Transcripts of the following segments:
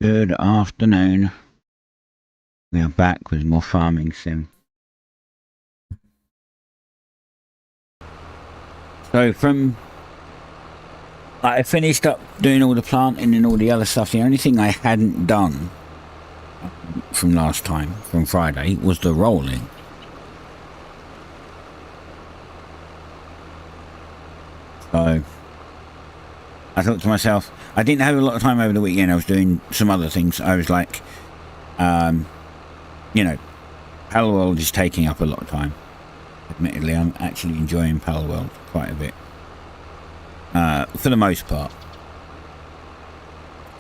Good afternoon. We are back with more farming sim. So I finished up doing all the planting and all the other stuff. The only thing I hadn't done from last time, from Friday, was the rolling. So I thought to myself, I didn't have a lot of time over the weekend. I was doing some other things. I was like, you know, Pal World is taking up a lot of time. Admittedly, I'm actually enjoying Pal World quite a bit. For the most part.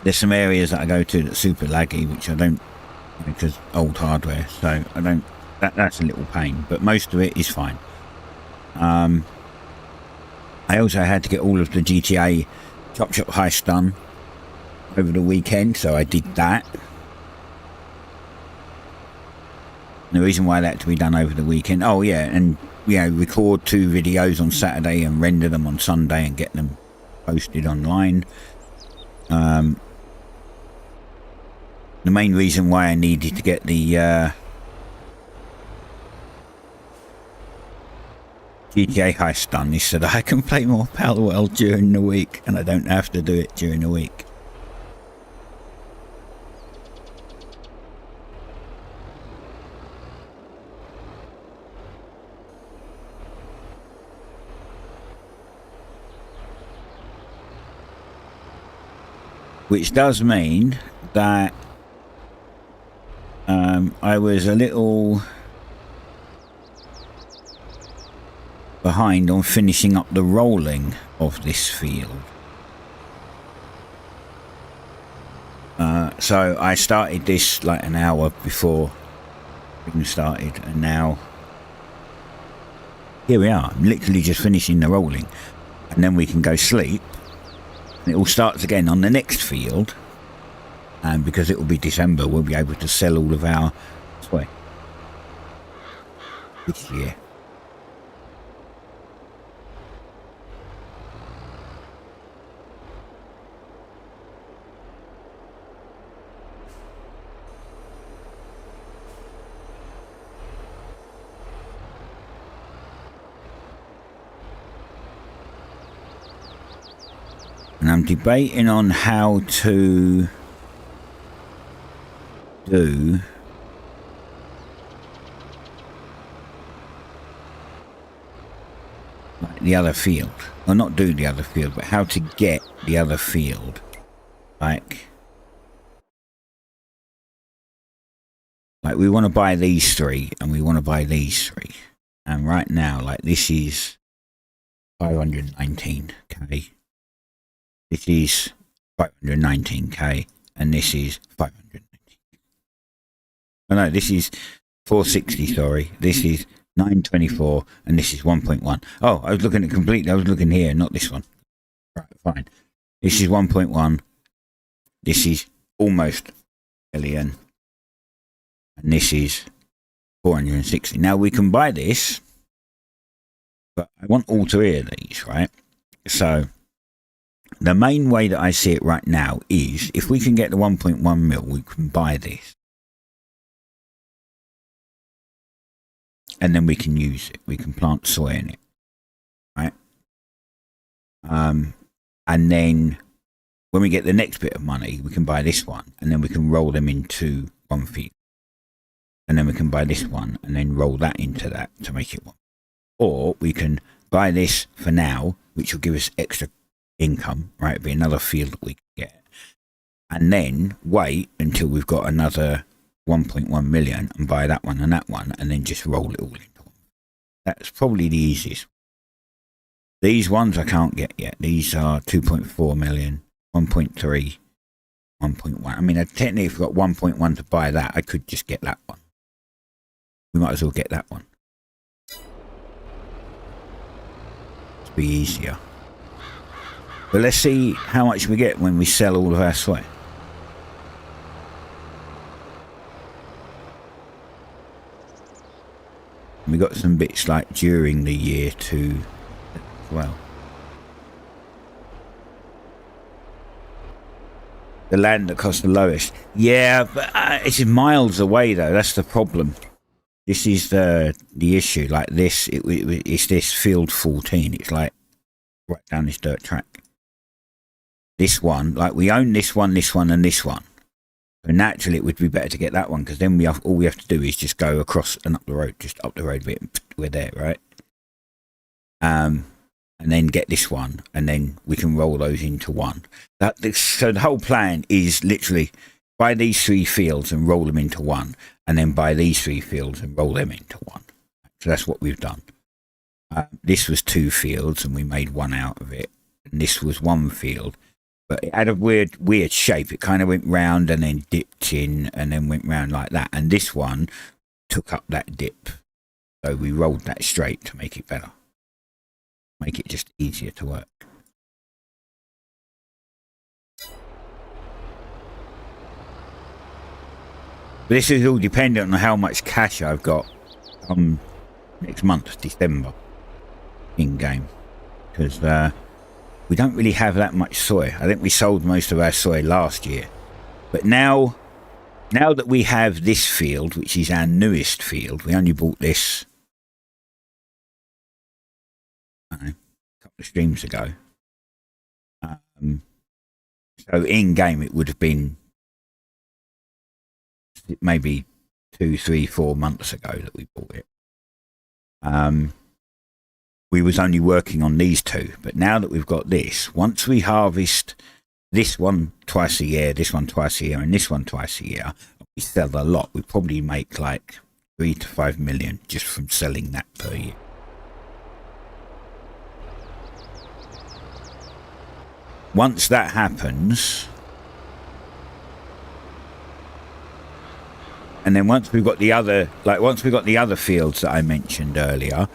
There's some areas that I go to that's super laggy, which I don't, because old hardware, so I don't, that's a little pain, but most of it is fine. I also had to get all of the GTA Chop Shop heist done over the weekend, so I did that. And the reason why that had to be done over the weekend, oh yeah, and record 2 videos on Saturday and render them on Sunday and get them posted online. The main reason why I needed to get the GTA heist done is so that I can play more Pal World during the week and I don't have to do it during the week. Which does mean that I was a little behind on finishing up the rolling of this field. So I started this like an hour before we started, and now here we are. I'm literally just finishing the rolling, and then we can go sleep. And it all starts again on the next field, and because it will be December, we'll be able to sell all of our soy this year. And I'm debating on how to do like the other field. Or not do the other field, but how to get the other field. Like we want to buy these 3 and we want to buy these 3. And right now, like this is 519k. This is 519k, and this is 519. Oh no, this is 460, sorry. This is 924, and this is 1.1. Oh, I was looking at completely, I was looking here, not this one. Right, fine. This is 1.1. This is almost a million. And this is 460. Now we can buy this, but I want all 3 of these, right? So the main way that I see it right now is if we can get the 1.1 mil, we can buy this. And then we can use it. We can plant soy in it. Right? And then when we get the next bit of money, we can buy this one. And then we can roll them into one field. And then we can buy this one and then roll that into that to make it one. Or we can buy this for now, which will give us extra income, right? It'll be another field that we can get, and then wait until we've got another 1.1 million and buy that one, and then just roll it all into one. That's probably the easiest. These ones I can't get yet. These are 2.4 million, 1.3, 1.1. I mean, technically if I've got 1.1 to buy that, I could just get that one. We might as well get that one. It'll be easier. But let's see how much we get when we sell all of our soy. We got some bits like during the year too as well. The land that costs the lowest. Yeah, but it's miles away though. That's the problem. This is the issue. Like this, it's this field 14. It's like right down this dirt track. This one, like we own this one, and this one. So naturally, it would be better to get that one because then all we have to do is just go across and up the road, just up the road a bit. We're there, right? And then get this one, and then we can roll those into one. So the whole plan is literally buy these 3 fields and roll them into one, and then buy these 3 fields and roll them into one. So that's what we've done. This was 2 fields, and we made 1 out of it. And this was 1 field, but it had a weird shape. It kind of went round and then dipped in, and then went round like that. And this one took up that dip, so we rolled that straight to make it better. Make it just easier to work. But this is all dependent on how much cash I've got next month, December, in game, because we don't really have that much soy. I think we sold most of our soy last year, but now that we have this field, which is our newest field, we only bought this a couple of streams ago. So in game it would have been maybe 2, 3, 4 months ago that we bought it. We was only working on these 2, but now that we've got this, once we harvest this one twice a year, this one twice a year, and this one twice a year, we sell a lot. We probably make like 3 to 5 million just from selling that per year. Once that happens, and then once we've got the other fields that I mentioned earlier,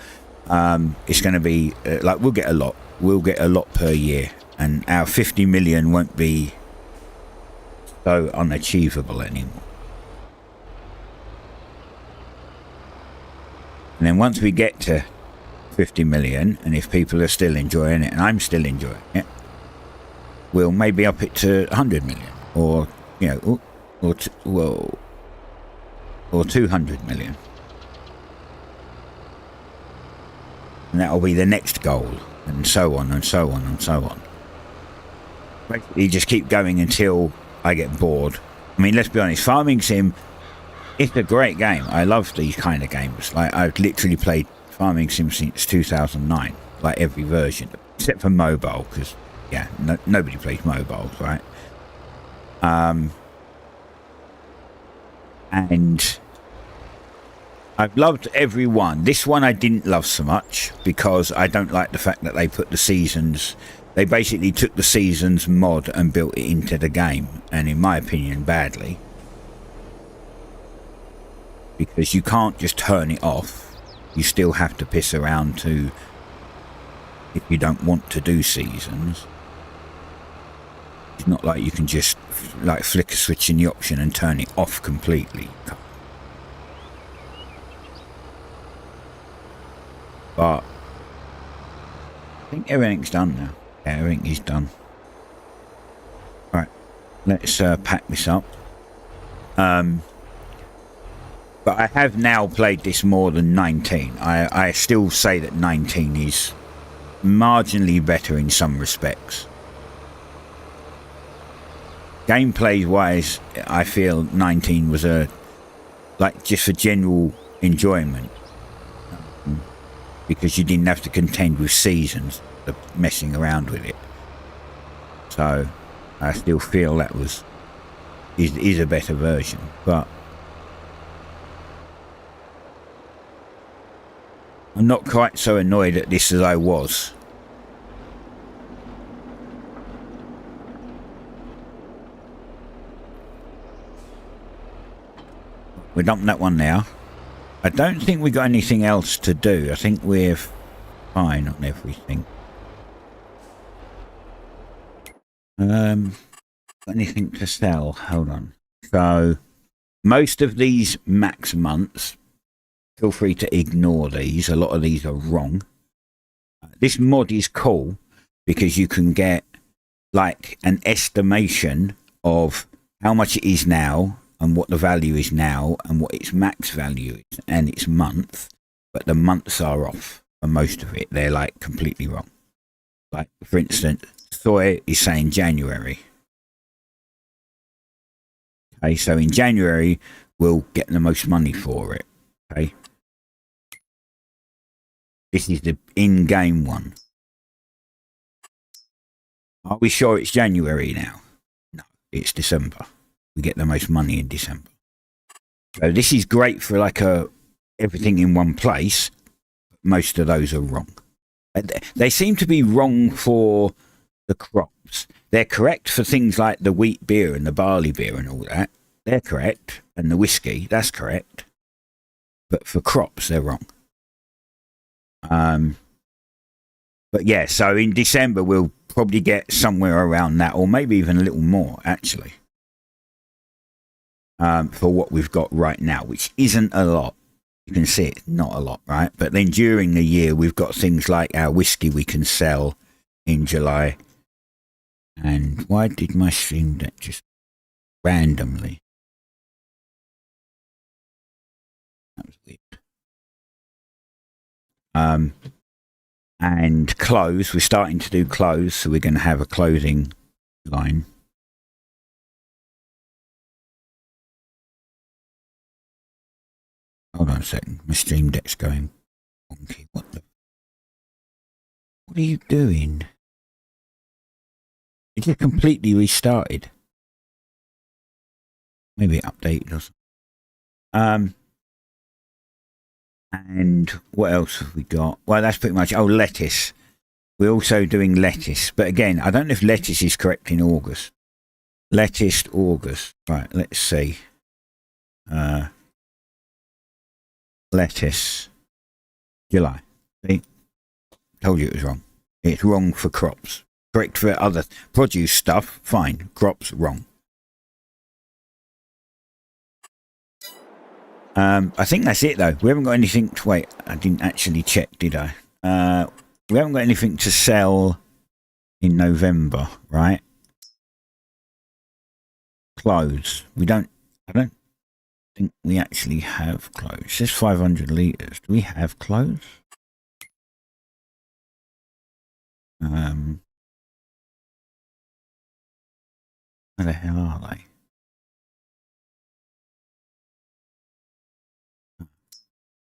it's going to be like we'll get a lot per year, and our 50 million won't be so unachievable anymore. And then once we get to 50 million, and if people are still enjoying it and I'm still enjoying it, we'll maybe up it to 100 million, or or 200 million, and that'll be the next goal, and so on and so on and so on. Basically, just keep going until I get bored. I mean, let's be honest, Farming Sim, it's a great game. I love these kind of games. Like, I've literally played Farming Sim since 2009, like every version, except for mobile, because yeah, nobody plays mobiles, right? And I've loved every one. This one I didn't love so much because I don't like the fact that they put the seasons. They basically took the seasons mod and built it into the game, and in my opinion, badly. Because you can't just turn it off. You still have to piss around to, if you don't want to do seasons. It's not like you can just like flick a switch in the option and turn it off completely. But I think everything's done now. Yeah, everything is done. Right, let's pack this up. But I have now played this more than 19. I still say that 19 is marginally better in some respects. Gameplay wise, I feel 19 was just for general enjoyment, because you didn't have to contend with seasons of messing around with it. So I still feel that is a better version, but I'm not quite so annoyed at this as I was. We dumped that one now. I don't think we got anything else to do. I think we're fine on everything. Got anything to sell? Hold on. So most of these max months, feel free to ignore these. A lot of these are wrong. This mod is cool because you can get like an estimation of how much it is now and what the value is now and what its max value is and its month, but the months are off for most of it. They're like completely wrong. Like, for instance, soy is saying January. Okay, so in January, we'll get the most money for it. Okay. This is the in-game one. Are we sure it's January now? No, it's December. We get the most money in December. So this is great for like everything in one place. Most of those are wrong. They seem to be wrong for the crops. They're correct for things like the wheat beer and the barley beer and all that. They're correct. And the whiskey, that's correct. But for crops, they're wrong. But yeah, so in December, we'll probably get somewhere around that, or maybe even a little more, actually. For what we've got right now, which isn't a lot. You can see it, not a lot, right? But then during the year, we've got things like our whiskey we can sell in July. And why did my Stream Deck just randomly? That was weird. And clothes, we're starting to do clothes, so we're going to have a clothing line. Hold on a second, my Stream Deck's going wonky. What are you doing? It just completely restarted. Maybe it updated or something. And what else have we got? Well, that's pretty much. Oh, lettuce. We're also doing lettuce. But again, I don't know if lettuce is correct in August. Lettuce, August. Right, let's see. Lettuce. July. See? Told you it was wrong. It's wrong for crops. Correct for other produce stuff. Fine. Crops, wrong. I think that's it though. We haven't got anything to wait. I didn't actually check, did I? We haven't got anything to sell in November, right? Clothes. I don't think we actually have clothes. It says 500 litres. Do we have clothes? Where the hell are they?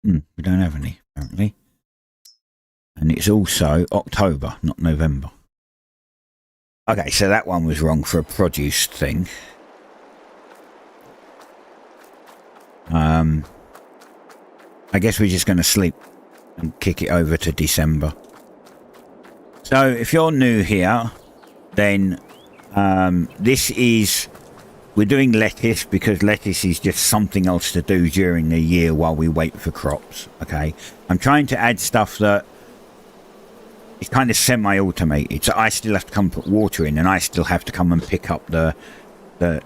We don't have any, apparently. And it's also October, not November. Okay, so that one was wrong for a produce thing. I guess we're just going to sleep and kick it over to December. So if you're new here, then this is... We're doing lettuce because lettuce is just something else to do during the year while we wait for crops, okay? I'm trying to add stuff that is kind of semi-automated, so I still have to come put water in and I still have to come and pick up the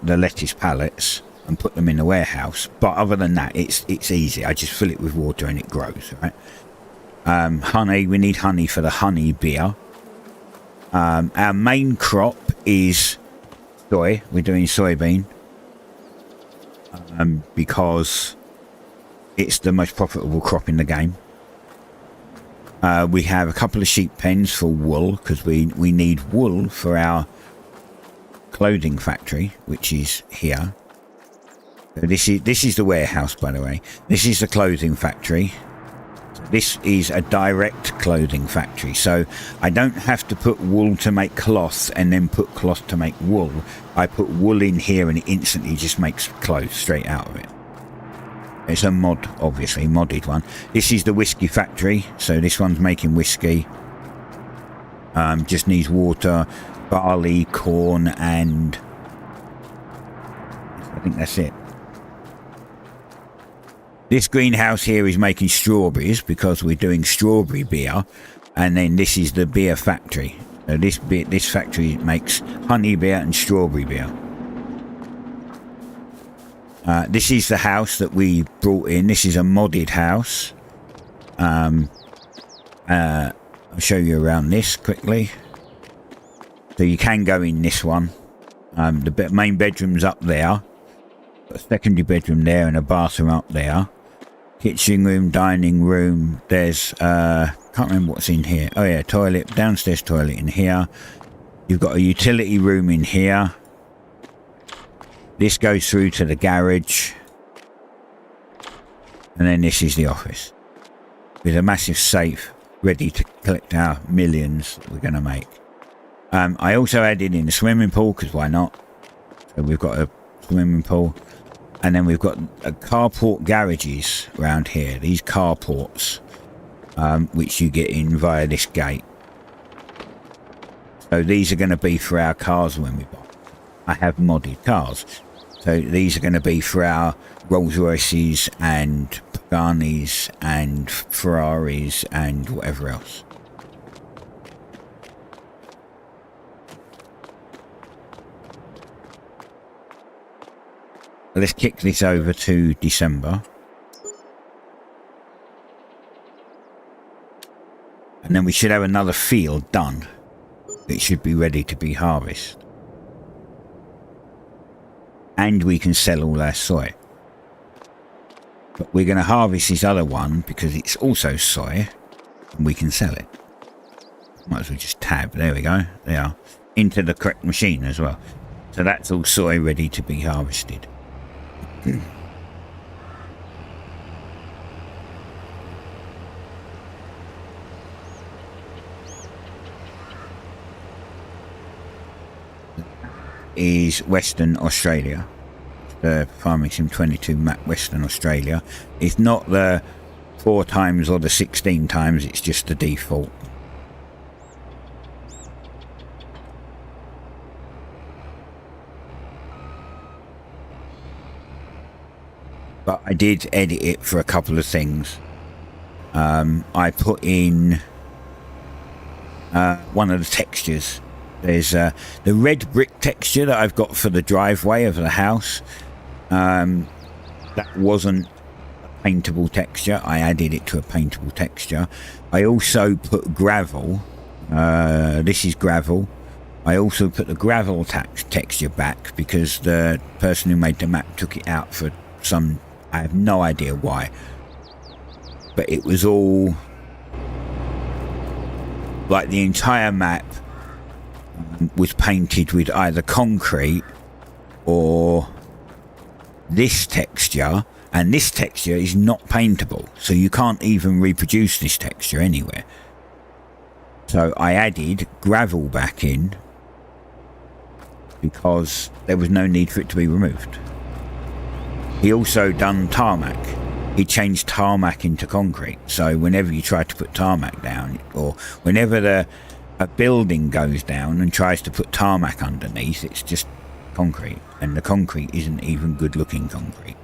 lettuce pallets and put them in the warehouse. But other than that, it's easy. I just fill it with water and it grows, right? Honey, we need honey for the honey beer. Our main crop is... soy. We're doing soybean because it's the most profitable crop in the game. We have a couple of sheep pens for wool because we need wool for our clothing factory, which is here. So this is the warehouse, by the way. This is the clothing factory. This is a direct clothing factory, so I don't have to put wool to make cloth and then put cloth to make wool. I put wool in here and it instantly just makes clothes straight out of it. It's a mod, obviously, modded one. This is the whiskey factory, so this one's making whiskey. Just needs water, barley, corn, and I think that's it. This greenhouse here is making strawberries because we're doing strawberry beer, and then this is the beer factory. So this factory makes honey beer and strawberry beer. This is the house that we brought in. This is a modded house. I'll show you around this quickly. So you can go in this one. The main bedroom's up there. Got a secondary bedroom there and a bathroom up there. Kitchen room, dining room. There's can't remember what's in here. Oh yeah, toilet, downstairs toilet in here. You've got a utility room in here. This goes through to the garage. And then this is the office. With a massive safe ready to collect our millions that we're going to make. I also added in a swimming pool, because why not? So we've got a swimming pool. And then we've got carport garages around here. These carports, which you get in via this gate. So these are going to be for our cars when we buy. I have modded cars. So these are going to be for our Rolls Royces and Paganis and Ferraris and whatever else. Let's kick this over to December. And then we should have another field done. It should be ready to be harvested. And we can sell all our soy. But we're going to harvest this other one because it's also soy. And we can sell it. Might as well just tab. There we go. They are. Into the correct machine as well. So that's all soy ready to be harvested. Is Western Australia. The Farming Sim 22 map, Western Australia. It's not the 4 times or the 16 times, it's just the default. But I did edit it for a couple of things. I put in one of the textures. There's the red brick texture that I've got for the driveway of the house. That wasn't a paintable texture. I added it to a paintable texture. I also put gravel. This is gravel. I also put the gravel texture back because the person who made the map took it out for some... I have no idea why. But it was all... like the entire map was painted with either concrete or this texture, and this texture is not paintable, so you can't even reproduce this texture anywhere. So I added gravel back in because there was no need for it to be removed. He also done tarmac. He changed tarmac into concrete, so whenever you try to put tarmac down, or whenever a building goes down and tries to put tarmac underneath, it's just concrete, and the concrete isn't even good looking concrete.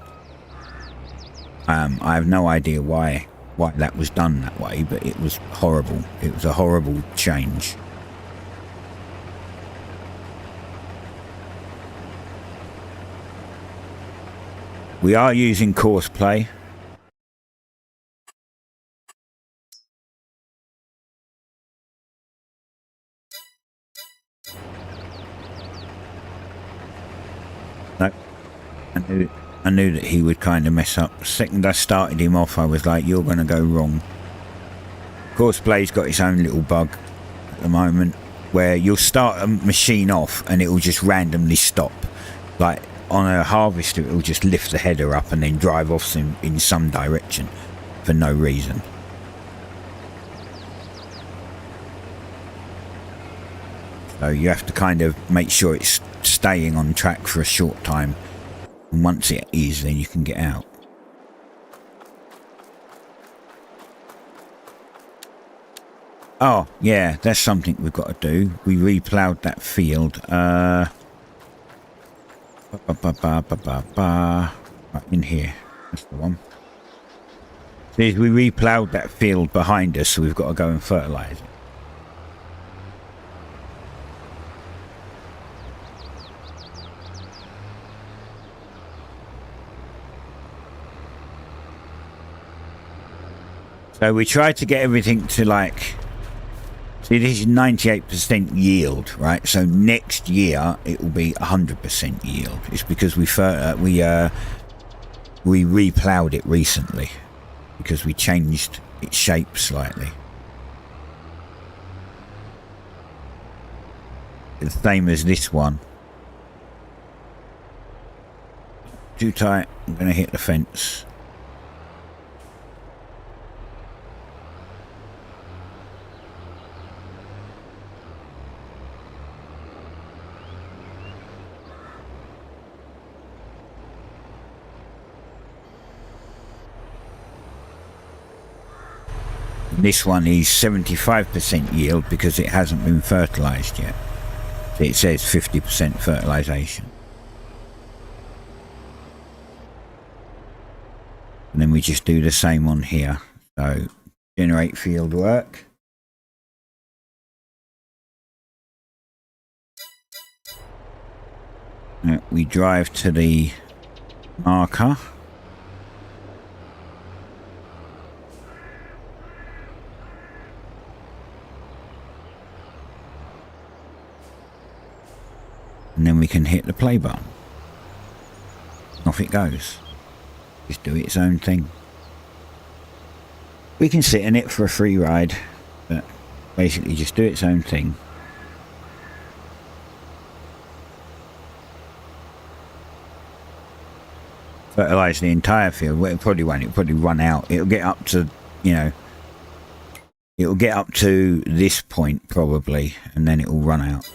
I have no idea why that was done that way, but it was horrible. It was a horrible change. We are using Courseplay. No, I knew that he would kind of mess up. The second I started him off, I was like, you're going to go wrong. Courseplay's got its own little bug at the moment where you'll start a machine off and it will just randomly stop. Like on a harvester, it will just lift the header up and then drive off in some direction for no reason. So you have to kind of make sure it's staying on track for a short time. And once it is, then you can get out. Oh, yeah, that's something we've got to do. We reploughed that field. Right in here. That's the one. So we reploughed that field behind us, so we've got to go and fertilise it. So we tried to get everything to See, this is 98% yield, right? So next year it will be 100% yield. It's because we reploughed it recently because we changed its shape slightly. The same as this one. Too tight. I'm going to hit the fence. This one is 75% yield because it hasn't been fertilized yet. So it says 50% fertilization. And then we just do the same on here. So generate field work. Now we drive to the marker. And then we can hit the play button. Off it goes. Just do its own thing. We can sit in it for a free ride, but basically just do its own thing. Fertilize the entire field. Well, it probably won't. It'll probably run out. It'll get up to, you know, it'll get up to this point probably, and then it will run out.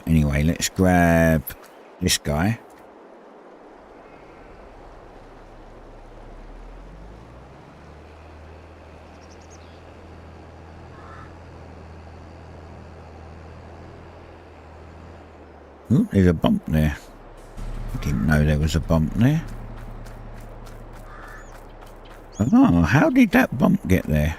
Anyway, let's grab this guy. Ooh, there's a bump there. I didn't know there was a bump there. Oh, how did that bump get there?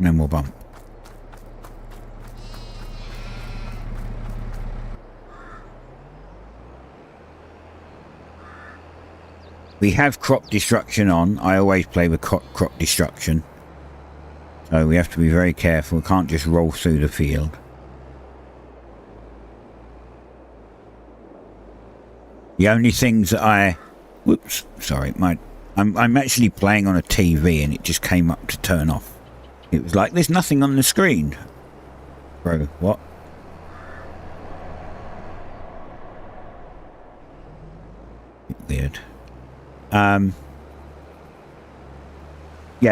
No more bump. We have crop destruction on. I always play with crop destruction. So we have to be very careful. We can't just roll through the field. The only things that I... Whoops, sorry. I'm actually playing on a TV and it just came up to turn off. It was like, there's nothing on the screen. Bro, what? Weird. Yeah,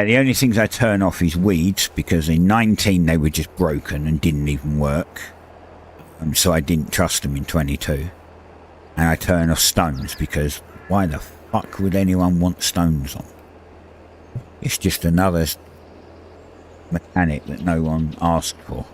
the only things I turn off is weeds, because in 19 they were just broken and didn't even work. So I didn't trust them in 22. And I turn off stones, because why the fuck would anyone want stones on? It's just another mechanic that no one asked for.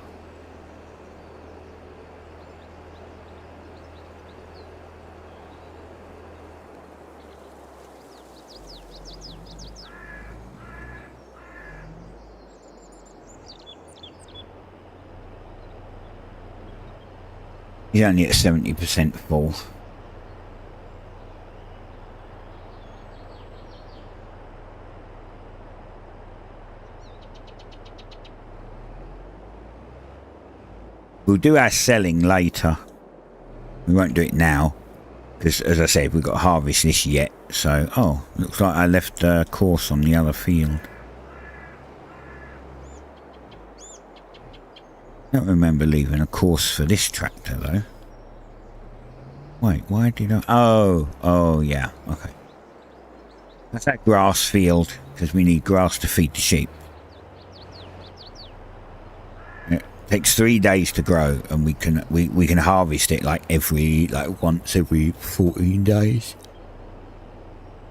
He's only at 70% full. We'll do our selling later. We won't do it now, because as I said, we've got to harvest this yet. So, oh, looks like I left a course on the other field. I don't remember leaving a course for this tractor though. Wait, why did I... Oh yeah, okay. That's that grass field, because we need grass to feed the sheep. It takes 3 days to grow, and we can harvest it like once every 14 days.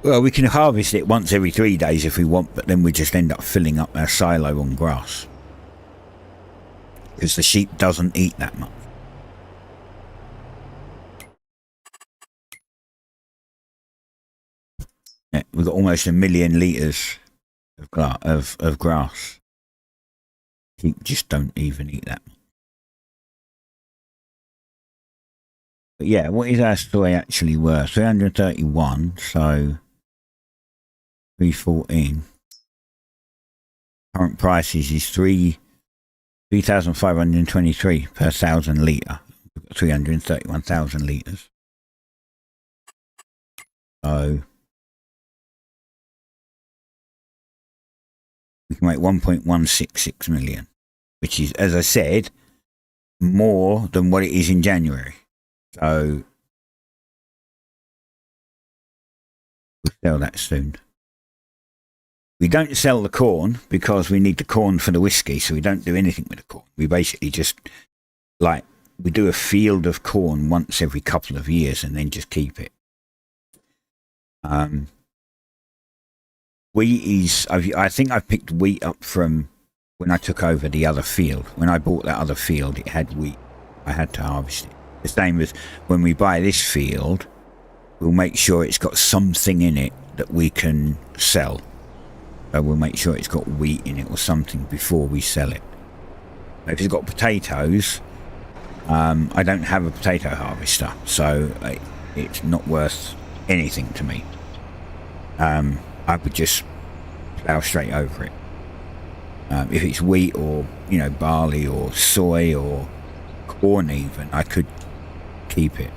Well, we can harvest it once every 3 days if we want, but then we just end up filling up our silo on grass. Because the sheep doesn't eat that much. Yeah, we've got almost 1 million litres of grass. Sheep just don't even eat that. But yeah, what is our soy actually worth? 331, so 314. Current prices is 3,523 per 1,000 litre. We've got 331,000 litres. So we can make 1.166 million, which is, as I said, more than what it is in January. So we'll sell that soon. We don't sell the corn because we need the corn for the whiskey, so we don't do anything with the corn. We basically just, like, we do a field of corn once every couple of years and then just keep it. Wheat is, I think I picked wheat up from when I took over the other field. When I bought that other field, it had wheat. I had to harvest it. The same as when we buy this field, we'll make sure it's got something in it that we can sell. So we'll make sure it's got wheat in it or something before we sell it. If it's got potatoes, I don't have a potato harvester, so it's not worth anything to me. I would just plough straight over it. If it's wheat or, you know, barley or soy or corn even, I could keep it.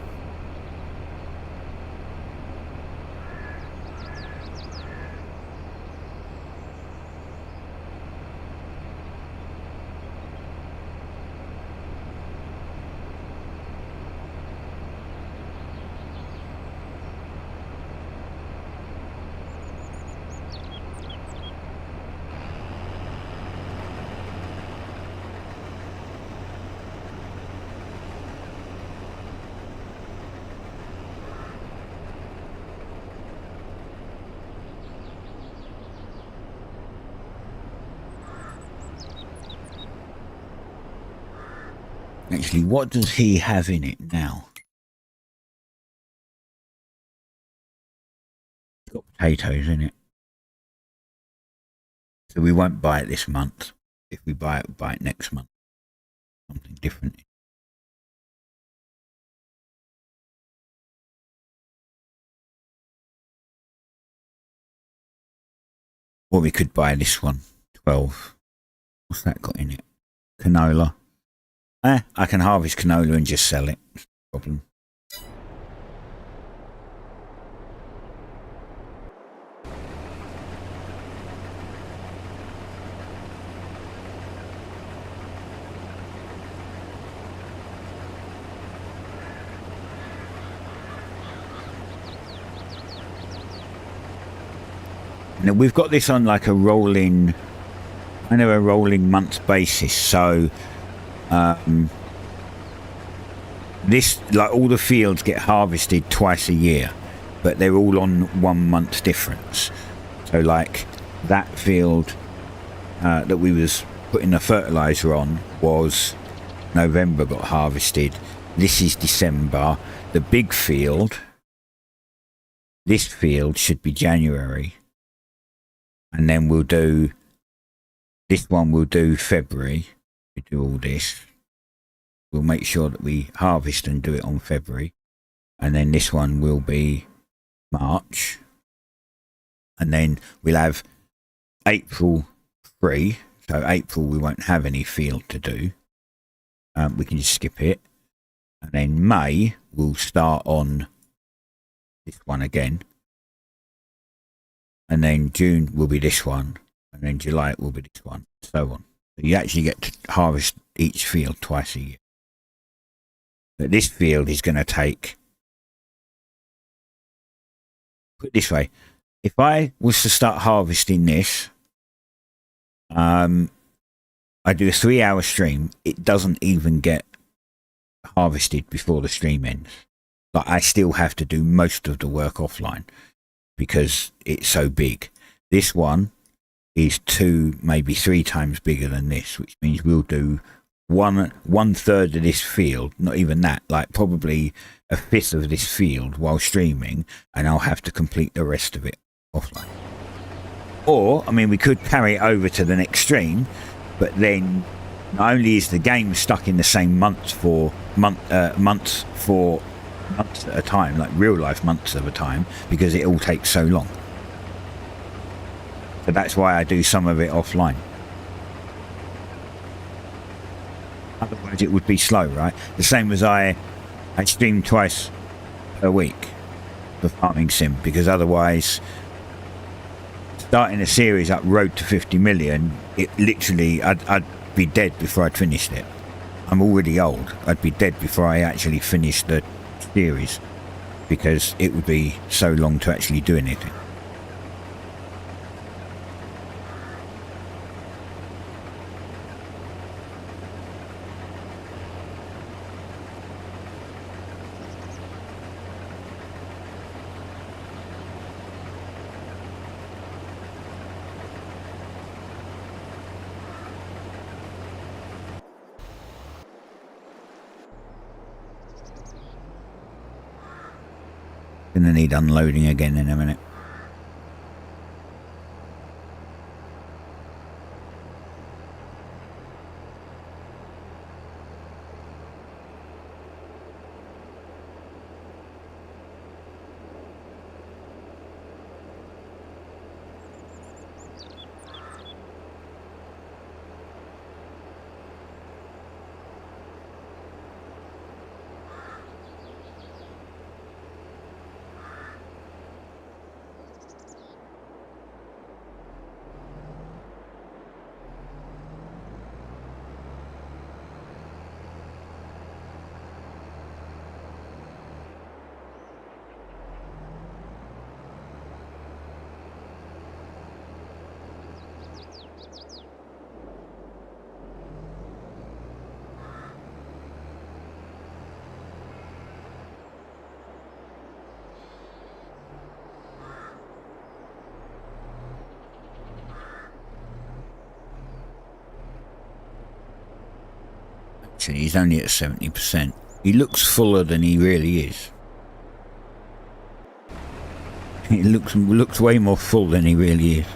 Actually, what does he have in it now? It's got potatoes in it. So we won't buy it this month. If we buy it, we'll buy it next month. Something different. Or we could buy this one. 12. What's that got in it? Canola. I can harvest canola and just sell it. No problem. Now we've got this on like a rolling, I know, a rolling month basis. So this, like, all the fields get harvested twice a year, but they're all on 1 month difference. So like that field that we was putting the fertilizer on was November, got harvested. This is December. The big field, this field should be January, and then we'll do this one, we'll do February. We do all this. We'll make sure that we harvest and do it on February. And then this one will be March. And then we'll have April free. So April we won't have any field to do. We can just skip it. And then May we'll start on this one again. And then June will be this one. And then July it will be this one. So on. So you actually get to harvest each field twice a year. But this field is going to take, put it this way, if I was to start harvesting this, I do a 3-hour stream, it doesn't even get harvested before the stream ends. Like, I still have to do most of the work offline because it's so big. This one is 2, maybe 3 times bigger than this, which means we'll do one third of this field, not even that, like probably 1/5 of this field while streaming, and I'll have to complete the rest of it offline. Or, I mean, we could carry it over to the next stream, but then not only is the game stuck in the same months at a time, like real life months at a time, because it all takes so long. So that's why I do some of it offline. Otherwise it would be slow, right? The same as I stream twice a week for Farming Sim, because otherwise starting a series up Road to 50 million, it literally, I'd be dead before I'd finished it. I'm already old. I'd be dead before I actually finished the series, because it would be so long to actually do anything. Gonna need unloading again in a minute. Actually, he's only at 70%. He looks fuller than he really is. He looks way more full than he really is.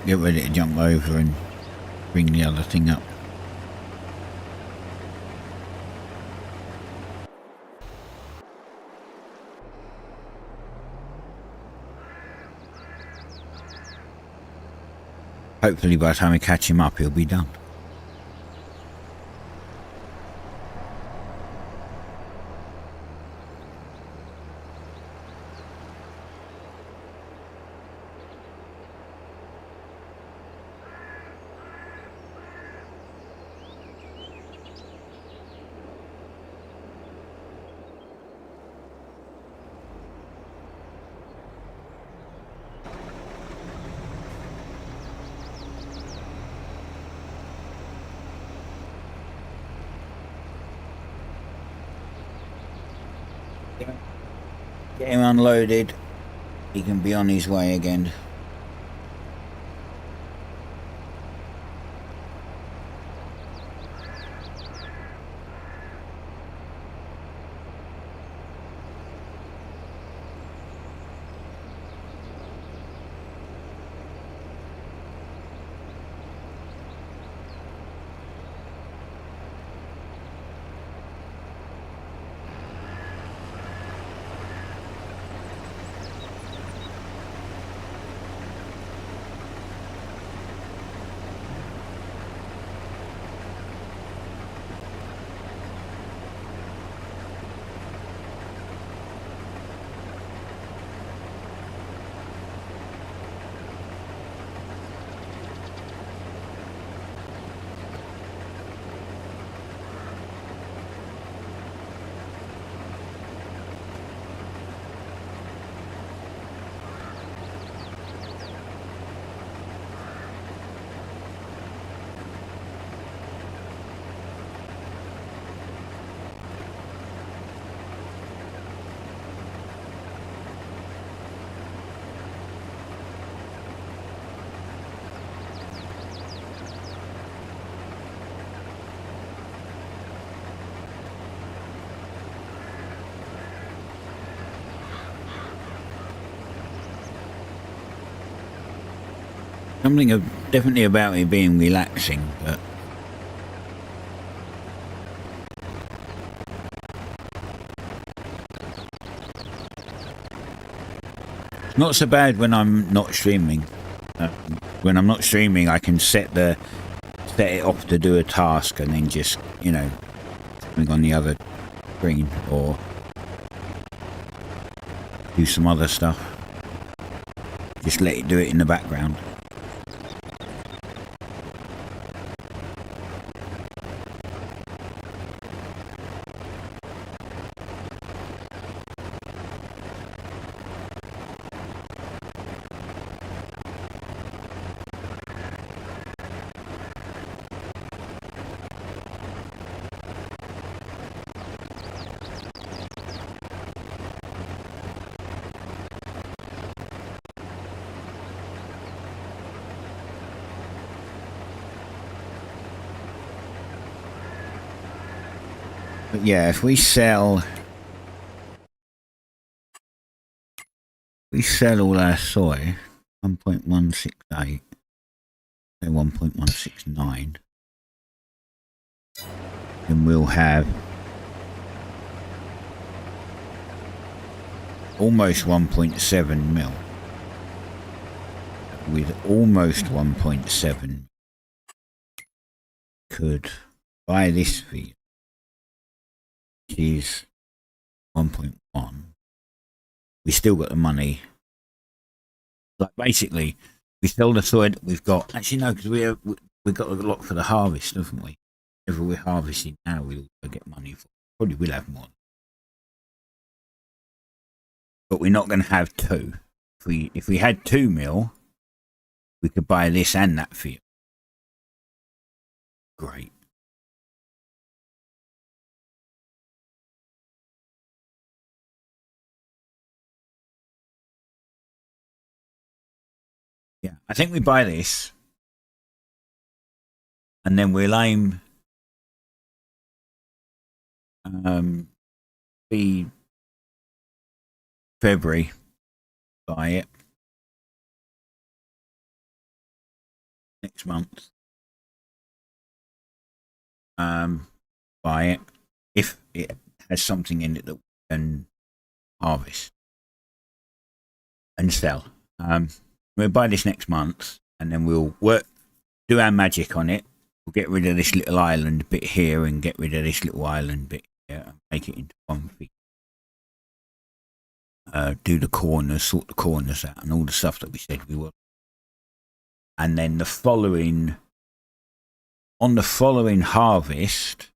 Get ready to jump over and bring the other thing up. Hopefully by the time we catch him up, he'll be done. Get him unloaded, he can be on his way again. Something definitely about it being relaxing, but not so bad when I'm not streaming. When I'm not streaming, I can set it off to do a task and then just, you know, something on the other screen or do some other stuff. Just let it do it in the background. But yeah, if we sell all our soy, 1.168, say 1.169, then we'll have almost 1.7 mil. With almost 1.7, could buy this field, which is 1.1. We still got the money. Like basically, we sell the soy that we've got. Actually, no, because we've got a lot for the harvest, haven't we? Whatever we're harvesting now, we'll also get money for. Probably will have more. But we're not going to have two. If we had 2 mil, we could buy this and that field. Great. Yeah, I think we buy this, and then we'll aim be February, buy it next month. Buy it if it has something in it that we can harvest and sell. We'll buy this next month, and then we'll do our magic on it. We'll get rid of this little island bit here and get rid of this little island bit here and make it into one thing. Do the corners, sort the corners out, and all the stuff that we said we would. And then on the following harvest,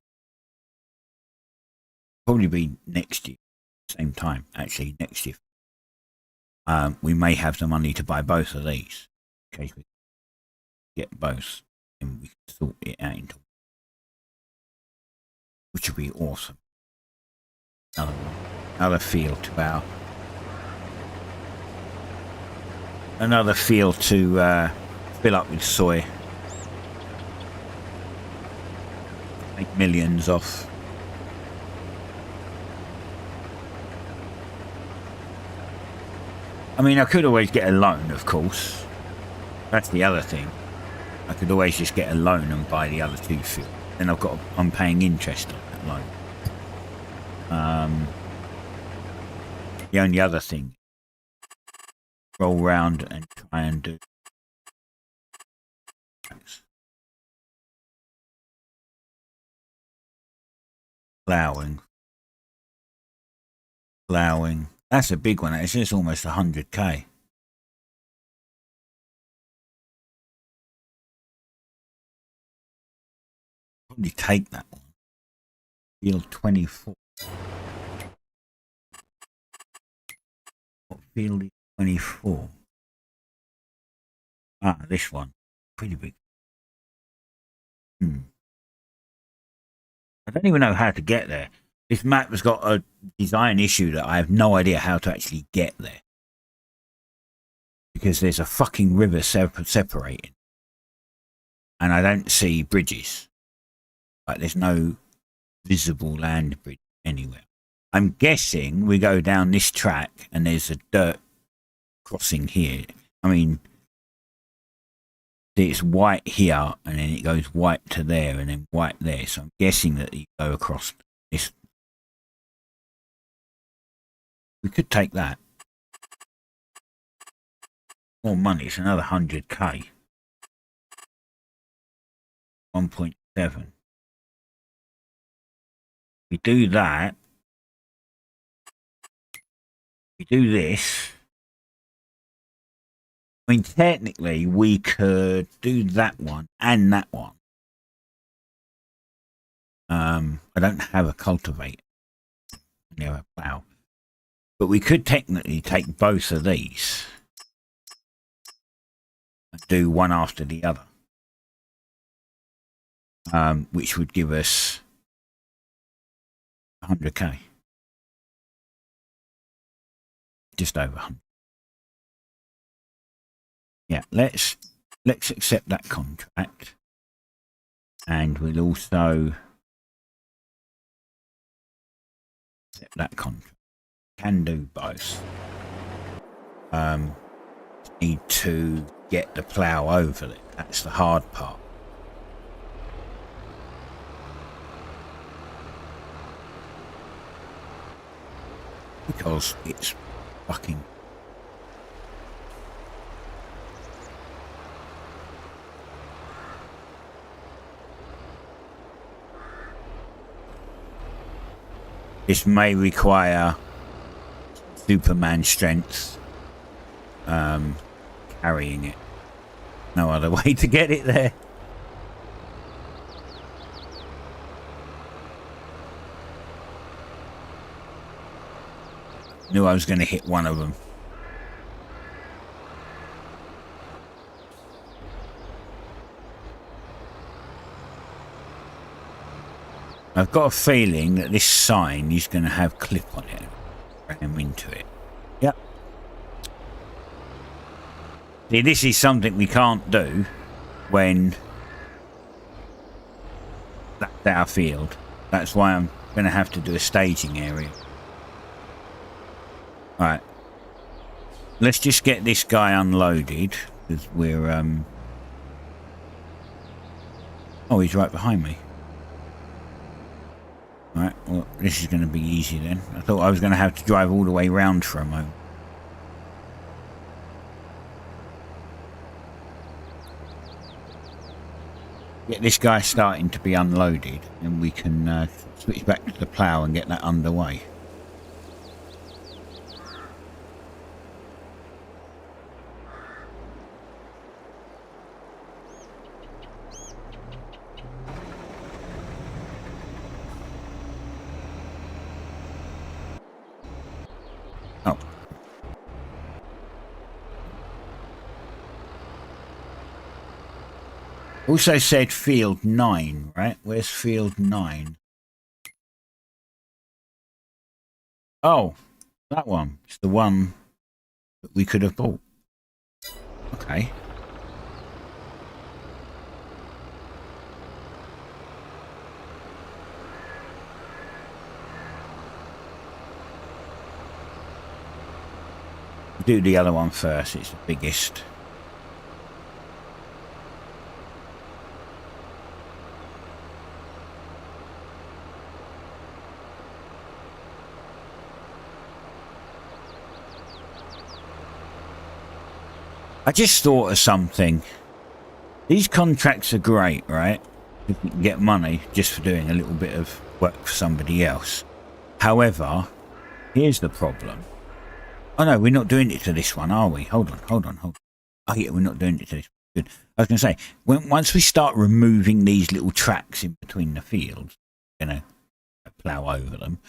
probably be next year, same time, actually, next year. We may have the money to buy both of these, in case we get both, and we can sort it out into, which would be awesome. Another field to fill up with soy. Make millions off. I mean, I could always get a loan, of course. That's the other thing. I could always just get a loan and buy the other 2 fields. Then I'm paying interest on that loan. The only other thing, roll round and try and do ploughing. That's a big one. It's just almost 100k. Probably take that one. Field 24. What field is 24? Ah, this one. Pretty big. I don't even know how to get there. This map has got a design issue that I have no idea how to actually get there. Because there's a fucking river separating. And I don't see bridges. Like, there's no visible land bridge anywhere. I'm guessing we go down this track and there's a dirt crossing here. I mean, it's white here, and then it goes white to there, and then white there. So I'm guessing that you go across this. We could take that. More money. It's another 100k. 1.7. We do that. We do this. I mean, technically, we could do that one and that one. I don't have a cultivator. I have a plow. But we could technically take both of these and do one after the other. Which would give us 100k. Just over 100. Yeah, let's accept that contract. And we'll also accept that contract. Can do both. Need to get the plow over it. That's the hard part. Because it's fucking... This may require Superman strength carrying it. No other way to get it there. Knew I was going to hit one of them. I've got a feeling that this sign is going to have clip on it. Ram into it. Yep. See, this is something we can't do when that's our field. That's why I'm going to have to do a staging area. Alright. Let's just get this guy unloaded, because we're, Oh, he's right behind me. Alright, well, this is going to be easy then. I thought I was going to have to drive all the way round for a moment. Get this guy starting to be unloaded, and we can switch back to the plough and get that underway. Oh. Also said field 9, right? Where's field 9? Oh, that one. It's the one that we could have bought. Okay. Do the other one first. It's the biggest. I just thought of something. These contracts are great, right? You can get money just for doing a little bit of work for somebody else. However, here's the problem. Oh no, we're not doing it to this one, are we? Hold on. Oh yeah, we're not doing it to this one. Good. I was going to say, once we start removing these little tracks in between the fields, you know, plough over them,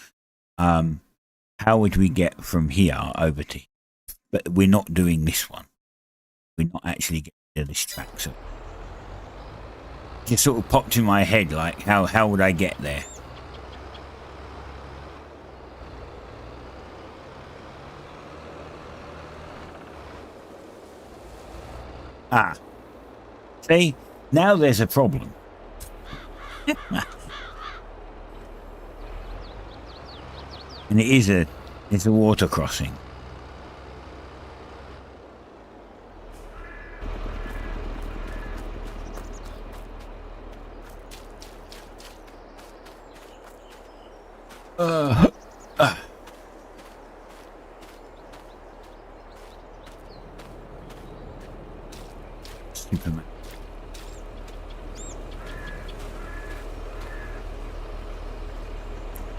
how would we get from here over to here? But we're not doing this one. We're not actually getting rid of this track. So it just sort of popped in my head, like, how would I get there? Ah. See? Now there's a problem. And it's a water crossing. Superman.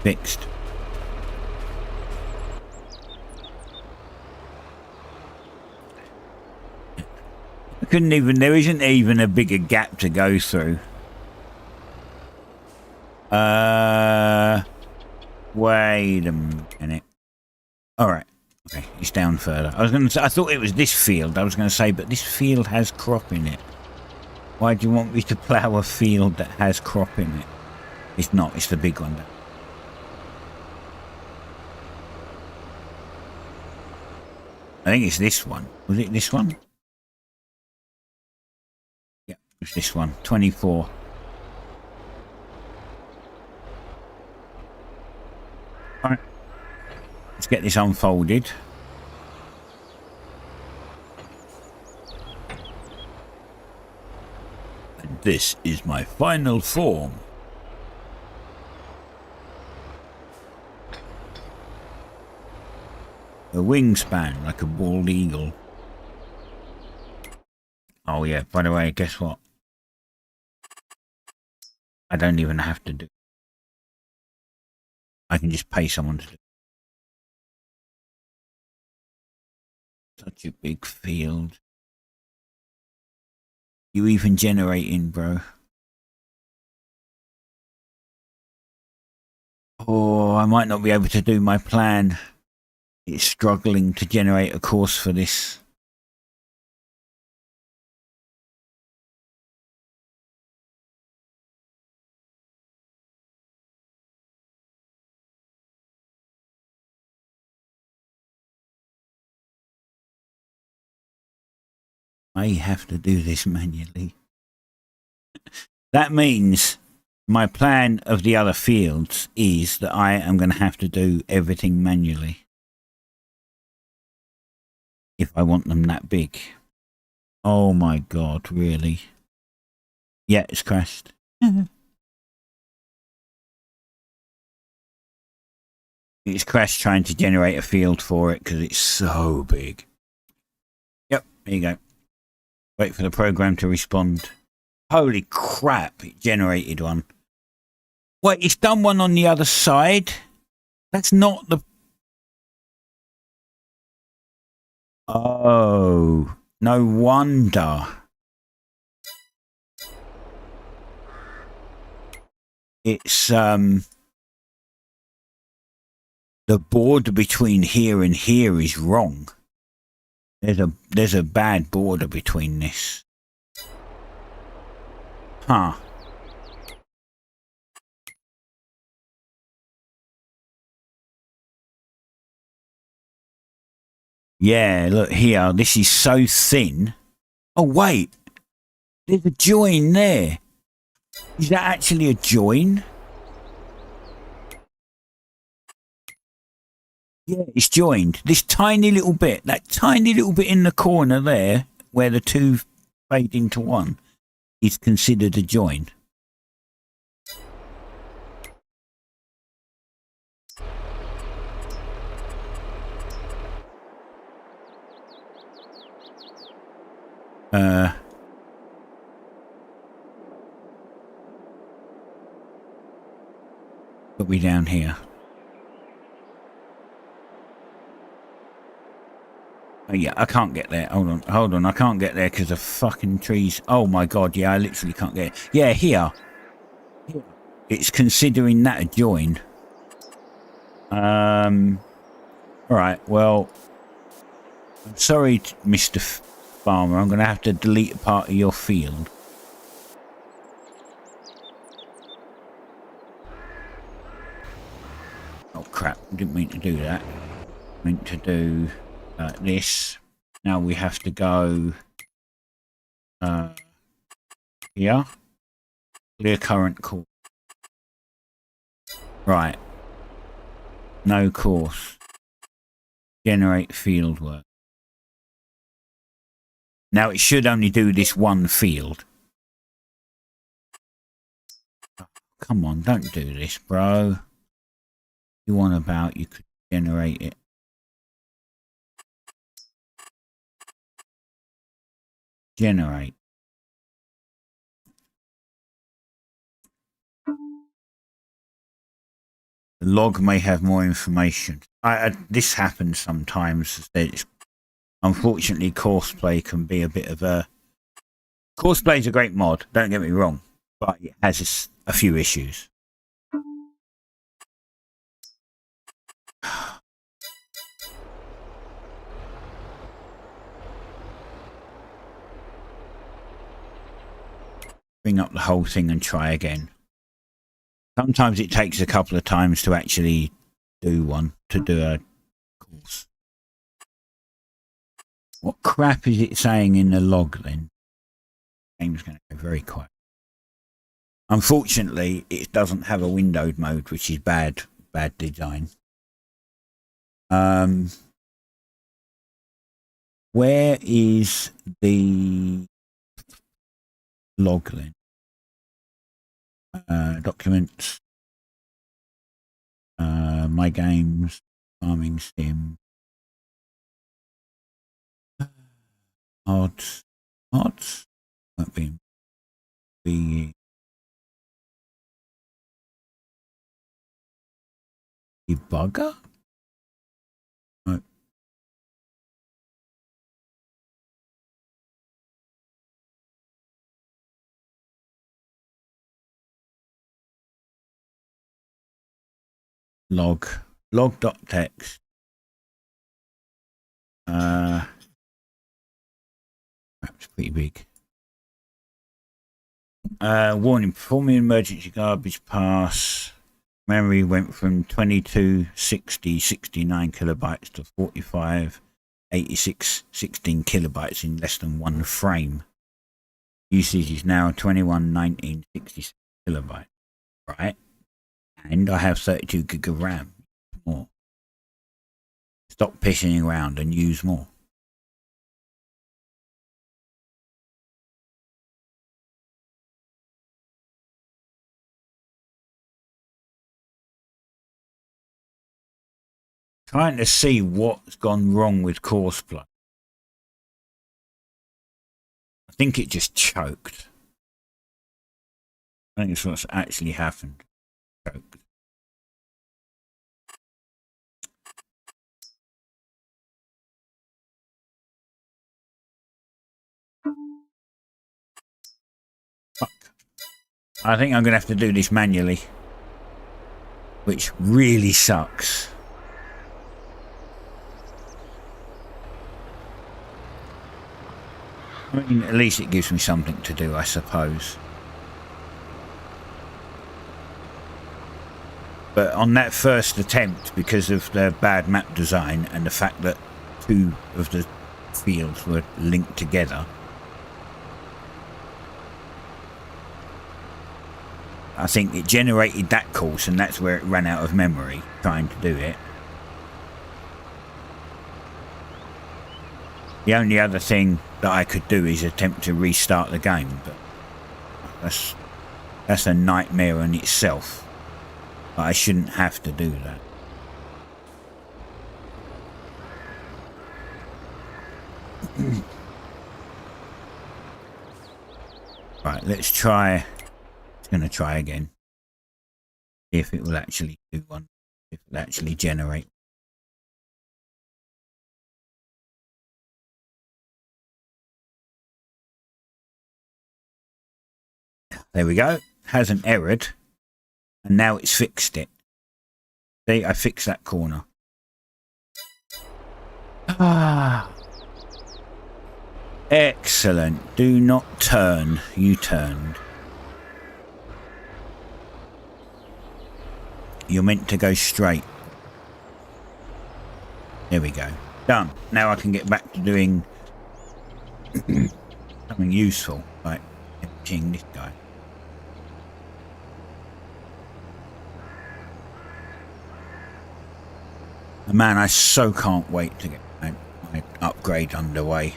Fixed. I couldn't even, there isn't even a bigger gap to go through. Wait a minute. Alright. Okay, it's down further. I was going to say, I thought it was this field. I was going to say, but this field has crop in it. Why do you want me to plough a field that has crop in it? It's not, it's the big one. I think it's this one. Was it this one? Yeah, it's this one. 24. Alright. Let's get this unfolded. And this is my final form. A wingspan like a bald eagle. Oh yeah, by the way, guess what? I don't even have to do it. I can just pay someone to do it. Such a big field. You even generating, bro? Oh, I might not be able to do my plan. It's struggling to generate a course for this. I have to do this manually. That means my plan of the other fields is that I am going to have to do everything manually. If I want them that big. Oh my god, really? Yeah, it's crashed. It's crashed trying to generate a field for it because it's so big. Yep, there you go. Wait for the program to respond. Holy crap, it generated one. Wait, it's done one on the other side? That's not the... Oh, no wonder. It's, the border between here and here is wrong. There's a bad border between this. Huh. Yeah, look here. This is so thin. Oh, wait. There's a join there. Is that actually a join? Yeah, it's joined. This tiny little bit, that tiny little bit in the corner there, where the two fade into one, is considered a join. Put me down here. Oh, yeah, I can't get there. Hold on. I can't get there because of fucking trees. Oh my god, yeah, I literally can't get it. Yeah, here. It's considering that a join. Alright, well, I'm sorry, Mr. Farmer. I'm going to have to delete a part of your field. Oh crap, didn't mean to do that. Meant to do this. Now we have to go here. Clear current course. Right. No course. Generate field work. Now it should only do this one field. Oh, come on, don't do this, bro. You want about, you could generate it. Generate. The log may have more information. This happens sometimes. Unfortunately, Courseplay can be a bit of a... Courseplay is a great mod, don't get me wrong, but it has a few issues. Bring up the whole thing and try again. Sometimes it takes a couple of times to actually do a course. What crap is it saying in the log then? The game's going to go very quiet. Unfortunately, it doesn't have a windowed mode, which is bad design. Where is the log then? Documents, my games, farming sim, odds, won't be debugger. No. Log.txt. Perhaps pretty big. Warning, performing emergency garbage pass. Memory went from 2269 kilobytes to 4586 16 kilobytes in less than one frame. Usage is now 2119 66 kilobytes. Right? And I have 32 gig of RAM. More. Stop pissing around and use more. Trying to see what's gone wrong with Courseplay. I think it just choked. I think it's what's actually happened. Choked. Fuck. I think I'm going to have to do this manually. Which really sucks. I mean, at least it gives me something to do, I suppose. But on that first attempt, because of the bad map design and the fact that two of the fields were linked together, I think it generated that course, and that's where it ran out of memory trying to do it. The only other thing that I could do is attempt to restart the game, but that's a nightmare in itself. But I shouldn't have to do that. Right, let's try. It's going to try again. See if it will actually do one. If it will actually generate. There we go. Hasn't errored. And now it's fixed it. See, I fixed that corner. Ah. Excellent. Do not turn. You turned. You're meant to go straight. There we go. Done. Now I can get back to doing something useful, like emptying this guy. Man, I so can't wait to get my upgrade underway.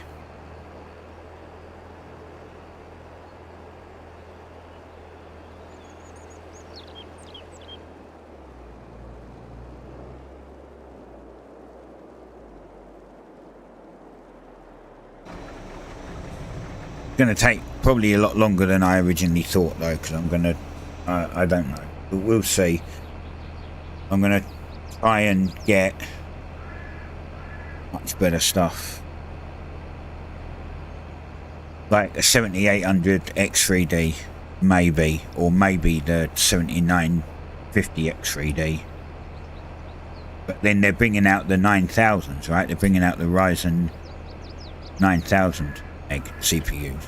It's going to take probably a lot longer than I originally thought, though, because I'm going to... I don't know. But we'll see. I'm going to try and get much better stuff. Like a 7800 X3D, maybe, or maybe the 7950 X3D. But then they're bringing out the 9000s, right? They're bringing out the Ryzen 9000 egg CPUs.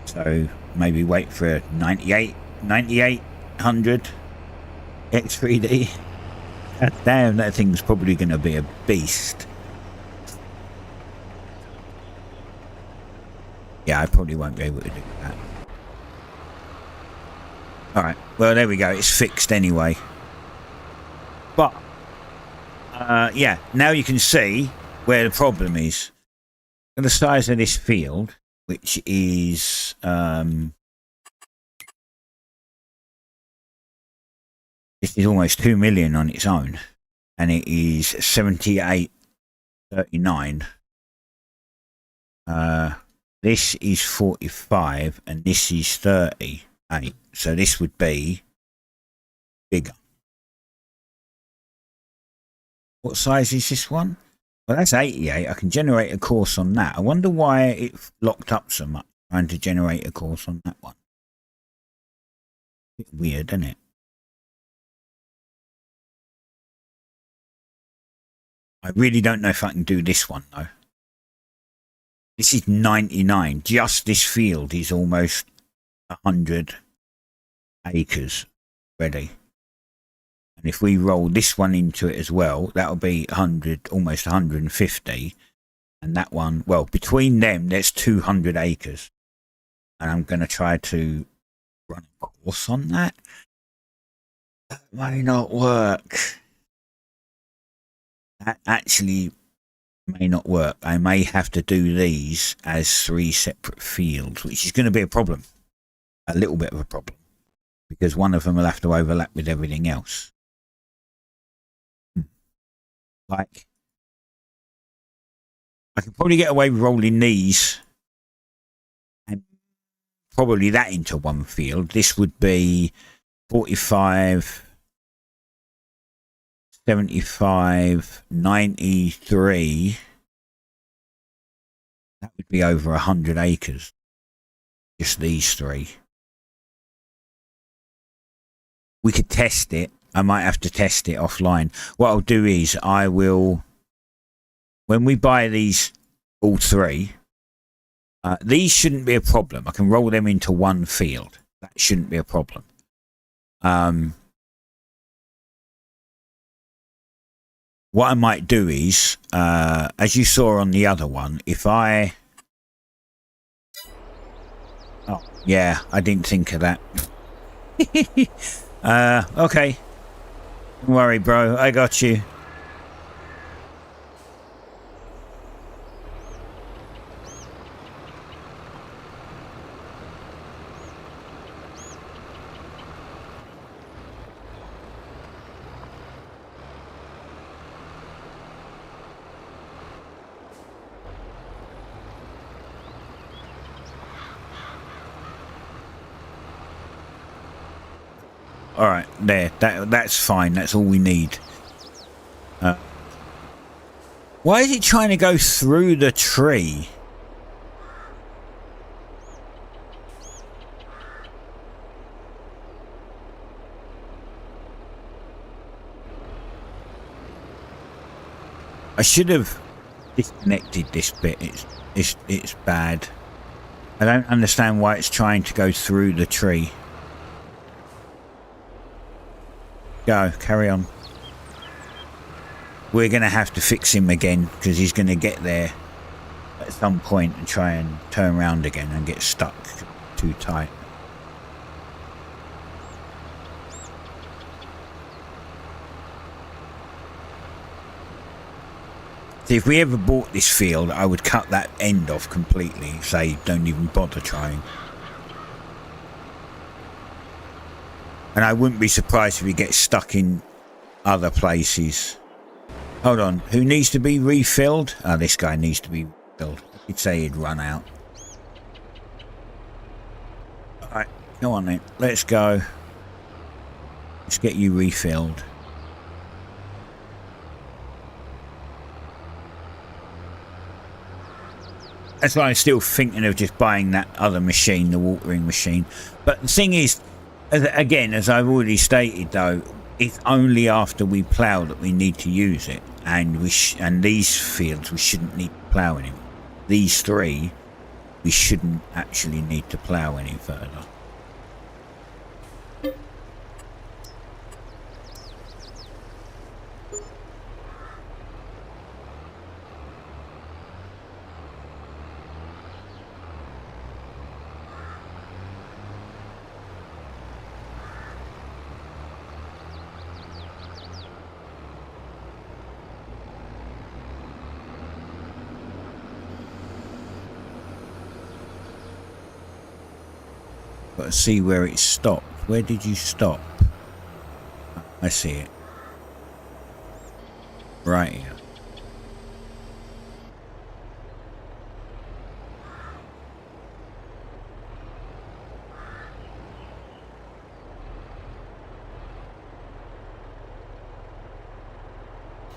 So maybe wait for a 9800 X3D. God damn, that thing's probably going to be a beast. Yeah, I probably won't be able to do that. Alright, well there we go, it's fixed anyway. But, yeah, now you can see where the problem is. The size of this field, which is, this is almost 2 million on its own. And it is 7839. This is 45 and this is 38. So this would be bigger. What size is this one? Well, that's 88. I can generate a course on that. I wonder why it locked up so much trying to generate a course on that one. Bit weird, isn't it? I really don't know if I can do this one though. This is 99. Just this field is almost 100 acres ready. And if we roll this one into it as well, that'll be 100, almost 150. And that one, well, between them, there's 200 acres. And I'm going to try to run a course on that. That may not work. That actually may not work. I may have to do these as 3 separate fields, which is going to be a problem. A little bit of a problem. Because one of them will have to overlap with everything else. Like, I can probably get away with rolling these and probably that into one field. This would be 45, 75, 93. That would be over 100 acres. Just these 3. We could test it. I might have to test it offline. What I'll do is I will, when we buy these all 3, these shouldn't be a problem. I can roll them into one field. That shouldn't be a problem. What I might do is, as you saw on the other one, if I... Oh, yeah, I didn't think of that. Okay. Don't worry, bro. I got you. All right, there. That's fine. That's all we need. Why is it trying to go through the tree? I should have disconnected this bit. It's bad. I don't understand why it's trying to go through the tree. Go, carry on. We're going to have to fix him again because he's going to get there at some point and try and turn around again and get stuck too tight. See, if we ever bought this field, I would cut that end off completely. Say, don't even bother trying. And I wouldn't be surprised if we get stuck in other places. Hold on, who needs to be refilled? Oh, this guy needs to be refilled. I could say he'd run out. Alright, go on then. Let's go. Let's get you refilled. That's why I'm still thinking of just buying that other machine, the watering machine. But the thing is, again, as I've already stated, though, it's only after we plough that we need to use it, and and these fields we shouldn't need to plough anymore. These three, we shouldn't actually need to plough any further. Got to see where it stopped. Where did you stop? I see it. Right here.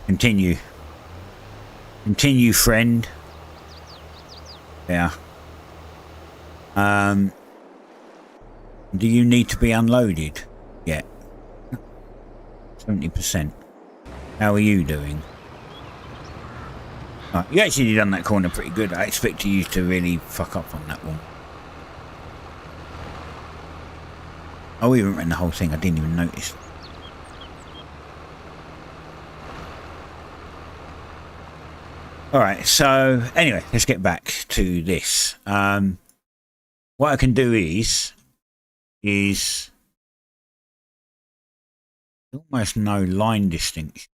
Continue. Continue, friend. Yeah. Do you need to be unloaded yet? 70%. How are you doing? Oh, you actually done that corner pretty good. I expected you to really fuck up on that one. Oh, we haven't ran the whole thing. I didn't even notice. Alright, so anyway, let's get back to this. What I can do is almost no line distinction.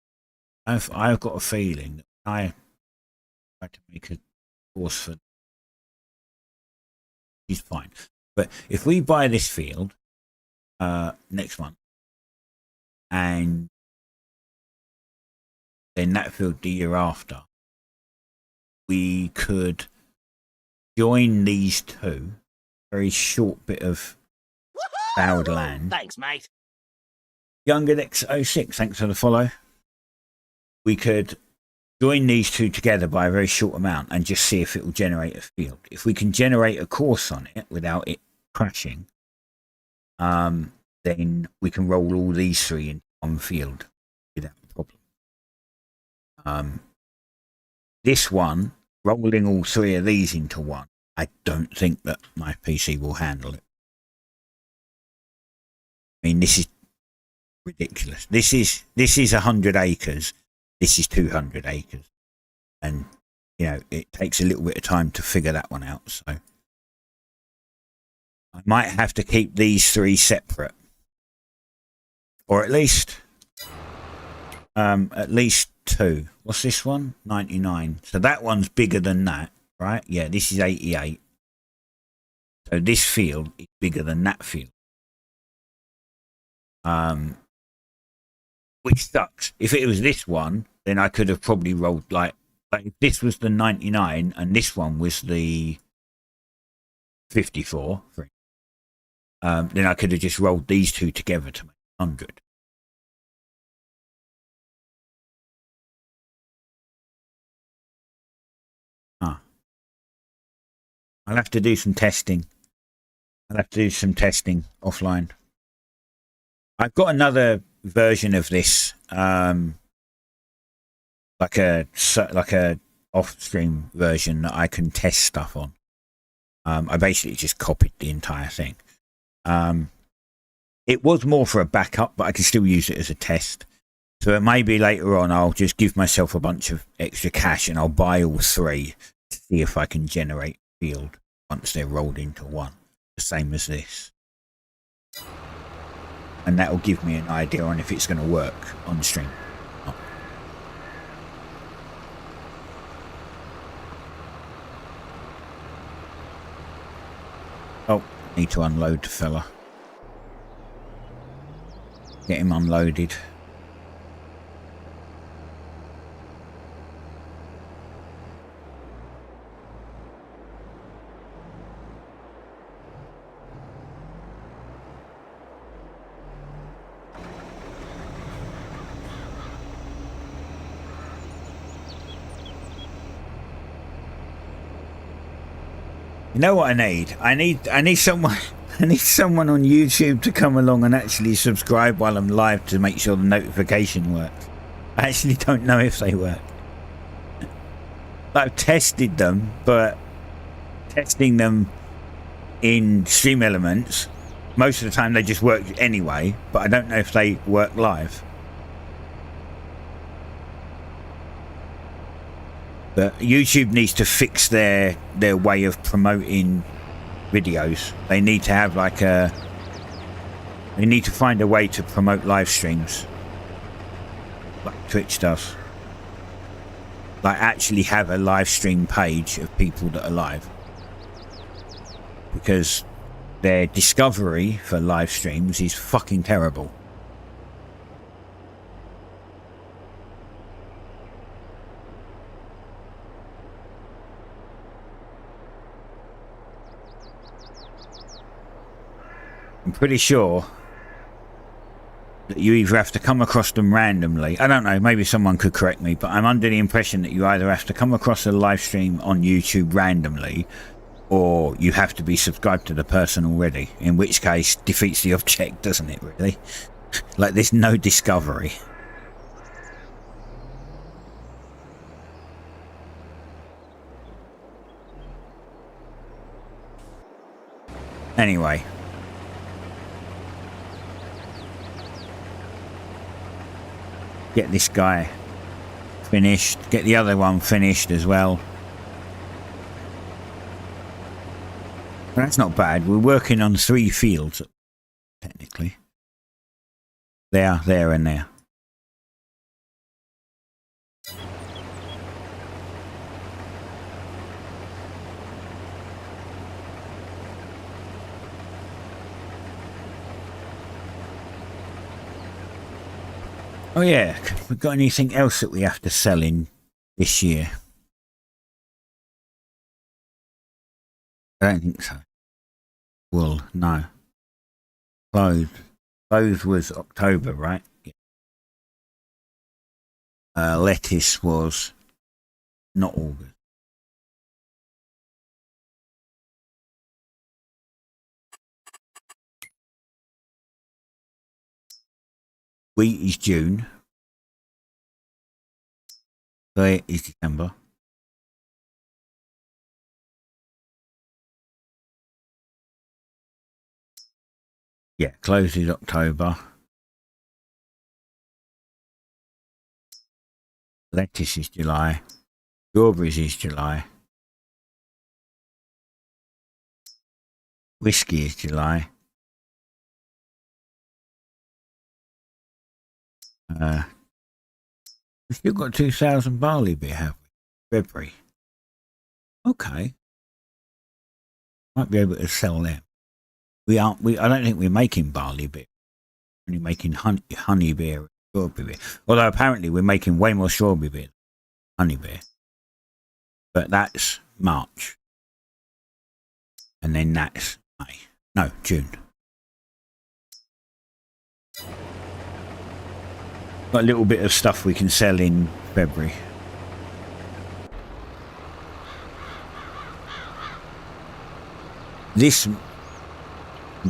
I've got a feeling that I tried to make a course for is fine. But if we buy this field next month, and then that field the year after, we could join these two. Very short bit of fouled land. Thanks, mate. YoungerX06, thanks for the follow. We could join these two together by a very short amount and just see if it will generate a field. If we can generate a course on it without it crashing, then we can roll all these three in one field without a problem. This one, rolling all three of these into one, I don't think that my PC will handle it. I mean, this is ridiculous. This is 100 acres. This is 200 acres. And, you know, it takes a little bit of time to figure that one out. So I might have to keep these three separate. Or at least two. What's this one? 99. So that one's bigger than that, right? Yeah, this is 88. So this field is bigger than that field. Which sucks. If it was this one, then I could have probably rolled like if this was the 99 and this one was the 54, then I could have just rolled these two together to make 100. I'll have to do some testing. Offline. I've got another version of this, like a off-stream version that I can test stuff on. I basically just copied the entire thing. It was more for a backup, but I can still use it as a test. So it may be later on I'll just give myself a bunch of extra cash and I'll buy all three to see if I can generate a field once they're rolled into one, the same as this. And that will give me an idea on if it's going to work on stream. Oh, need to unload the fella. Get him unloaded. You know what I need? I need someone. I need someone on YouTube to come along and actually subscribe while I'm live to make sure the notification works. I actually don't know if they work. I've tested them, but testing them in Stream Elements, most of the time they just work anyway, but I don't know if they work live. But YouTube needs to fix their way of promoting videos. They need to have like they need to find a way to promote live streams like Twitch does. Like actually have a live stream page of people that are live, because their discovery for live streams is fucking terrible. I'm pretty sure that you either have to come across them randomly. I don't know, maybe someone could correct me, but I'm under the impression that you either have to come across a live stream on YouTube randomly, or you have to be subscribed to the person already, in which case defeats the object, doesn't it, really? Like, there's no discovery. Anyway. Get this guy finished. Get the other one finished as well. But that's not bad. We're working on 3 fields, technically. There, there, and there. Oh yeah, have we got anything else that we have to sell in this year? I don't think so. Wool, no. Clothes. Clothes was October, right? Yeah. Lettuce was not August. Wheat is June. Soy is December. Yeah, clothes is October. Lettuce is July. Strawberries is July. Whiskey is July. We've still got 2,000 barley beer, have we? February. Okay. Might be able to sell them. I don't think we're making barley beer. We're only making honey beer and strawberry beer. Although apparently we're making way more strawberry beer than honey beer. But that's March. And then that's May. No, June. Got a little bit of stuff we can sell in February. This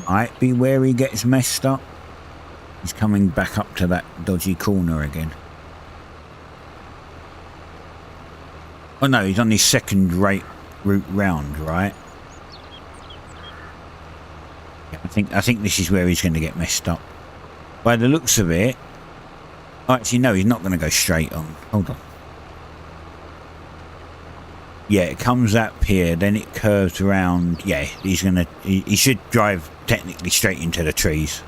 might be where he gets messed up. He's coming back up to that dodgy corner again. Oh no, he's on his second route round, right? Yeah, I think this is where he's going to get messed up. By the looks of it. Oh, actually, no, he's not going to go straight on. Hold on. Yeah, it comes up here, then it curves around. Yeah, he's going to... He should drive technically straight into the trees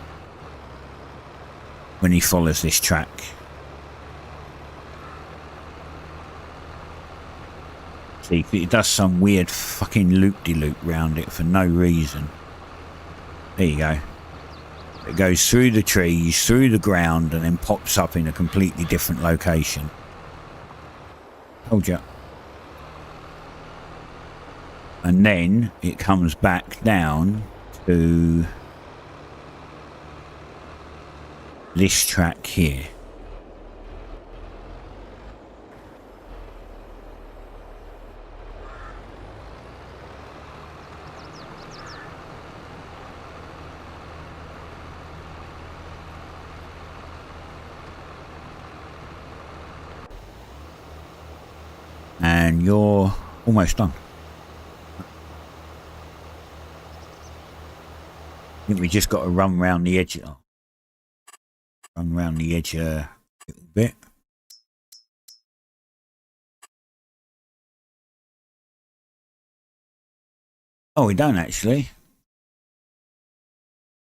when he follows this track. See, it does some weird fucking loop-de-loop round it for no reason. There you go. It goes through the trees, through the ground, and then pops up in a completely different location. Told you. And then it comes back down to this track here. and you're almost done. I think we just got to run round the edge. Run round the edge a little bit. Oh, we don't actually.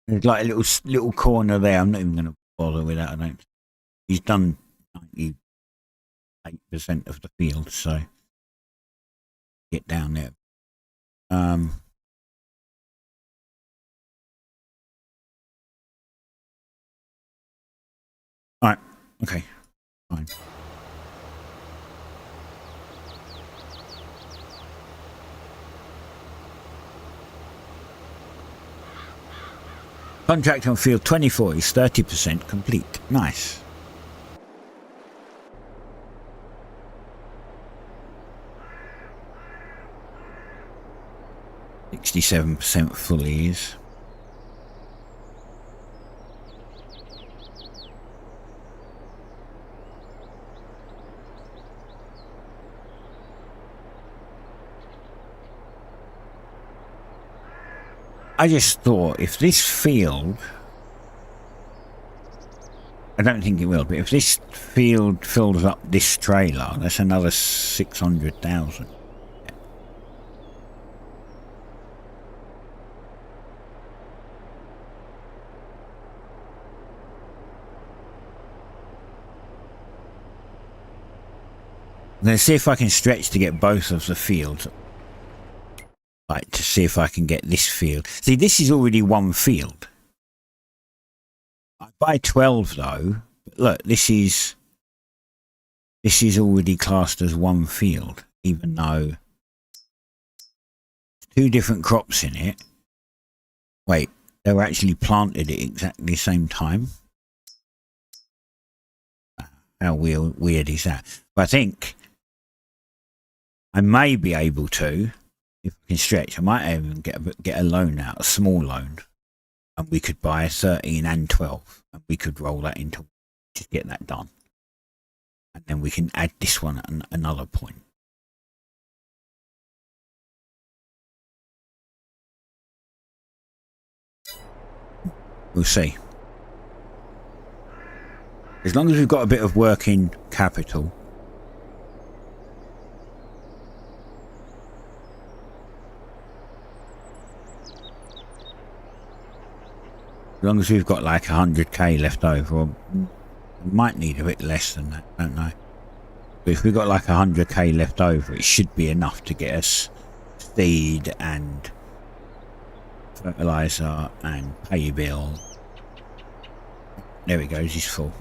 There's like a little corner there. I'm not even going to bother with that. I don't. He's done 98% of the field, so get down there. All right. Okay. Fine. Contract on field 24 is 30% complete. Nice. %67 fully is. I just thought if this field, I don't think it will, but if this field fills up this trailer, that's another 600,000. Let's see if I can stretch to get both of the fields. Like to see if I can get this field. See, this is already one field. I buy 12 though. Look, this is already classed as one field, even though two different crops in it. Wait, they were actually planted at exactly the same time. How weird is that? But I think I may be able to. If I can stretch, I might even get a loan out, a small loan, and we could buy 13 and 12, and we could roll that into just get that done, and then we can add this one at another point. We'll see. As long as we've got a bit of working capital. As long as we've got like 100k left over, or we might need a bit less than that, I don't know. But if we've got like 100k left over, it should be enough to get us seed and fertilizer and pay your bill. There it goes, he's full.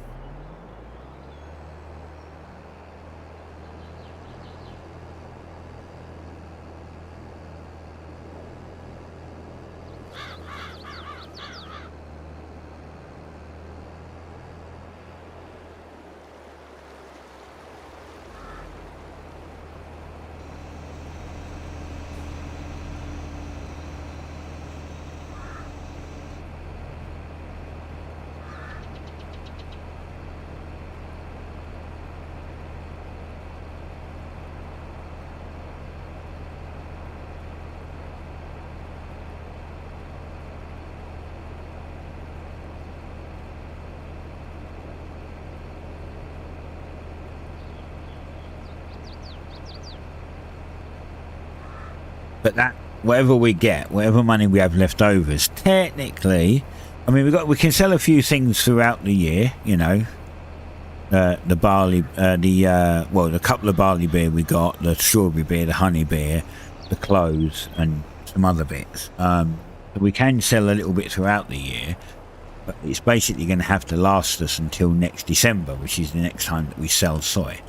But that, whatever we get, whatever money we have left over, is technically, I mean, we can sell a few things throughout the year, you know. The barley, the couple of barley beer we got, the strawberry beer, the honey beer, the clothes, and some other bits. We can sell a little bit throughout the year, but it's basically going to have to last us until next December, which is the next time that we sell soy.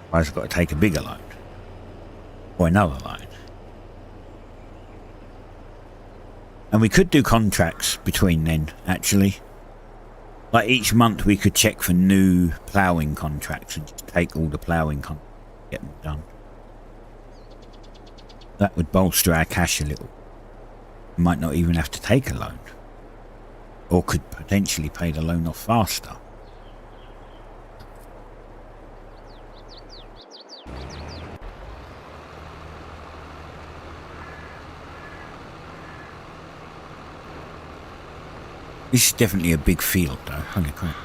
Otherwise, I've got to take a bigger loan. Or another loan. And we could do contracts between then, actually. Like each month we could check for new ploughing contracts and just take all the ploughing contracts and get them done. That would bolster our cash a little. We might not even have to take a loan. Or could potentially pay the loan off faster. This is definitely a big field, though. Holy crap.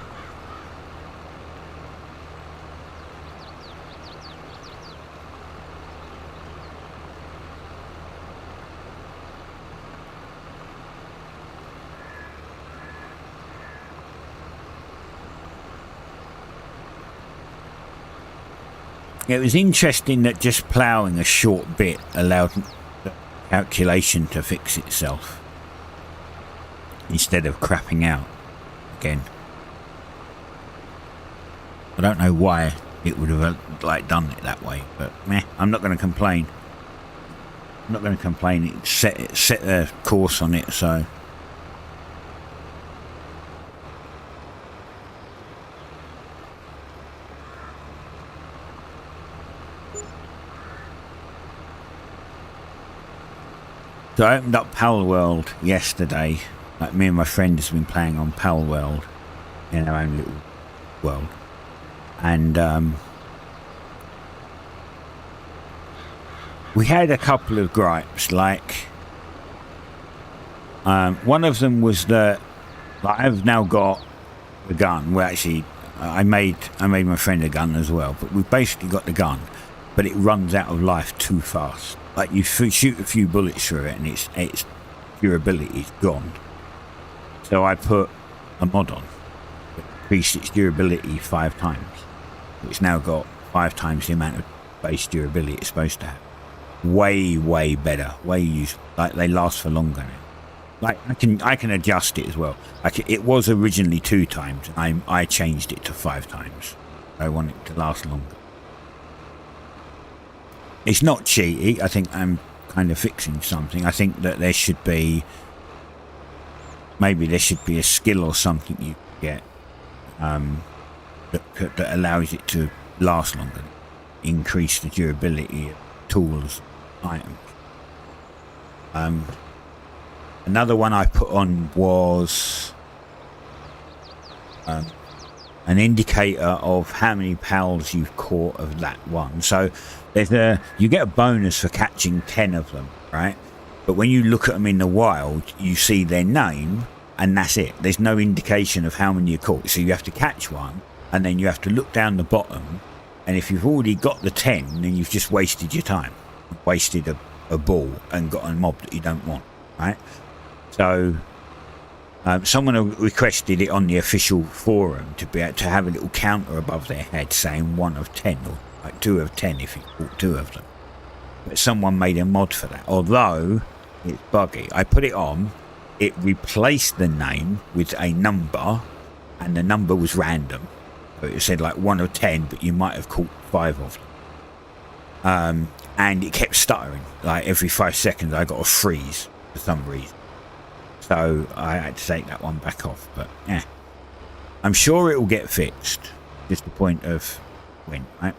It was interesting that just ploughing a short bit allowed the calculation to fix itself instead of crapping out again. I don't know why it would have like done it that way, but meh, I'm not going to complain. I'm not going to complain. It set a course on it, so. So I opened up Pal World yesterday. Like me and my friend has been playing on Pal World in our own little world, and we had a couple of gripes. Like one of them was that like, I've now got a gun. Well, actually, I made my friend a gun as well, but we've basically got the gun, but it runs out of life too fast. Like you shoot a few bullets through it and its durability is gone. So I put a mod on that increased its durability 5 times. It's now got 5 times the amount of base durability it's supposed to have. Way better. Way useful. Like they last for longer now. Like I can adjust it as well. Like it was originally 2 times. I changed it to 5 times. I want it to last longer. It's not cheaty. I think I'm kind of fixing something. I think that there should be a skill or something you get that allows it to last longer, increase the durability of tools, items. Another one I put on was an indicator of how many pals you've caught of that one. So you get a bonus for catching 10 of them, right? But when you look at them in the wild, you see their name and that's it. There's no indication of how many you caught. So you have to catch one and then you have to look down the bottom, and if you've already got the 10, then you've just wasted your time. Wasted a ball and got a mob that you don't want, right? So someone requested it on the official forum to be able to have a little counter above their head saying 1 of 10 or like 2 of 10 if you caught 2 of them. But someone made a mod for that, although it's buggy. I put it on, it replaced the name with a number, and the number was random. So it said like 1 of 10, but you might have caught 5 of them. And it kept stuttering. Like every 5 seconds I got a freeze for some reason. So I had to take that one back off, but yeah. I'm sure it will get fixed. Just the point of when, right?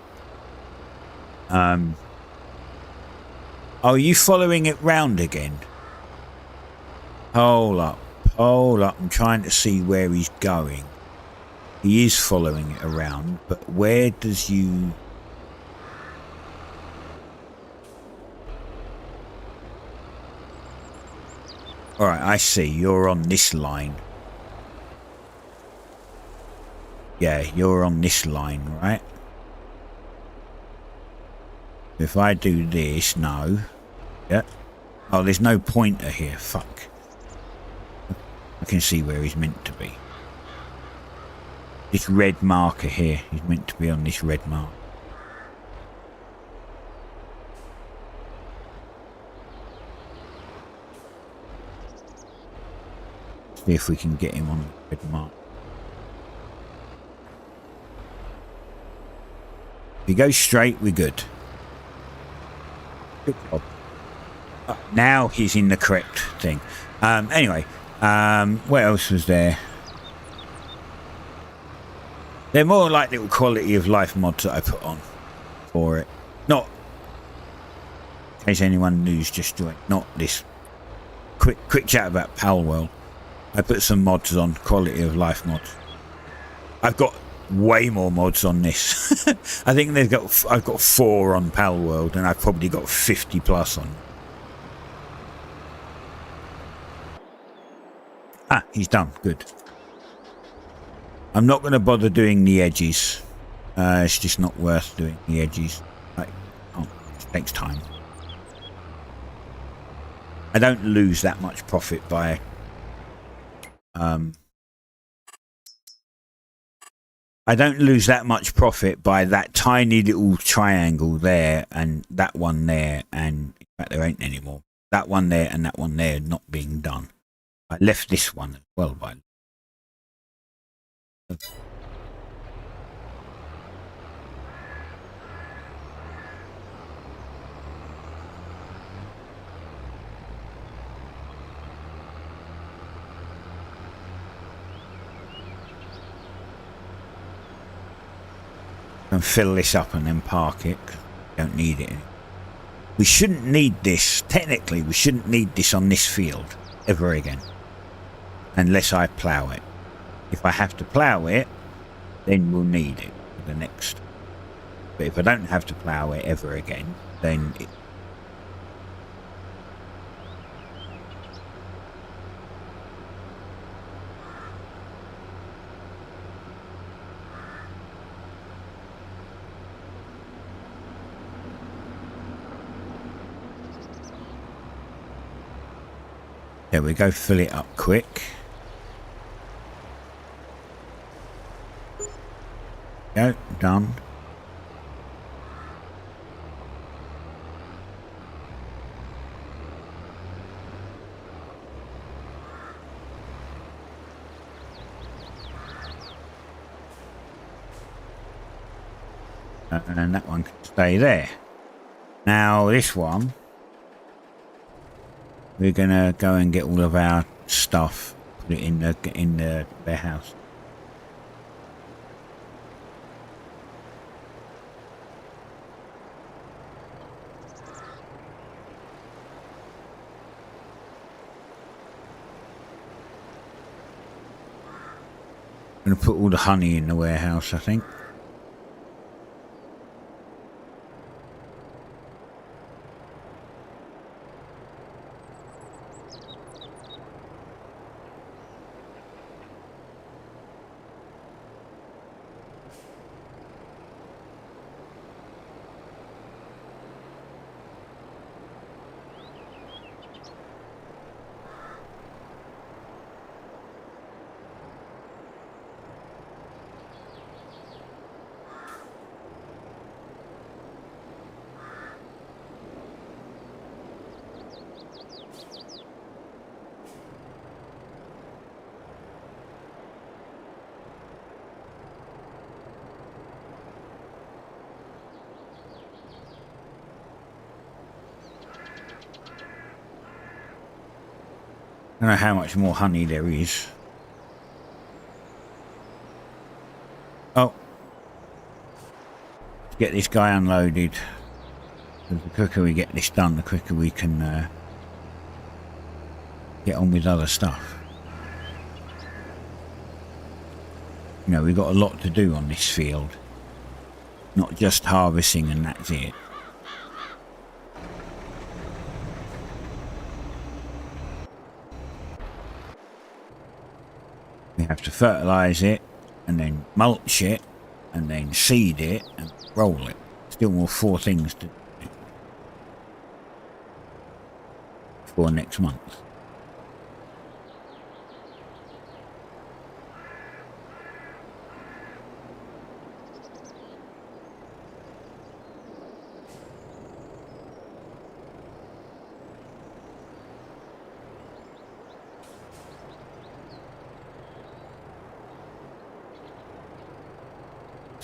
Are you following it round again? Hold up. I'm trying to see where he's going. He is following it around, but where does you... Alright, I see. You're on this line. Yeah, you're on this line, right? If I do this, no. Yeah. Oh, there's no pointer here. Fuck. I can see where he's meant to be. This red marker here. He's meant to be on this red mark. See if we can get him on the red mark. If he goes straight, we're good. Good job. Now he's in the correct thing. Anyway, what else was there? They're more like little quality of life mods that I put on for it. Not, in case anyone who's just joined, not this. Quick chat about Pal World. I put some mods on, quality of life mods. I've got way more mods on this. I think I've got 4 on Pal World, and I've probably got 50 plus on. Ah, he's done. Good. I'm not going to bother doing the edges. It's just not worth doing the edges. Like, oh, it takes time. I don't lose that much profit by I don't lose that much profit by that tiny little triangle there and that one there, and in fact there ain't any more. That one there and that one there not being done. I left this one as well by and fill this up and then park it. Don't need it. We shouldn't need this. Technically, we shouldn't need this on this field ever again, unless I plough it. If I have to plough it, then we'll need it for the next. But if I don't have to plough it ever again, then it. There we go, fill it up quick. Go, done. And that one can stay there. Now this one, we're gonna go and get all of our stuff, put it in the warehouse. I'm gonna put all the honey in the warehouse, I think. I don't know how much more honey there is. Oh. Let's get this guy unloaded. Because the quicker we get this done, the quicker we can get on with other stuff. You know, we've got a lot to do on this field. Not just harvesting and that's it. We have to fertilise it, and then mulch it, and then seed it, and roll it. Still more 4 things to do for next month.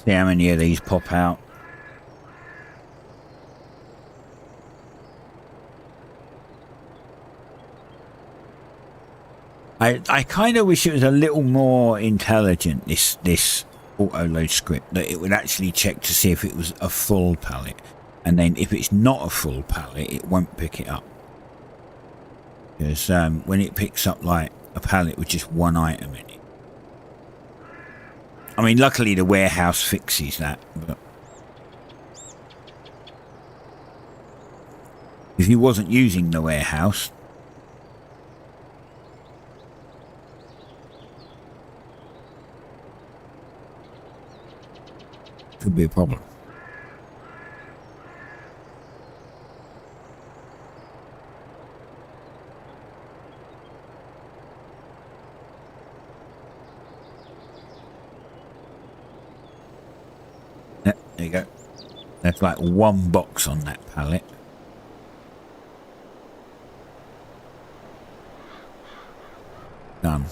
See how many of these pop out. I kind of wish it was a little more intelligent, this auto load script, that it would actually check to see if it was a full pallet, and then if it's not a full pallet it won't pick it up, because when it picks up like a pallet with just 1 item in it, I mean, luckily the warehouse fixes that, but if you wasn't using the warehouse, Could be a problem. Yep, there you go. There's like one box on that pallet. Done.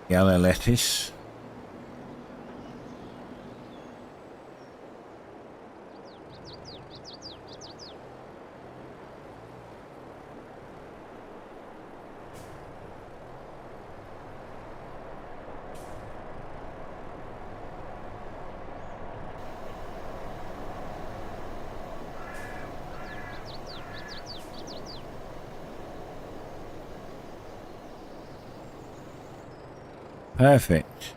Yellow lettuce. Perfect.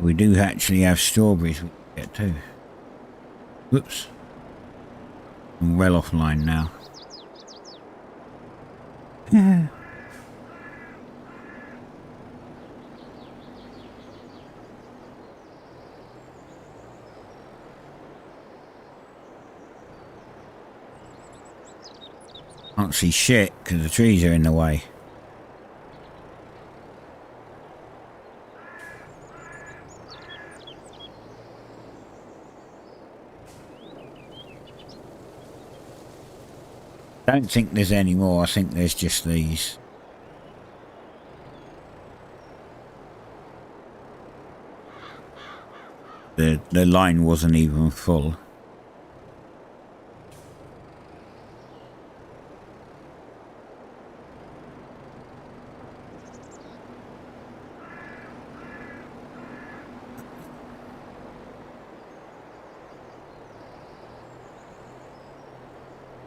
We do actually have strawberries we can get too. Whoops. I'm well offline now. Can't see shit because the trees are in the way. Don't think there's any more. I think there's just these. The line wasn't even full.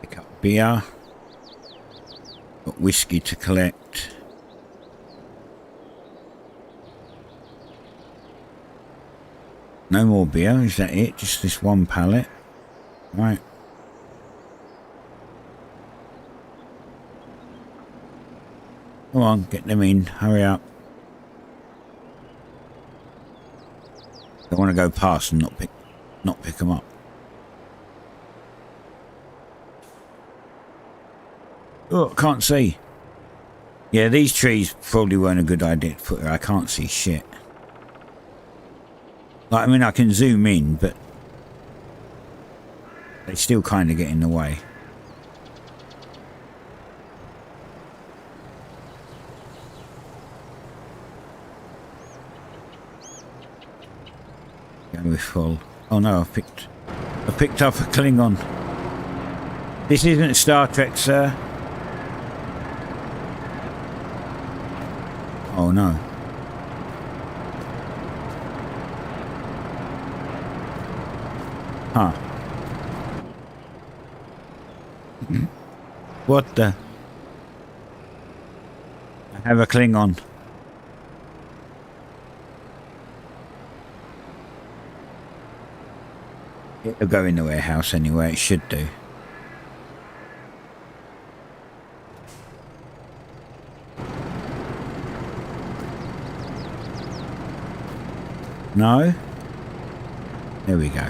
Pick up beer. Got whiskey to collect. No more beer, is that it? Just this one pallet? Right. Come on, get them in. Hurry up. I want to go past and not pick them up. Oh, I can't see. Yeah, these trees probably weren't a good idea to put there. I can't see shit. Like, I mean, I can zoom in, but they still kind of get in the way. Go with full. Oh no, I picked up a Klingon. This isn't Star Trek, sir. Oh no. Huh. What the? I have a Klingon. It'll go in the warehouse anyway, it should do. No? There we go.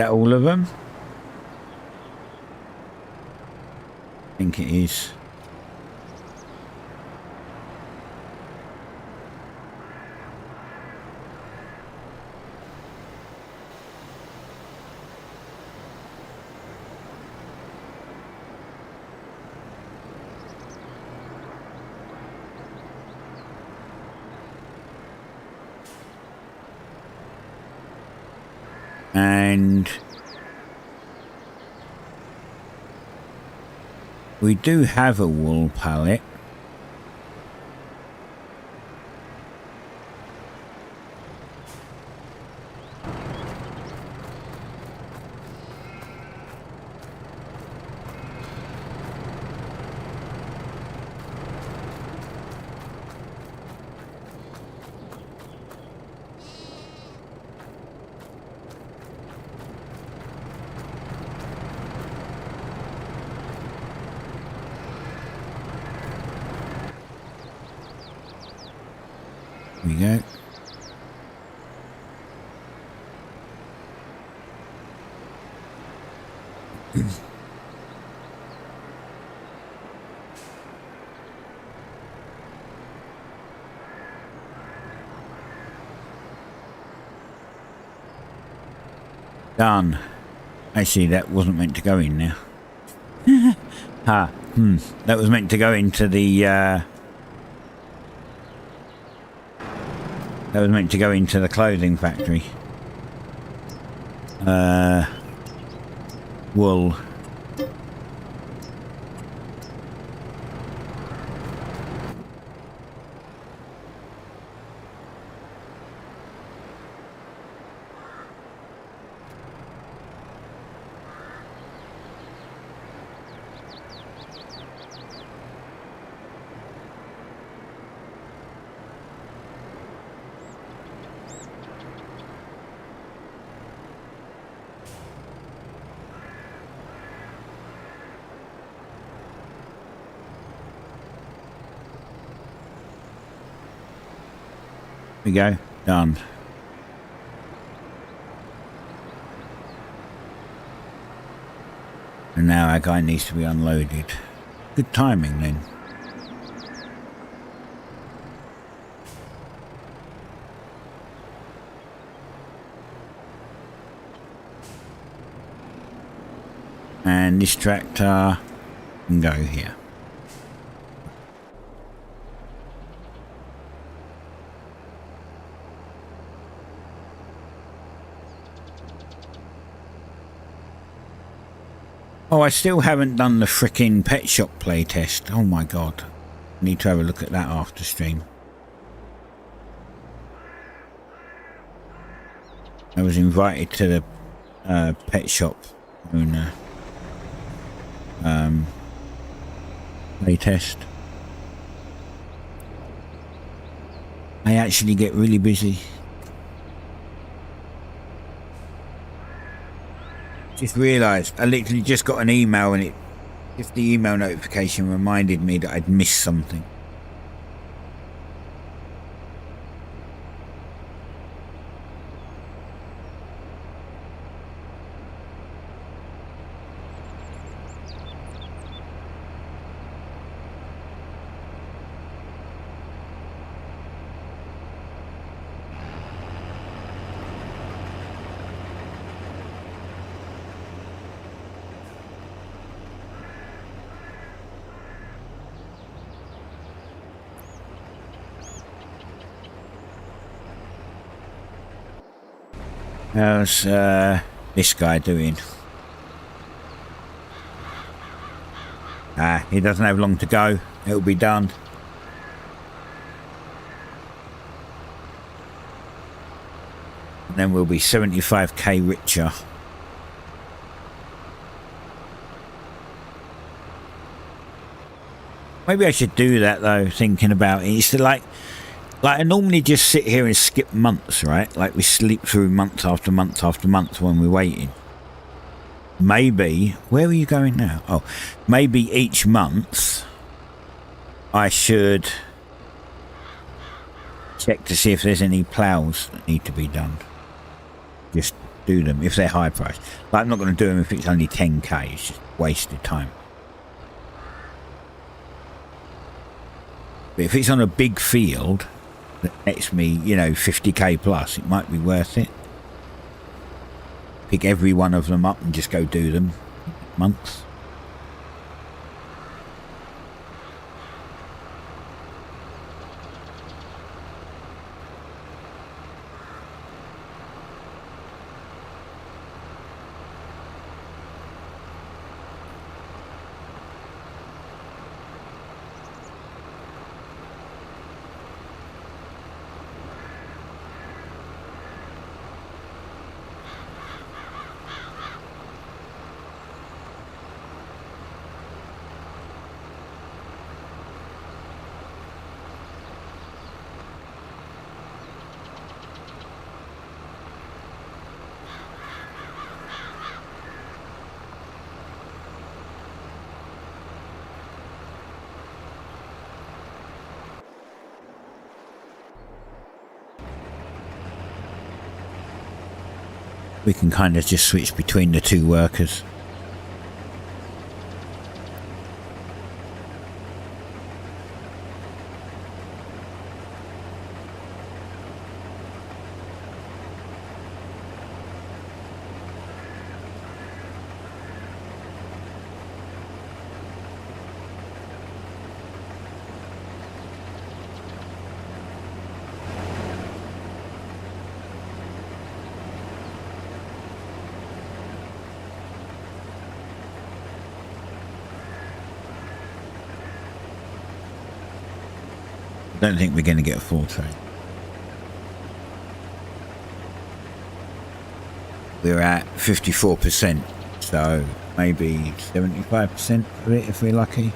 that all of them? I think it is. And we do have a wool pallet. There we go. Done. Actually, that wasn't meant to go in now. That was meant to go into the that was meant to go into the clothing factory. Wool. There we go. Done. And now our guy needs to be unloaded. Good timing then. And this tractor can go here. Oh, I still haven't done the frickin' pet shop playtest. Oh my god. Need to have a look at that after stream. I was invited to the pet shop owner playtest. I actually get really busy. Just realised I literally just got an email and just the email notification reminded me that I'd missed something. How's this guy doing? He doesn't have long to go. It'll be done. And then we'll be 75k richer. Maybe I should do that though, thinking about it. It's like I normally just sit here and skip months, right? Like we sleep through month after month after month when we're waiting. Maybe, where are you going now? Oh, maybe each month I should check to see if there's any ploughs that need to be done. Just do them if they're high priced. But I'm not going to do them if it's only 10k. It's just wasted time. But if it's on a big field that nets me, you know, 50k plus, it might be worth it. Pick every one of them up and just go do them months. We can kind of just switch between the two workers. Don't think we're going to get a full trade. We're at 54%, so maybe 75% of it if we're lucky.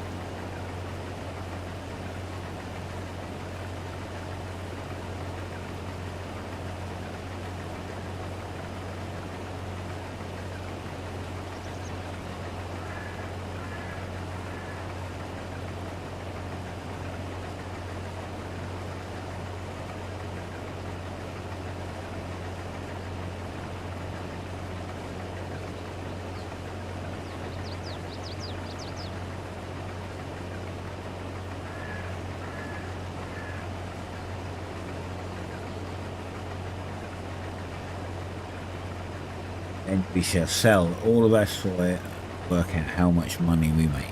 And we shall sell all of our soy, work out how much money we make.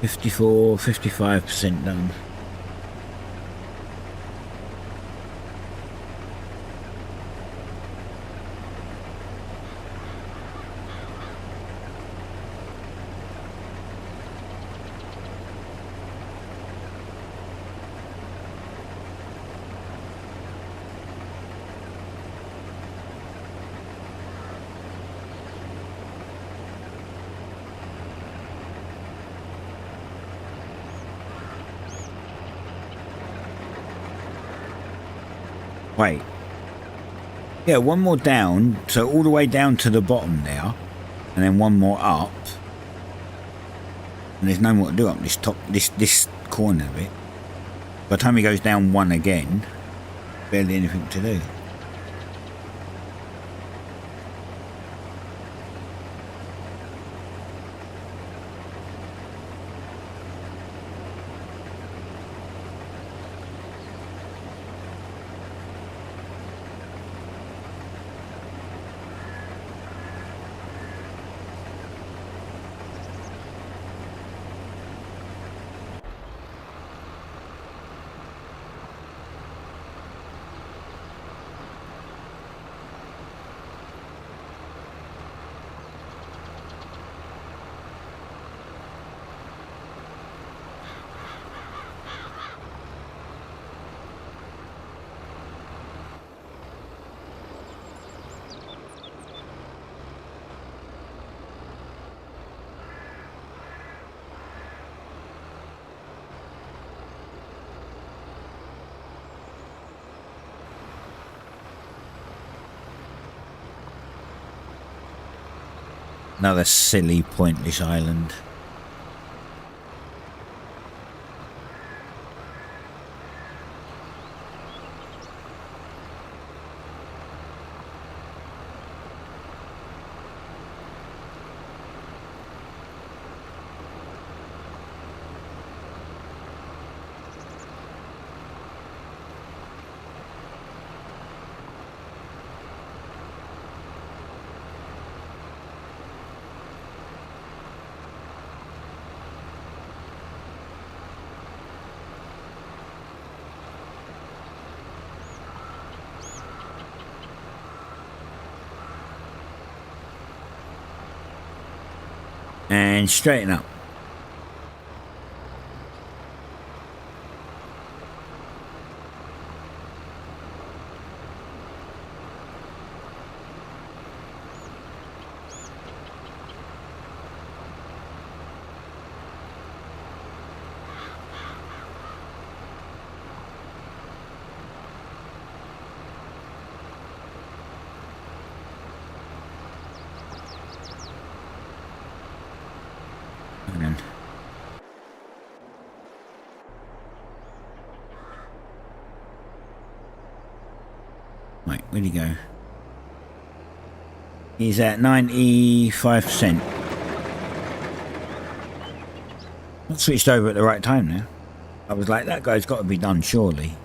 $54, 55% done. Wait. Yeah, one more down, so all the way down to the bottom there, and then one more up. And there's no more to do up this top, this corner of it. By the time he goes down one again, barely anything to do. Another silly, pointless island. And straighten up. And then right, where'd he go? He's at 95%. I switched over at the right time now. I was like, that guy's got to be done, surely.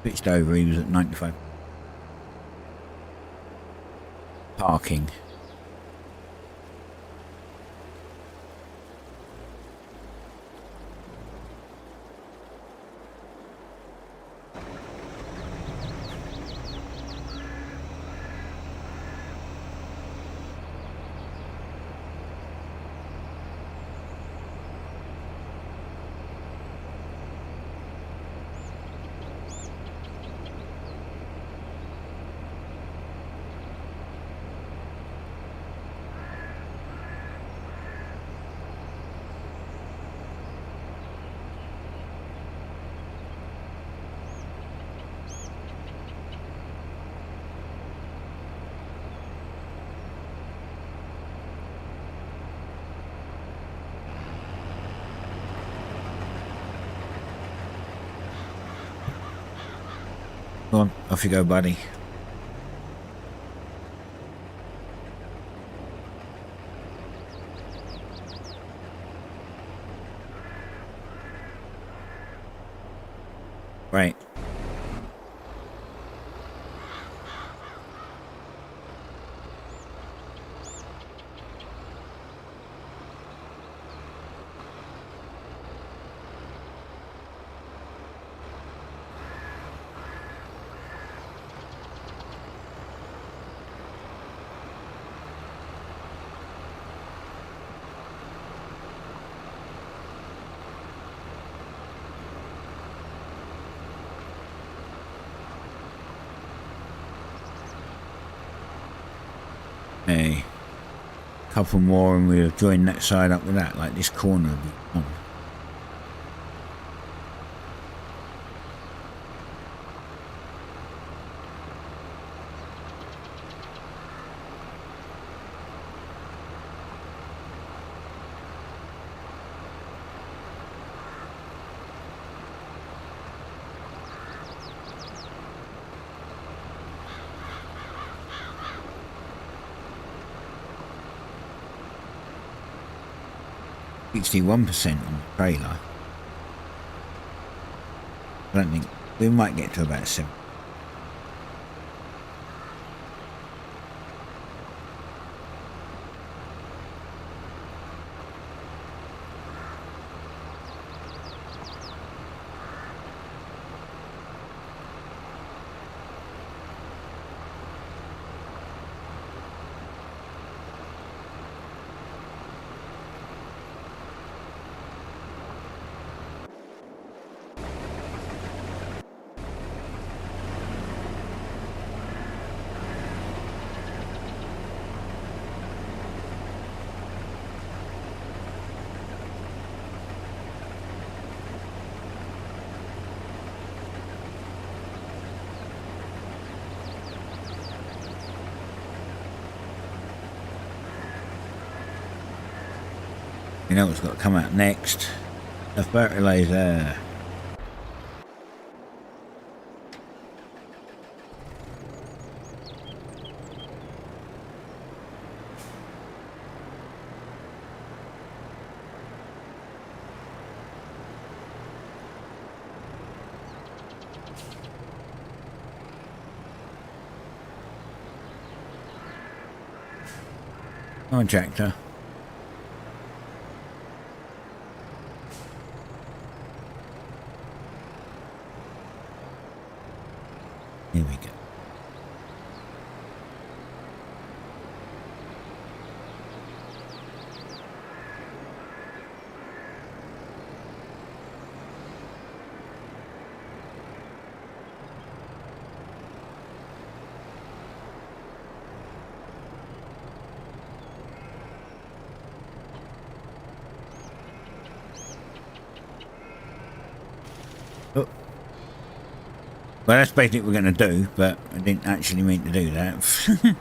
Switched over, he was at 95. Parking. Go on, off you go, buddy. Right. A couple more and we'll join that side up with that, like this corner will be on. %61 on the trailer. I don't think we might get to about 7. You know what's got to come out next? The fertilizer. Come on, tractor. Here we go. Oh. Well, that's basically what we're going to do, but I didn't actually mean to do that.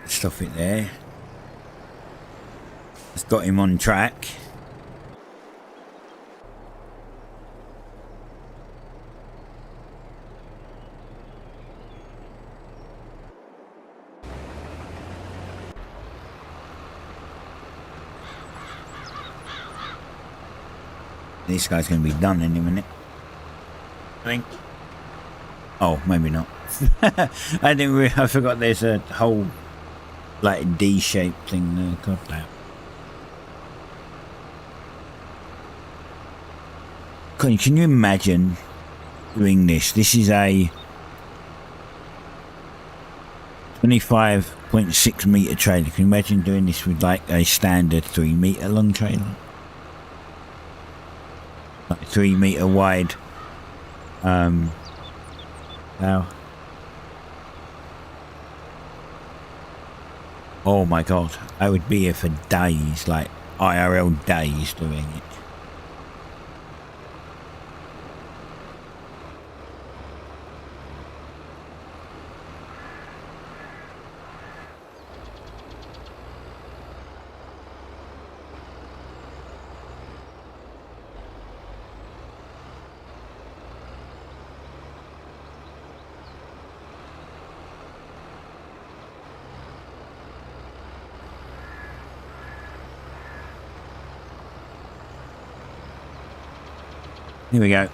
Stuff it there. It's got him on track. This guy's going to be done in a minute, I think. Oh, maybe not. I forgot there's a whole like D-shaped thing there. God damn. Can you imagine doing this? This is a 25.6 metre trailer. Can you imagine doing this with like a standard 3 metre long trailer? Like 3 metre wide. Now. Oh my god, I would be here for days, like IRL days doing it. Here we go.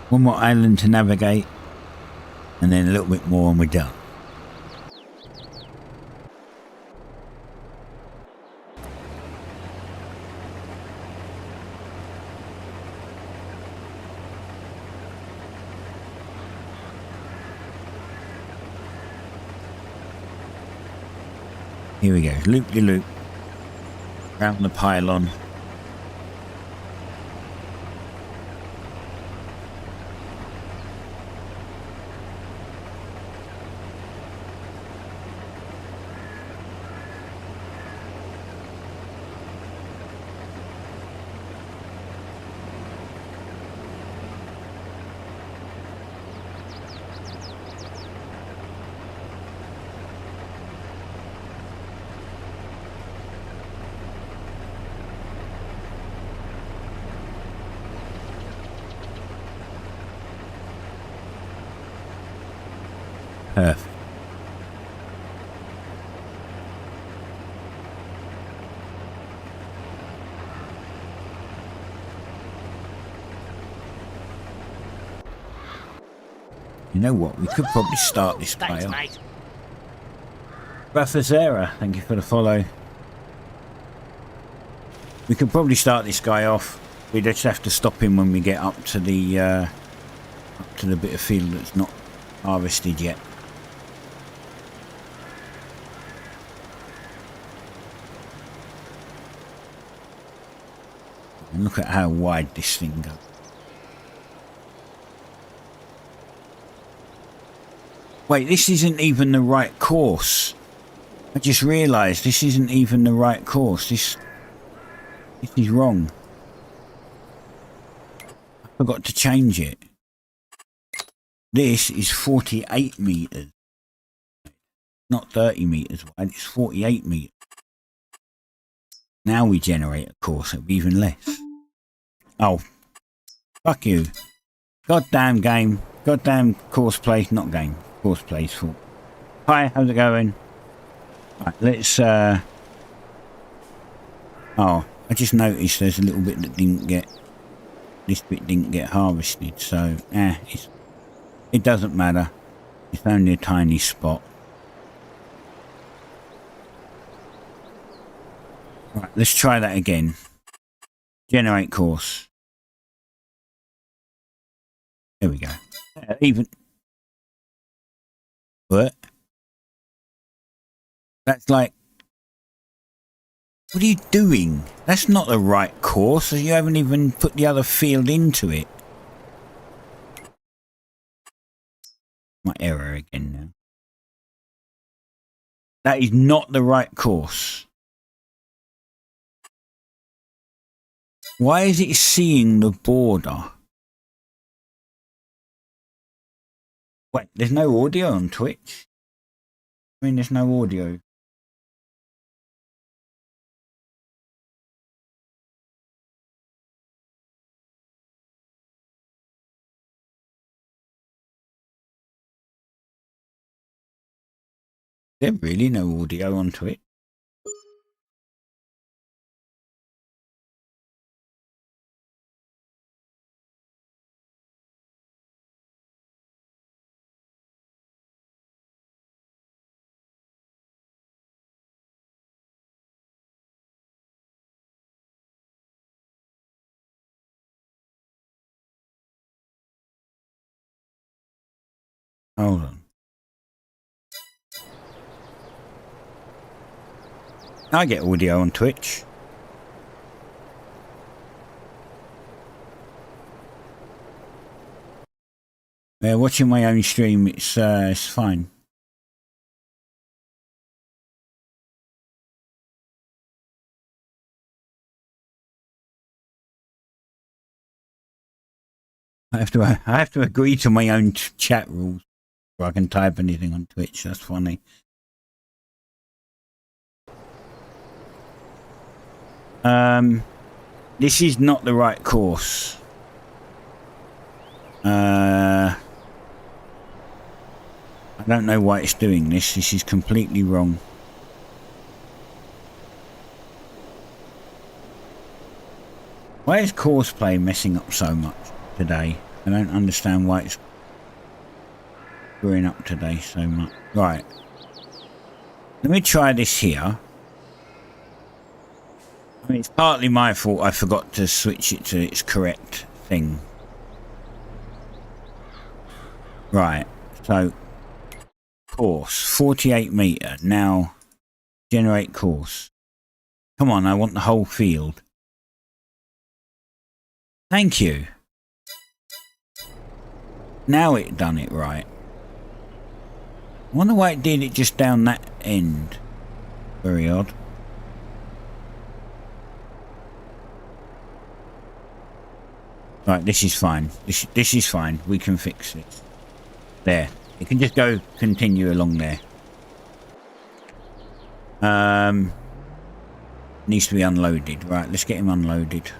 One more island to navigate, and then a little bit more and we're done. Here we go, loop-de-loop. Round the pylon. Perfect. You know what? We could probably start this guy off. Mate. Raffazera, thank you for the follow. We could probably start this guy off. We just have to stop him when we get up to the bit of field that's not harvested yet. And look at how wide this thing goes. Wait, this isn't even the right course. I just realised this isn't even the right course. This is wrong. I forgot to change it. This is 48 metres. Not 30 metres wide, it's 48 metres. Now we generate a course that'll be even less. Oh, fuck you. Goddamn game. Goddamn course play, not game. Course play's fault. Hi, how's it going? Right, let's oh, I just noticed there's a little bit that didn't get, this bit didn't get harvested, so it doesn't matter. It's only a tiny spot. Right, let's try that again. Generate course. There we go. Even what? That's like, what are you doing? That's not the right course. You haven't even put the other field into it. My error again now. That is not the right course. Why is it seeing the border? Wait, there's no audio on Twitch? I mean, there's no audio. There's really no audio on Twitch. Hold on. I get audio on Twitch. Watching my own stream, it's fine. I have to agree to my own chat rules before I can type anything on Twitch. That's funny. This is not the right course. I don't know why it's doing this. This is completely wrong. Why is course play messing up so much today? I don't understand why it's screwing up today so much. Right. Let me try this here. I mean, it's partly my fault. I forgot to switch it to its correct thing. Right. So, course. 48 metre. Now, generate course. Come on, I want the whole field. Thank you. Now it done it right. I wonder why it did it just down that end. Very odd. Right, this is fine. This is fine. We can fix it. There. It can just go continue along there. Needs to be unloaded. Right, let's get him unloaded.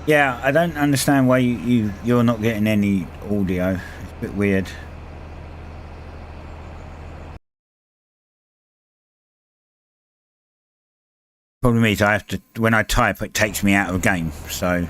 Yeah, I don't understand why you're not getting any audio. It's a bit weird. Problem is, I have to, when I type, it takes me out of the game, so.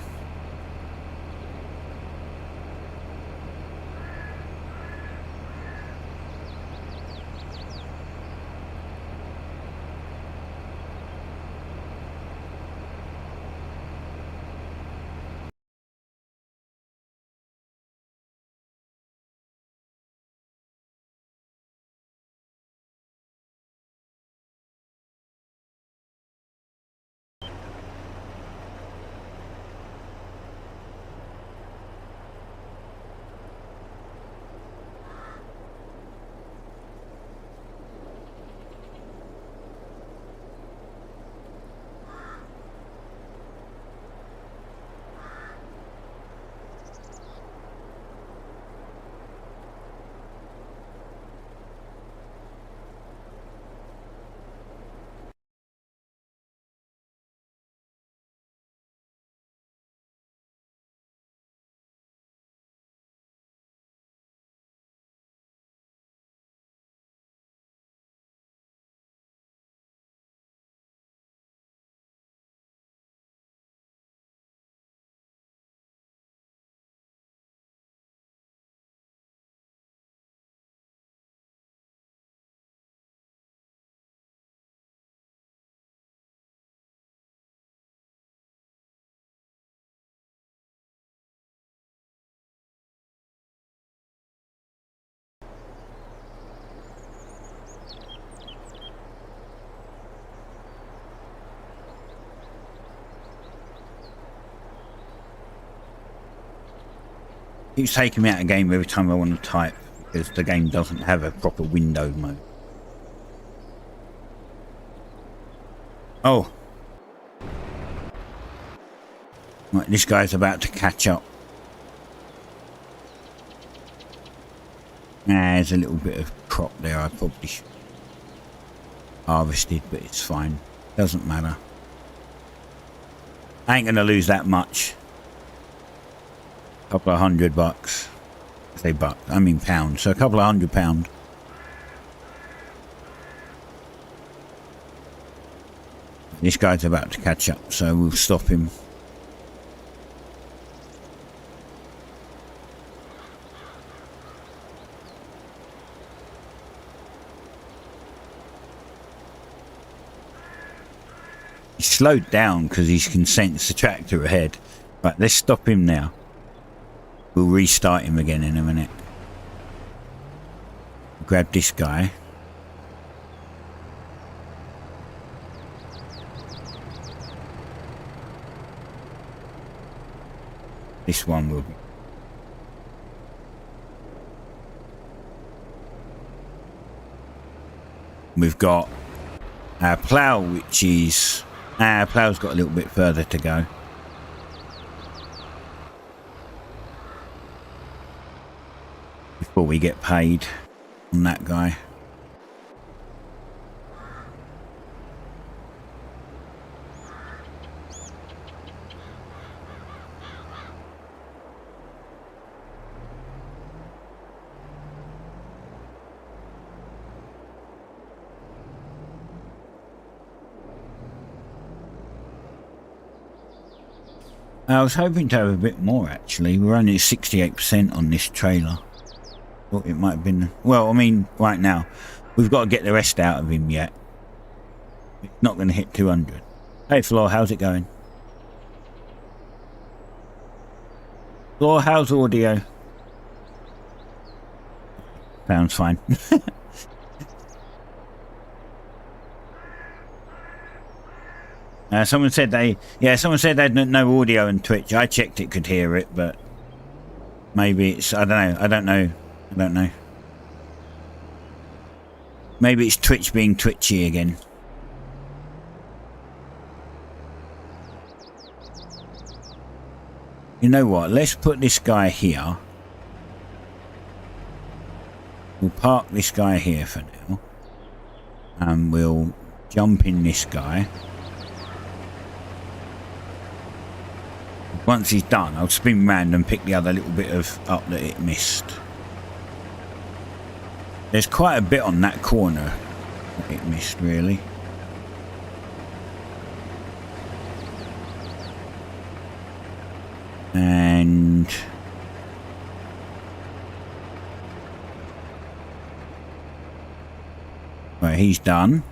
It's taking me out of the game every time I want to type because the game doesn't have a proper window mode. Oh. Right, this guy's about to catch up. There's a little bit of crop there I probably should harvested, but it's fine. Doesn't matter. I ain't gonna lose that much. Couple of $100. I say bucks, I mean pounds, so a couple of £100. This guy's about to catch up, so we'll stop him. He slowed down because he can sense the tractor ahead. Right, let's stop him now. We'll restart him again in a minute. Grab this guy. This one will be. We've got our plough, which is... our plough's got a little bit further to go. Before we get paid on that guy. I was hoping to have a bit more actually. We're only 68% on this trailer. Thought it might have been... well, I mean, right now, we've got to get the rest out of him yet. It's not going to hit 200. Hey, Floor, how's it going? Floor, how's audio? Sounds fine. Someone said someone said they had no audio on Twitch. I checked it, could hear it, but maybe it's... I don't know. Maybe it's Twitch being twitchy again. You know what? Let's put this guy here. We'll park this guy here for now. And we'll jump in this guy. Once he's done, I'll spin round and pick the other little bit of up that it missed. There's quite a bit on that corner that it missed, really. And right, he's done.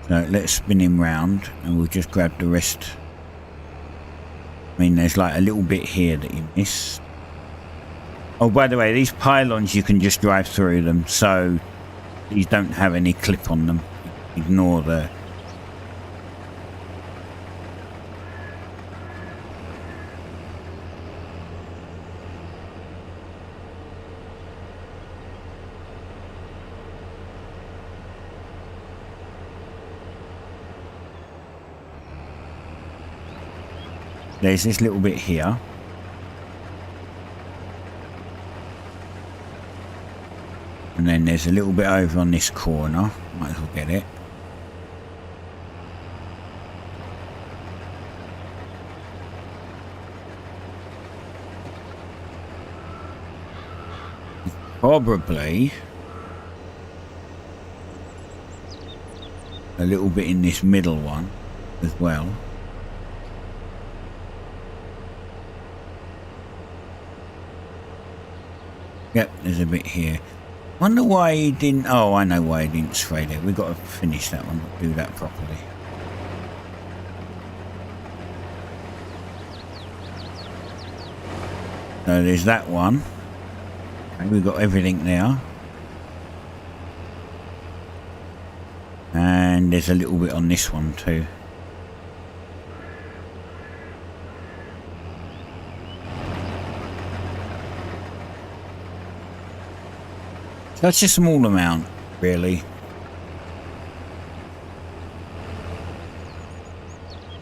So let's spin him round and we'll just grab the rest. I mean, there's like a little bit here that you missed. Oh, by the way, these pylons, you can just drive through them, so these don't have any clip on them. Ignore the... There's this little bit here. And then there's a little bit over on this corner. Might as well get it. Probably a little bit in this middle one as well. Yep, there's a bit here. Wonder why he didn't... Oh, I know why he didn't spray it. We've got to finish that one, do that properly. So there's that one. Okay, we've got everything there. And there's a little bit on this one too. That's a small amount, really.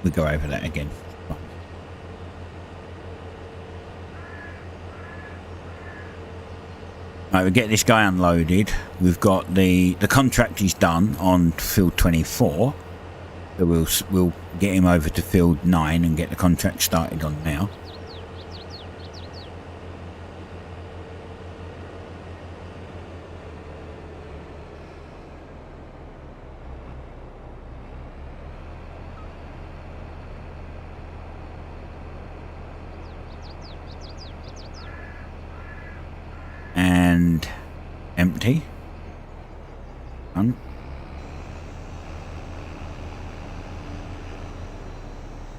We go over that again. Right, we get this guy unloaded. We've got the contract is done on field 24. So we'll get him over to field 9 and get the contract started on now. And empty. Done.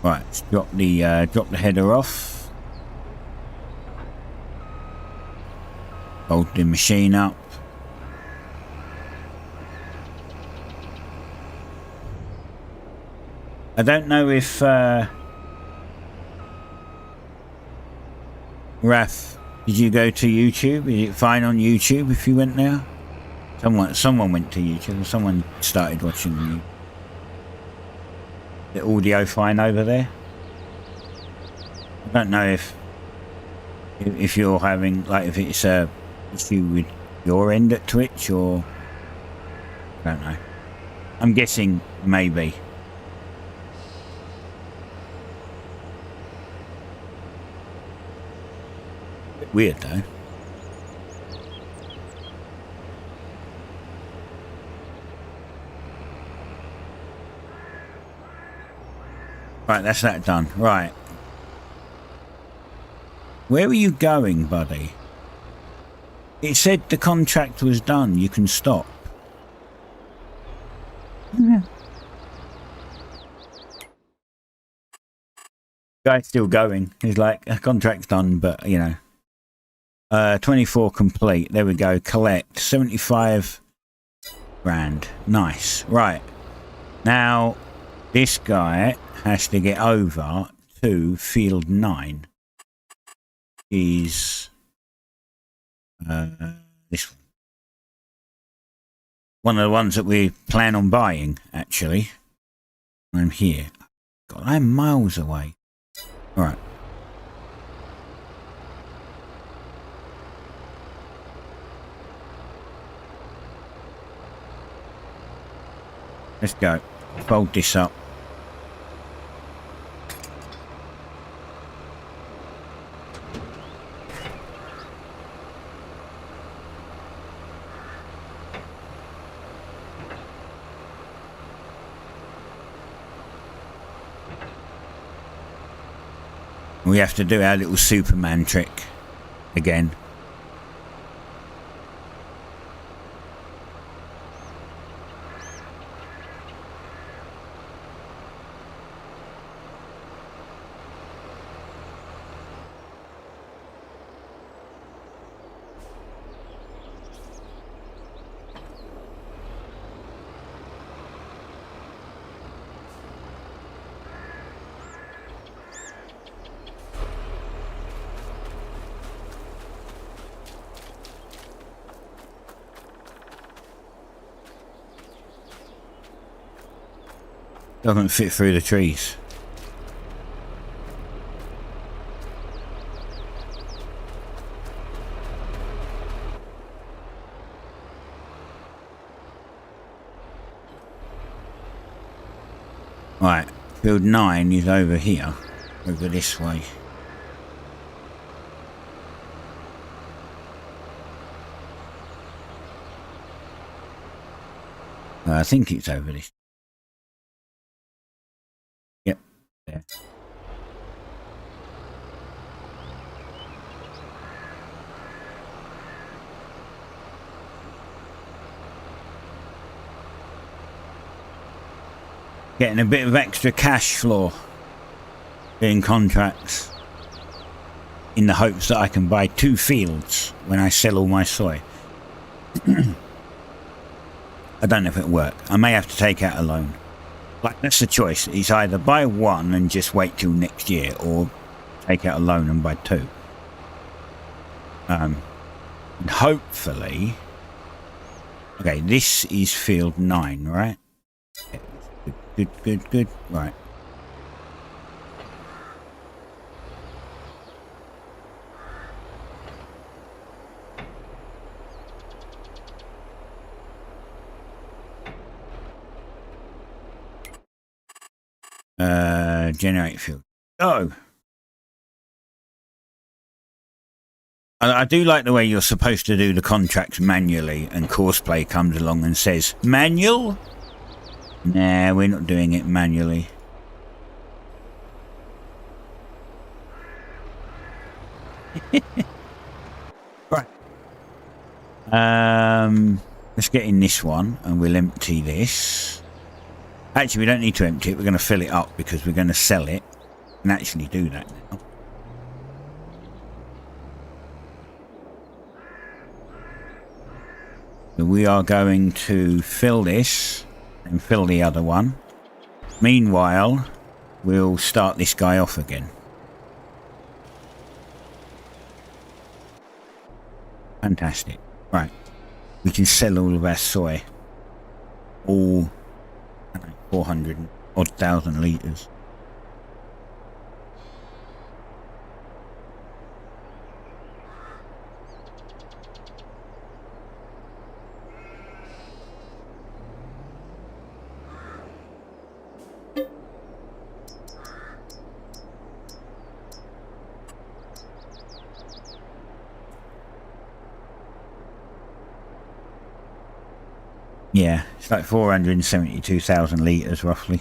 Right, let's drop the header off. Hold the machine up. I don't know if Raph, did you go to YouTube? Is it fine on YouTube if you went there? Someone went to YouTube. Someone started watching you. The audio fine over there? I don't know if you're having, like, if it's a issue with your end at Twitch, or I don't know. I'm guessing maybe. Bit weird though. Right, that's that done. Right. Where are you going, buddy? It said the contract was done. You can stop. Yeah. Guy's still going. He's like, a contract's done, but, you know. 24 complete. There we go. Collect. 75 grand. Nice. Right. Now, this guy has to get over to field 9. Is this one of the ones that we plan on buying, actually. I'm here. God, I'm miles away. Alright. Let's go. Fold this up. We have to do our little Superman trick again. Doesn't fit through the trees. Right, field 9 is over here, over this way. I think it's over this. Yep, there. Getting a bit of extra cash flow doing contracts in the hopes that I can buy 2 fields when I sell all my soy. I don't know if it'll work. I may have to take out a loan. Like, that's the choice. It's either buy 1 and just wait till next year, or take out a loan and buy 2. And hopefully... Okay, this is field 9, right? Good. Right. Generate field. Oh. I do like the way you're supposed to do the contracts manually, and Courseplay comes along and says, manual? Nah, we're not doing it manually. Right. Let's get in this one and we'll empty this. Actually, we don't need to empty it. We're going to fill it up because we're going to sell it. We can actually do that now. So we are going to fill this and fill the other one. Meanwhile, we'll start this guy off again. Fantastic. Right. We can sell all of our soy. All 400,000 litres. Yeah, it's like 472,000 litres roughly.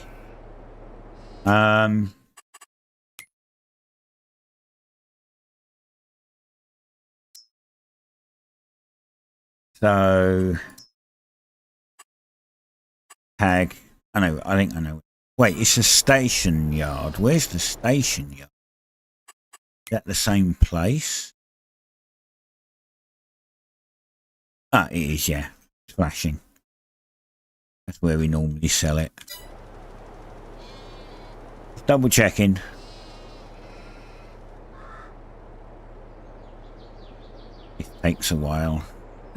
So tag. I think I know. Wait, it's a station yard. Where's the station yard? Is that the same place? Ah, it is, yeah. It's flashing. That's where we normally sell it. Double checking. It takes a while.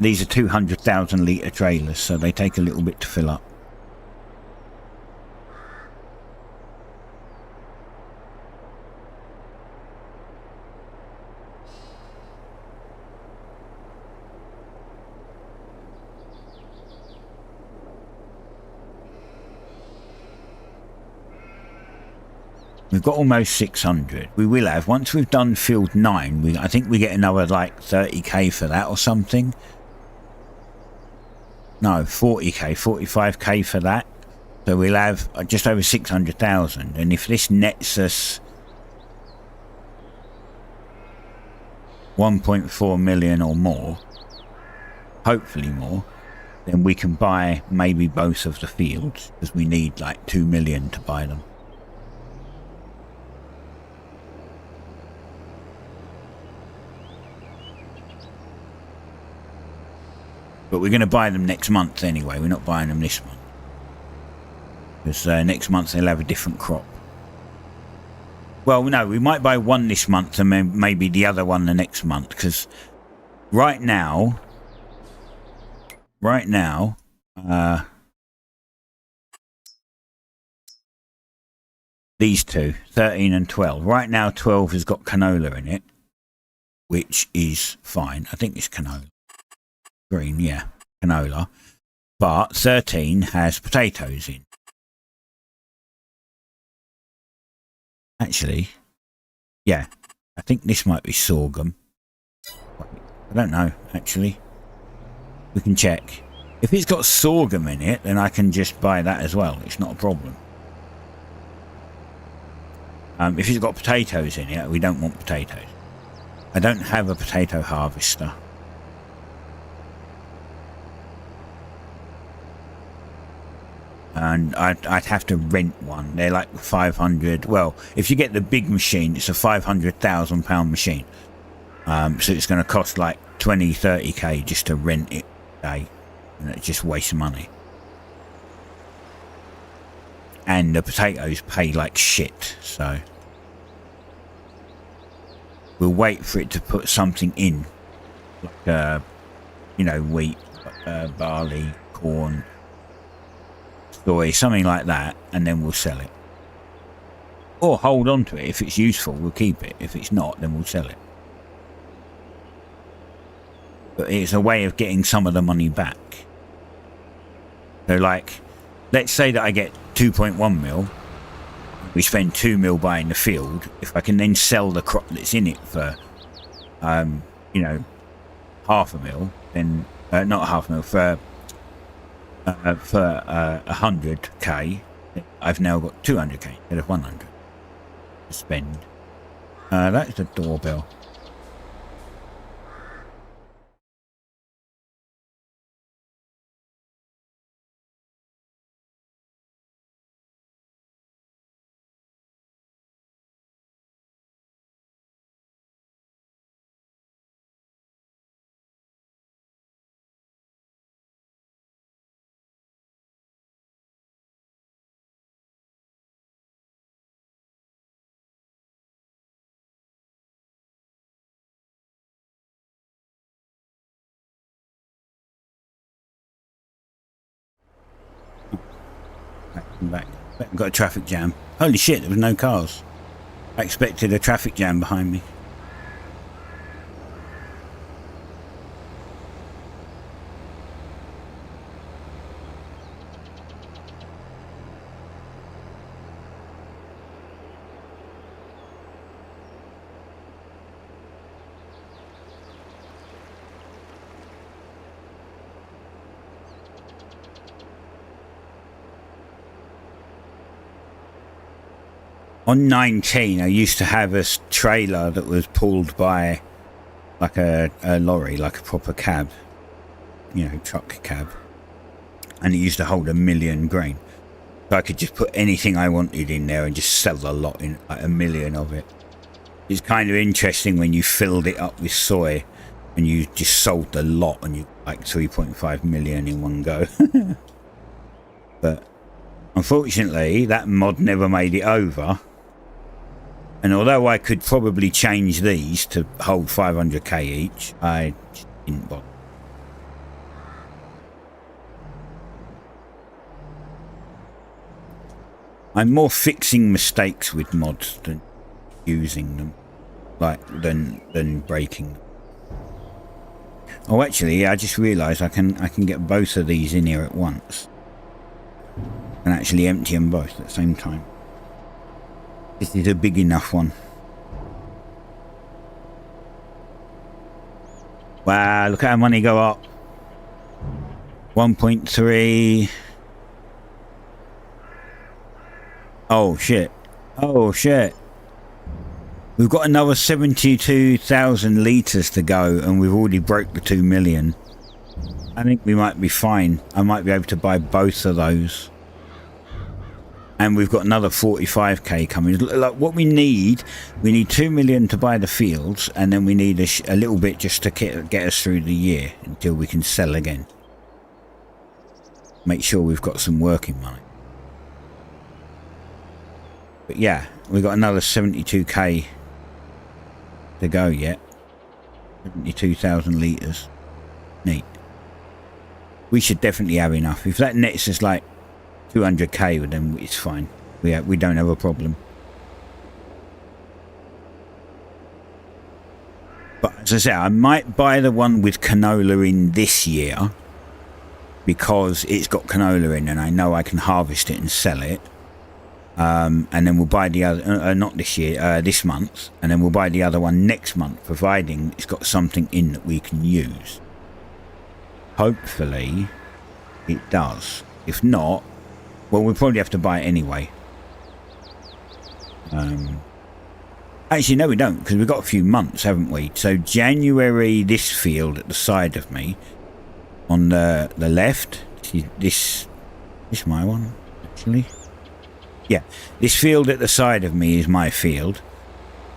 These are 200,000 litre trailers, so they take a little bit to fill up. We've got almost 600. We will have, once we've done field 9, I think we get another like 30k for that or something. No, 40k, 45k for that. So we'll have just over 600,000. And if this nets us 1.4 million or more, hopefully more, then we can buy maybe both of the fields, because we need like 2 million to buy them. But we're going to buy them next month anyway. We're not buying them this month, because next month they'll have a different crop. Well, no, we might buy one this month and then maybe the other one the next month, because right now, these two, 13 and 12. Right now, 12 has got canola in it, which is fine. I think it's canola. Green, yeah, canola. But 13 has potatoes in. Actually, yeah, I think this might be sorghum. I don't know, actually. We can check. If it's got sorghum in it, then I can just buy that as well. It's not a problem. If it's got potatoes in it, we don't want potatoes. I don't have a potato harvester. And I'd have to rent one. They're like 500. Well, if you get the big machine, it's a £500,000 machine. So it's going to cost like 20-30k just to rent it a day. And it just wastes money. And the potatoes pay like shit. So we'll wait for it to put something in, like you know, wheat, barley, corn, soy, something like that, and then we'll sell it. Or hold on to it. If it's useful, we'll keep it. If it's not, then we'll sell it. But it's a way of getting some of the money back. So like, let's say that I get 2.1 mil. We spend 2 mil buying the field. If I can then sell the crop that's in it for, you know, £500,000, then not £500,000, for 100k, I've now got 200k instead of 100 to spend. That's the doorbell. Back. Got a traffic jam. Holy shit, there was no cars. I expected a traffic jam behind me. On 19, I used to have a trailer that was pulled by like a lorry, like a proper cab, you know, truck cab. And it used to hold 1 million grain. So I could just put anything I wanted in there and just sell a lot, in like 1 million of it. It's kind of interesting when you filled it up with soy and you just sold the lot and you like 3.5 million in one go. But unfortunately, that mod never made it over. And although I could probably change these to hold 500k each, I just didn't bother. I'm more fixing mistakes with mods than using them, like than breaking them. Oh, actually, I just realised I can get both of these in here at once, and actually empty them both at the same time. This is a big enough one. Wow, look at our money go up. 1.3. Oh shit. Oh shit. We've got another 72,000 litres to go, and we've already broke the 2 million. I think we might be fine. I might be able to buy both of those. And we've got another 45k coming. Like what we need 2 million to buy the fields, and then we need a little bit just to get us through the year until we can sell again. Make sure we've got some working money. But yeah, we've got another 72k to go yet. 72,000 litres. Neat. We should definitely have enough. If that nets us like 200k, then it's fine. We don't have a problem. But as I say, I might buy the one with canola in this year because it's got canola in, and I know I can harvest it and sell it. And then we'll buy the other, not this year, this month, and then we'll buy the other one next month, providing it's got something in that we can use. Hopefully, it does. If not, well, we'll probably have to buy it anyway. Actually, no, we don't, because we've got a few months, haven't we? So January, this field at the side of me, on the left, this my one, actually. Yeah, this field at the side of me is my field.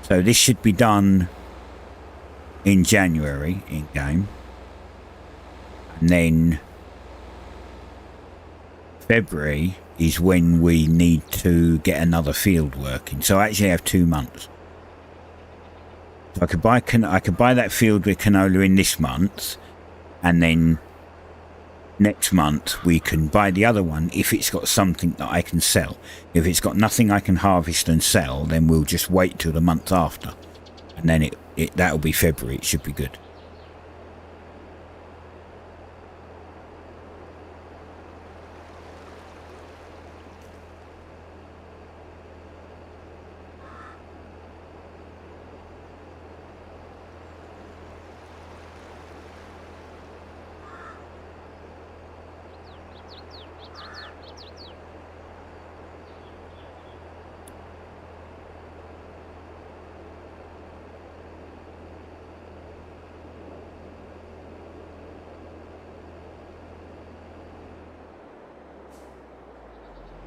So this should be done in January, in game. And then February is when we need to get another field working. So I actually have 2 months. So I could buy that field with canola in this month, and then next month we can buy the other one if it's got something that I can sell. If it's got nothing I can harvest and sell, then we'll just wait till the month after, and then that'll be February. It should be good.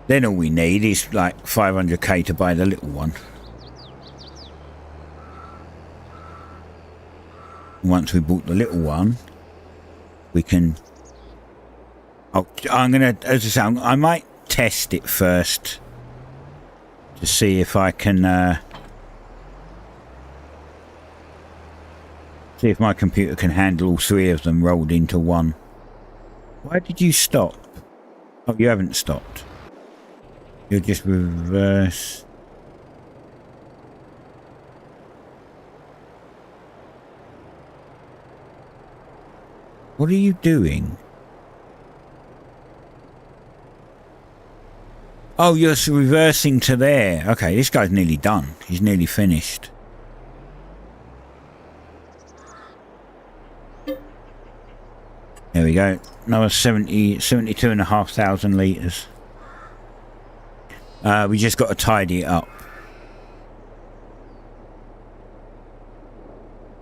Then all we need is like 500k to buy the little one. Once we bought the little one, we can... Oh, I'm going to, as I say, I might test it first to see if I can... see if my computer can handle all 3 of them rolled into one. Why did you stop? Oh, you haven't stopped. You'll just reverse. What are you doing? Oh, you're reversing to there. Okay, this guy's nearly done. He's nearly finished. There we go. Another 72,500 litres. We just got to tidy it up.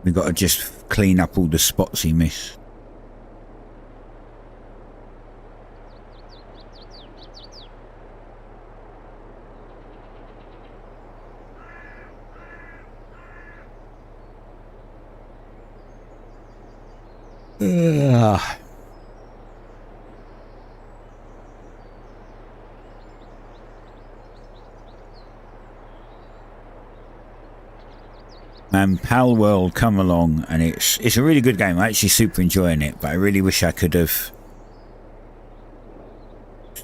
We've got to just clean up all the spots he missed. Ugh. And Pal World come along, and it's a really good game. I'm actually super enjoying it, but I really wish I could have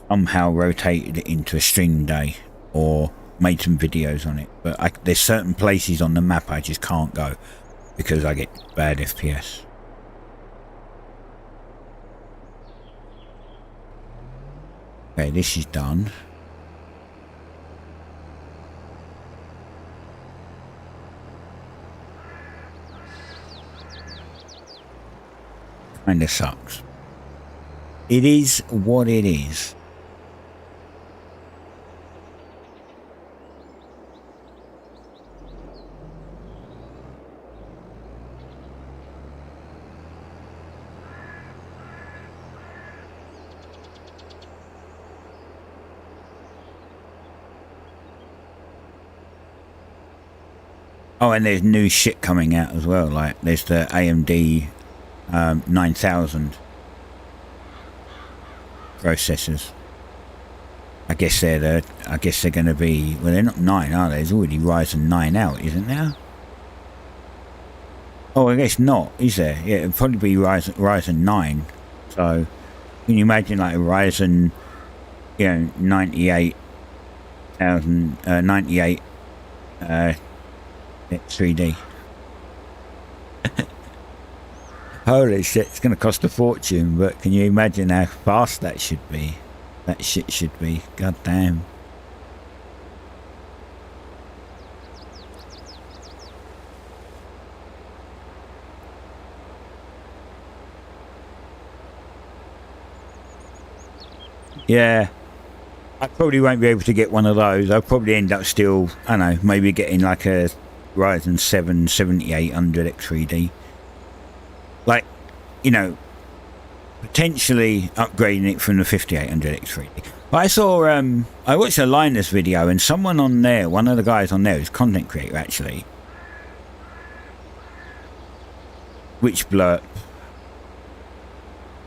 somehow rotated it into a stream day or made some videos on it. But there's certain places on the map I just can't go because I get bad FPS. Okay, this is done. Kinda sucks. It is what it is. Oh, and there's new shit coming out as well. Like there's the AMD 9000 processors. I guess they're going to be, well, they're not 9, are they? There's already Ryzen 9 out, isn't there? Oh, I guess not, is there? Yeah, it'll probably be Ryzen 9. So, can you imagine like a Ryzen, 98 X3D? Holy shit, it's going to cost a fortune, but can you imagine how fast that should be? That shit should be. God damn. Yeah. I probably won't be able to get one of those. I'll probably end up still, I don't know, maybe getting like a Ryzen 7 7800 X3D. Like, potentially upgrading it from the 5800 X3D. But I saw, I watched a Linus video and someone on there, one of the guys on there, is content creator actually. Which blurb?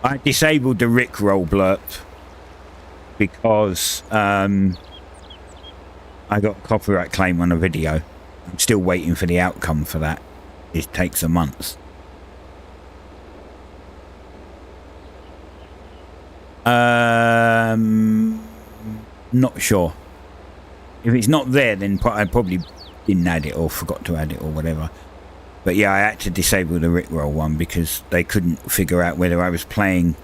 I disabled the Rickroll blurb because I got a copyright claim on a video. I'm still waiting for the outcome for that. It takes a month. Not sure. If it's not there, then I probably didn't add it or forgot to add it or whatever. But yeah, I had to disable the Rickroll one because they couldn't figure out whether I was playing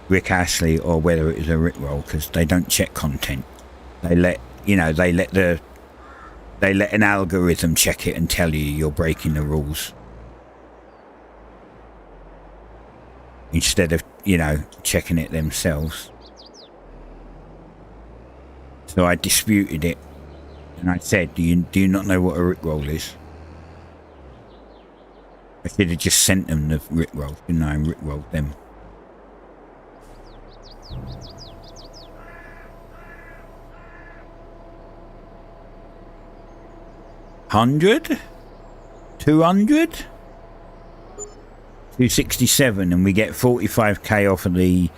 Rick Astley or whether it was a Rickroll, because they don't check content. They let an algorithm check it and tell you you're breaking the rules, instead of checking it themselves. So I disputed it and I said, do you not know what a Rickroll is? I should have just sent them the Rickroll, didn't I? And Rickrolled them. $100? $200? 267, and we get 45k off the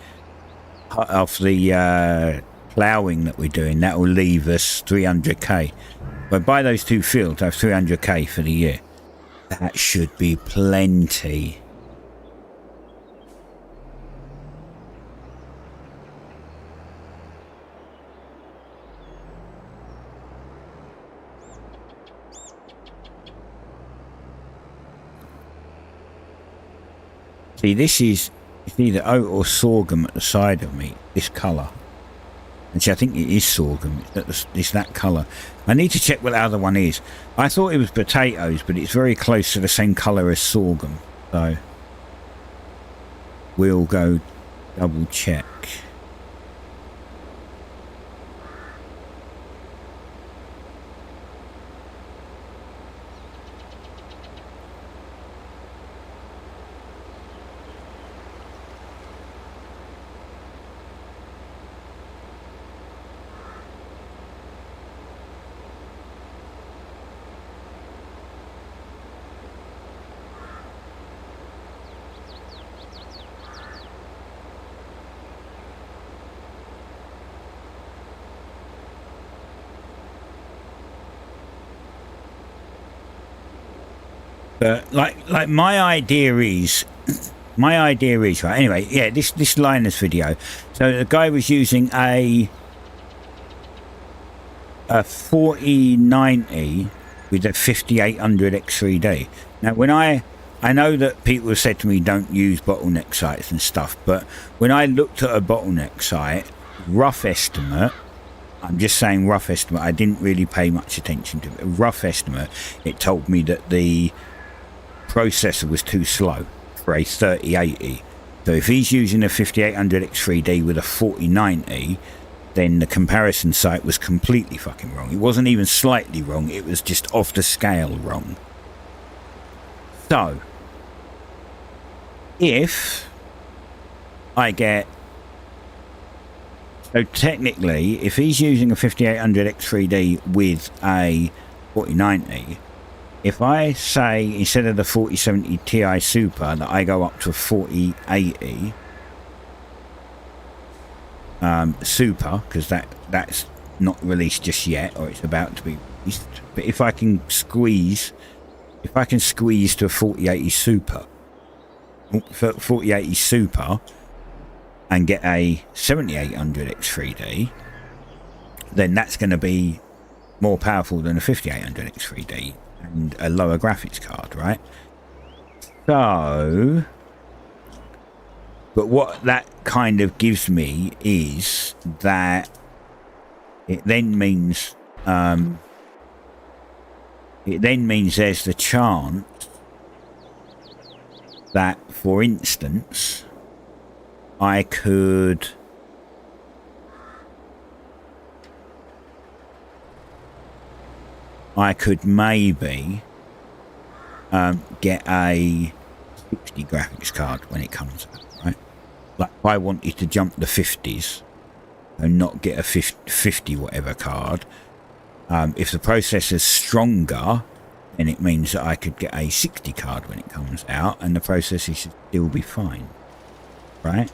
ploughing that we're doing. That will leave us 300k. But buy those two fields, I have 300k for the year. That should be plenty. See, this is either oat or sorghum at the side of me, this colour. Actually, I think it is sorghum. It's that colour. I need to check what the other one is. I thought it was potatoes, but it's very close to the same colour as sorghum. So, we'll go double check. But like my idea is right. Anyway, yeah, this Linus video. So the guy was using a 4090 with a 5800 X3D. Now, when I know that people have said to me don't use bottleneck sites and stuff, but when I looked at a bottleneck site, rough estimate. I'm just saying rough estimate. I didn't really pay much attention to it. Rough estimate. It told me that the processor was too slow for a 3080. So if he's using a 5800 X3D with a 4090, then the comparison site was completely fucking wrong. It wasn't even slightly wrong, it was just off the scale wrong. So if I get, so technically if he's using a 5800 X3D with a 4090, if I say instead of the 4070 Ti Super that I go up to a 4080 Super, because that's not released just yet, or it's about to be released. But if I can squeeze to a 4080 Super, 4080 Super, and get a 7800 X3D, then that's going to be more powerful than a 5800 X3D and a lower graphics card, right? So, but what that kind of gives me is that it then means there's the chance that, for instance, I could maybe get a 60 graphics card when it comes out, right? Like if I wanted to jump the 50s and not get a 50 whatever card, if the processor's stronger, then it means that I could get a 60 card when it comes out and the processor should still be fine, right?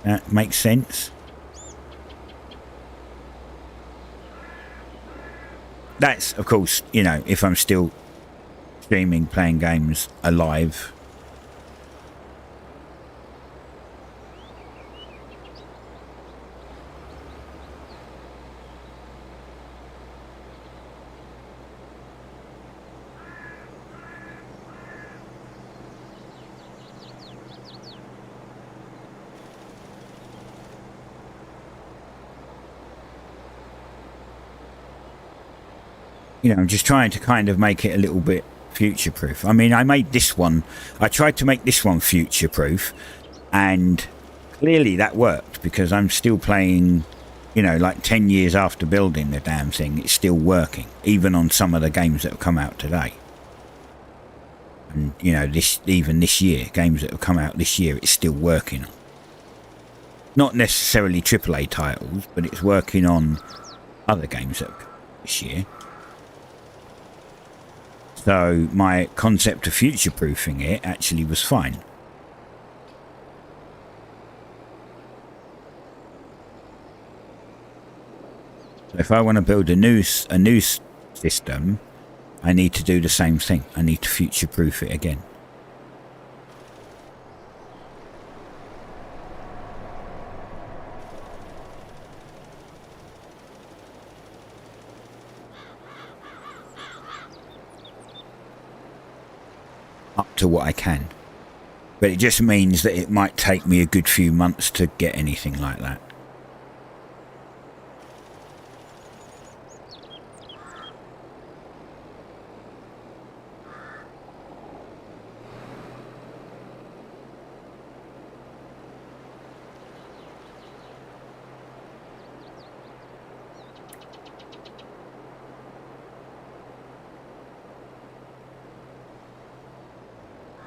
That makes sense. That's, of course, you know, if I'm still streaming, playing games alive. You know, I'm just trying to kind of make it a little bit future proof. I mean, I tried to make this one future proof, and clearly that worked because I'm still playing, you know, like 10 years after building the damn thing, it's still working, even on some of the games that have come out today. And, you know, even this year, games that have come out this year, it's still working on. Not necessarily AAA titles, but it's working on other games that have come out this year. So my concept of future-proofing it actually was fine. So if I want to build a new system, I need to do the same thing. I need to future-proof it again. Up to what I can. But it just means that it might take me a good few months to get anything like that.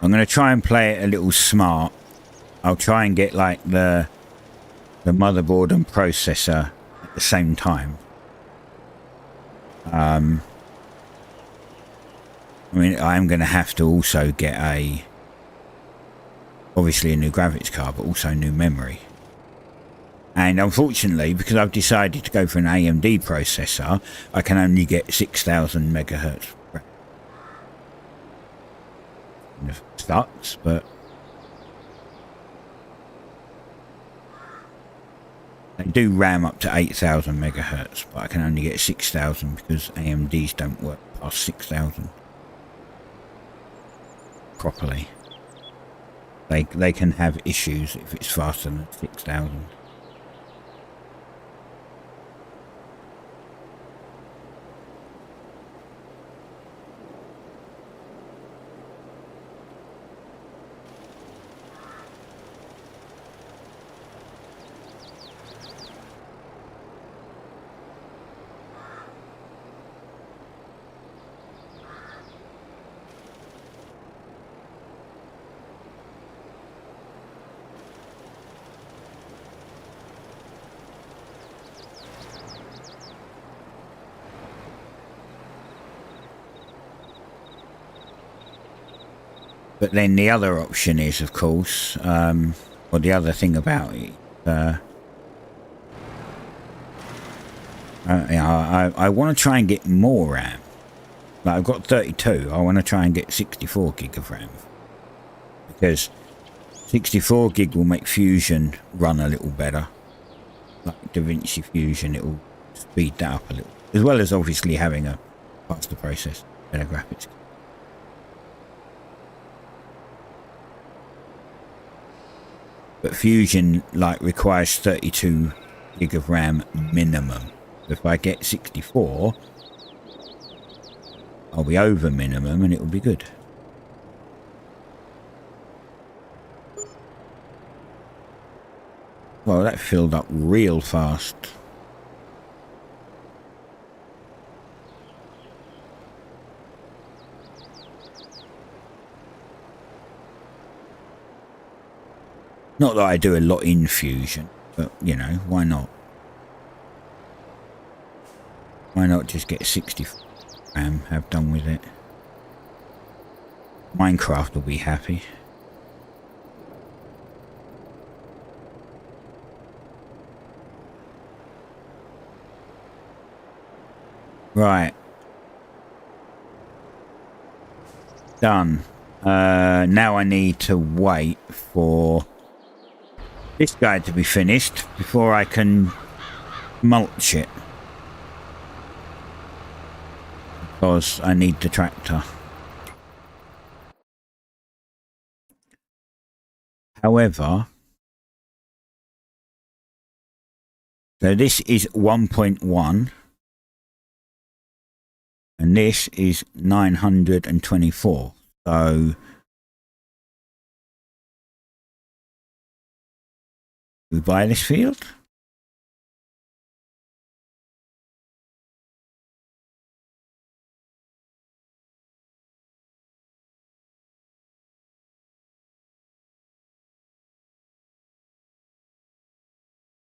I'm going to try and play it a little smart. I'll try and get like the motherboard and processor at the same time. I mean, I am going to have to also get obviously a new graphics card, but also new memory. And unfortunately, because I've decided to go for an AMD processor, I can only get 6,000 megahertz. Sucks, but they do RAM up to 8,000 megahertz, but I can only get 6,000 because AMDs don't work past 6,000 properly. They can have issues if it's faster than 6,000. But then the other option is, of course, or the other thing about it, I want to try and get more RAM. Like I've got 32. I want to try and get 64 gig of RAM, because 64 gig will make Fusion run a little better. Like DaVinci Fusion, it will speed that up a little, as well as obviously having a faster processor, better graphics. But Fusion like requires 32 gig of RAM minimum. If I get 64, I'll be over minimum and it will be good. Well, that filled up real fast. Not that I do a lot in Fusion, but you know, why not? Why not just get 64 RAM, have done with it? Minecraft will be happy. Right. Done. Now I need to wait for this guy to be finished before I can mulch it. Because I need the tractor. However, so this is 1.1 and this is 924. So we buy this field.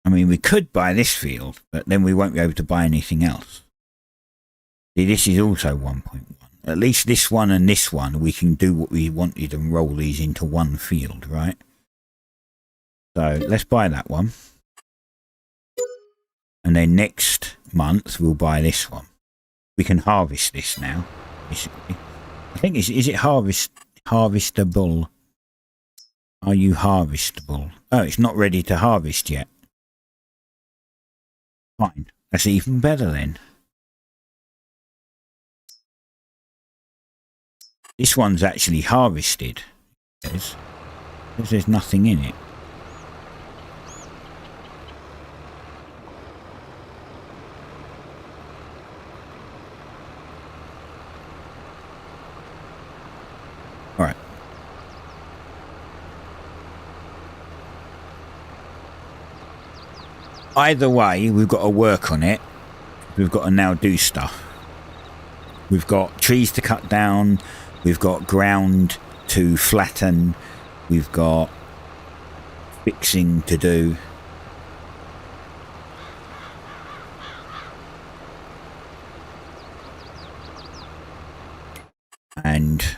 I mean, we could buy this field, but then we won't be able to buy anything else. See, this is also 1.1. At least this one and this one, we can do what we wanted and roll these into one field, right? So let's buy that one. And then next month, we'll buy this one. We can harvest this now, basically. I think, is it harvestable? Are you harvestable? Oh, it's not ready to harvest yet. Fine. That's even better then. This one's actually harvested. Because there's nothing in it. Alright. Either way, we've got to work on it. We've got to now do stuff. We've got trees to cut down. We've got ground to flatten. We've got fixing to do. And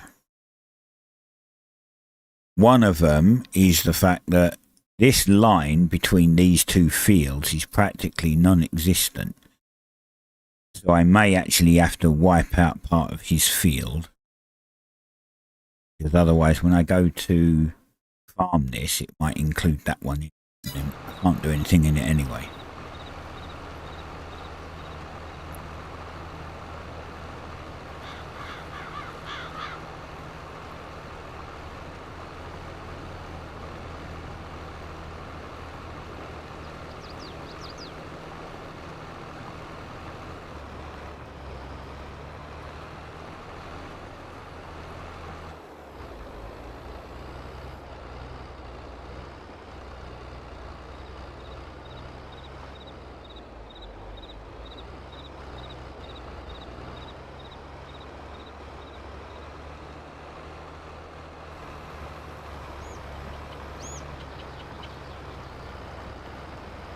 one of them is the fact that this line between these two fields is practically non-existent. So I may actually have to wipe out part of his field. Because otherwise when I go to farm this, it might include that one in. And I can't do anything in it anyway.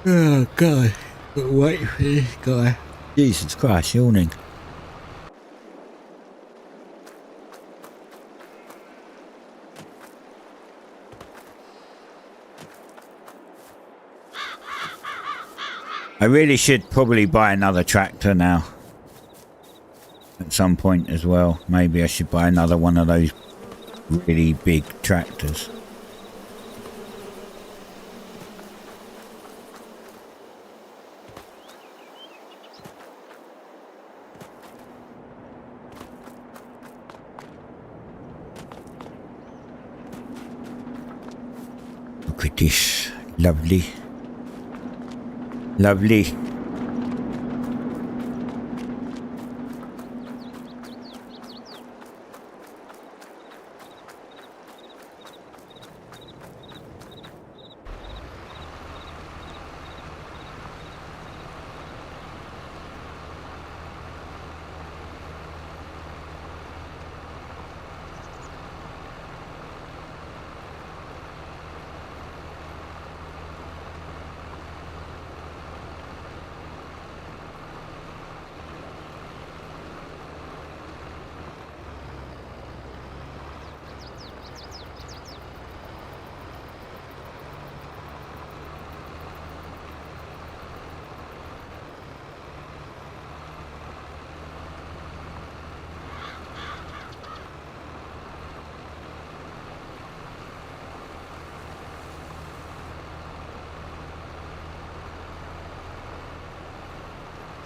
Oh God, wait for this guy. Jesus Christ, yawning. I really should probably buy another tractor now. At some point as well. Maybe I should buy another one of those really big tractors. Look at this. Lovely. Lovely.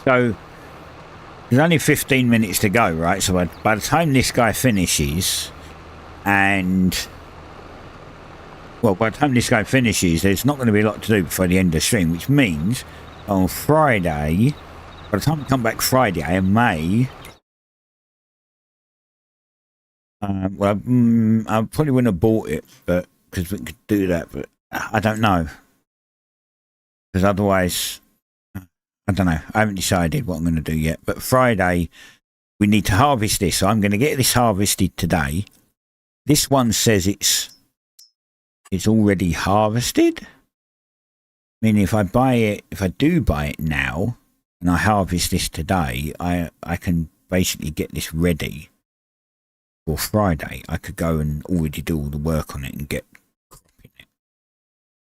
So there's only 15 minutes to go, right? So by the time this guy finishes, and well, by the time this guy finishes, there's not going to be a lot to do before the end of the stream, which means on Friday, by the time I come back Friday, I may. Well, I probably wouldn't have bought it, but because we could do that, but I don't know, because otherwise. I don't know. I haven't decided what I'm going to do yet. But Friday, we need to harvest this. So I'm going to get this harvested today. This one says it's already harvested. Meaning if I do buy it now, and I harvest this today, I can basically get this ready for Friday. I could go and already do all the work on it and get cropping it.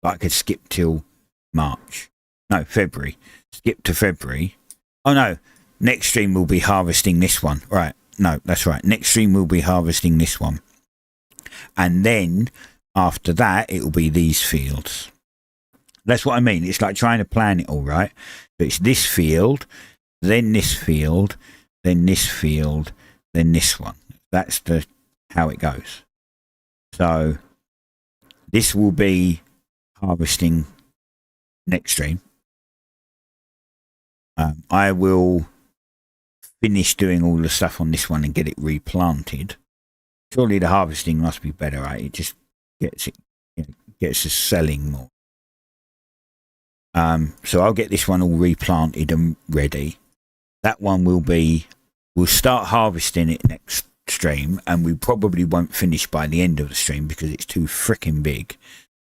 But I could skip till March. No, February. Skip to February. Oh no, next stream will be harvesting this one. Right, no, that's right. Next stream will be harvesting this one. And then after that, it will be these fields. That's what I mean. It's like trying to plan it all, right? So it's this field, then this field, then this field, then this one. That's how it goes. So this will be harvesting next stream. I will finish doing all the stuff on this one and get it replanted. Surely the harvesting must be better, right? It just gets us selling more. So I'll get this one all replanted and ready. That one we'll start harvesting it next stream, and we probably won't finish by the end of the stream because it's too freaking big.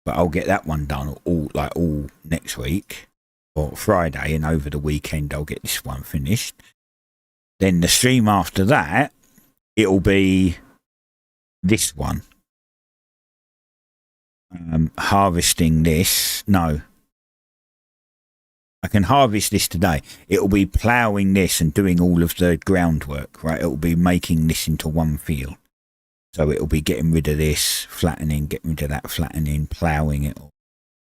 But I'll get that one done all next week. Or Friday, and over the weekend I'll get this one finished. Then the stream after that, it'll be this one. Harvesting this. No. I can harvest this today. It'll be ploughing this and doing all of the groundwork, right? It'll be making this into one field. So it'll be getting rid of this, flattening, getting rid of that, flattening, ploughing it all.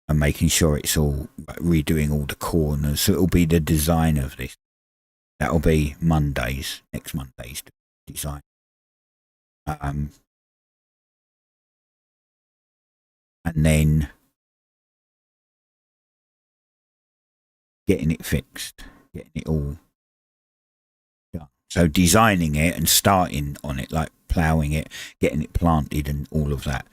And making sure it's all redoing all the corners. So it'll be the design of this. That'll be next Monday's design. And then getting it fixed, getting it all done. So designing it and starting on it, like ploughing it, getting it planted and all of that.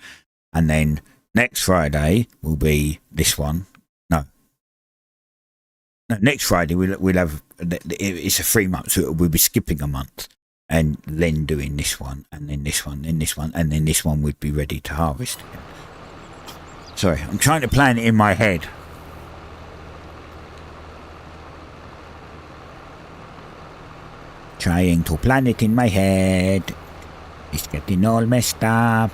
And then next Friday will be this one. No, next Friday we'll have. It's a 3 month, so we'll be skipping a month and then doing this one, and then this one, then this one, and then this one would be ready to harvest. Sorry, I'm trying to plan it in my head. Trying to plan it in my head. It's getting all messed up.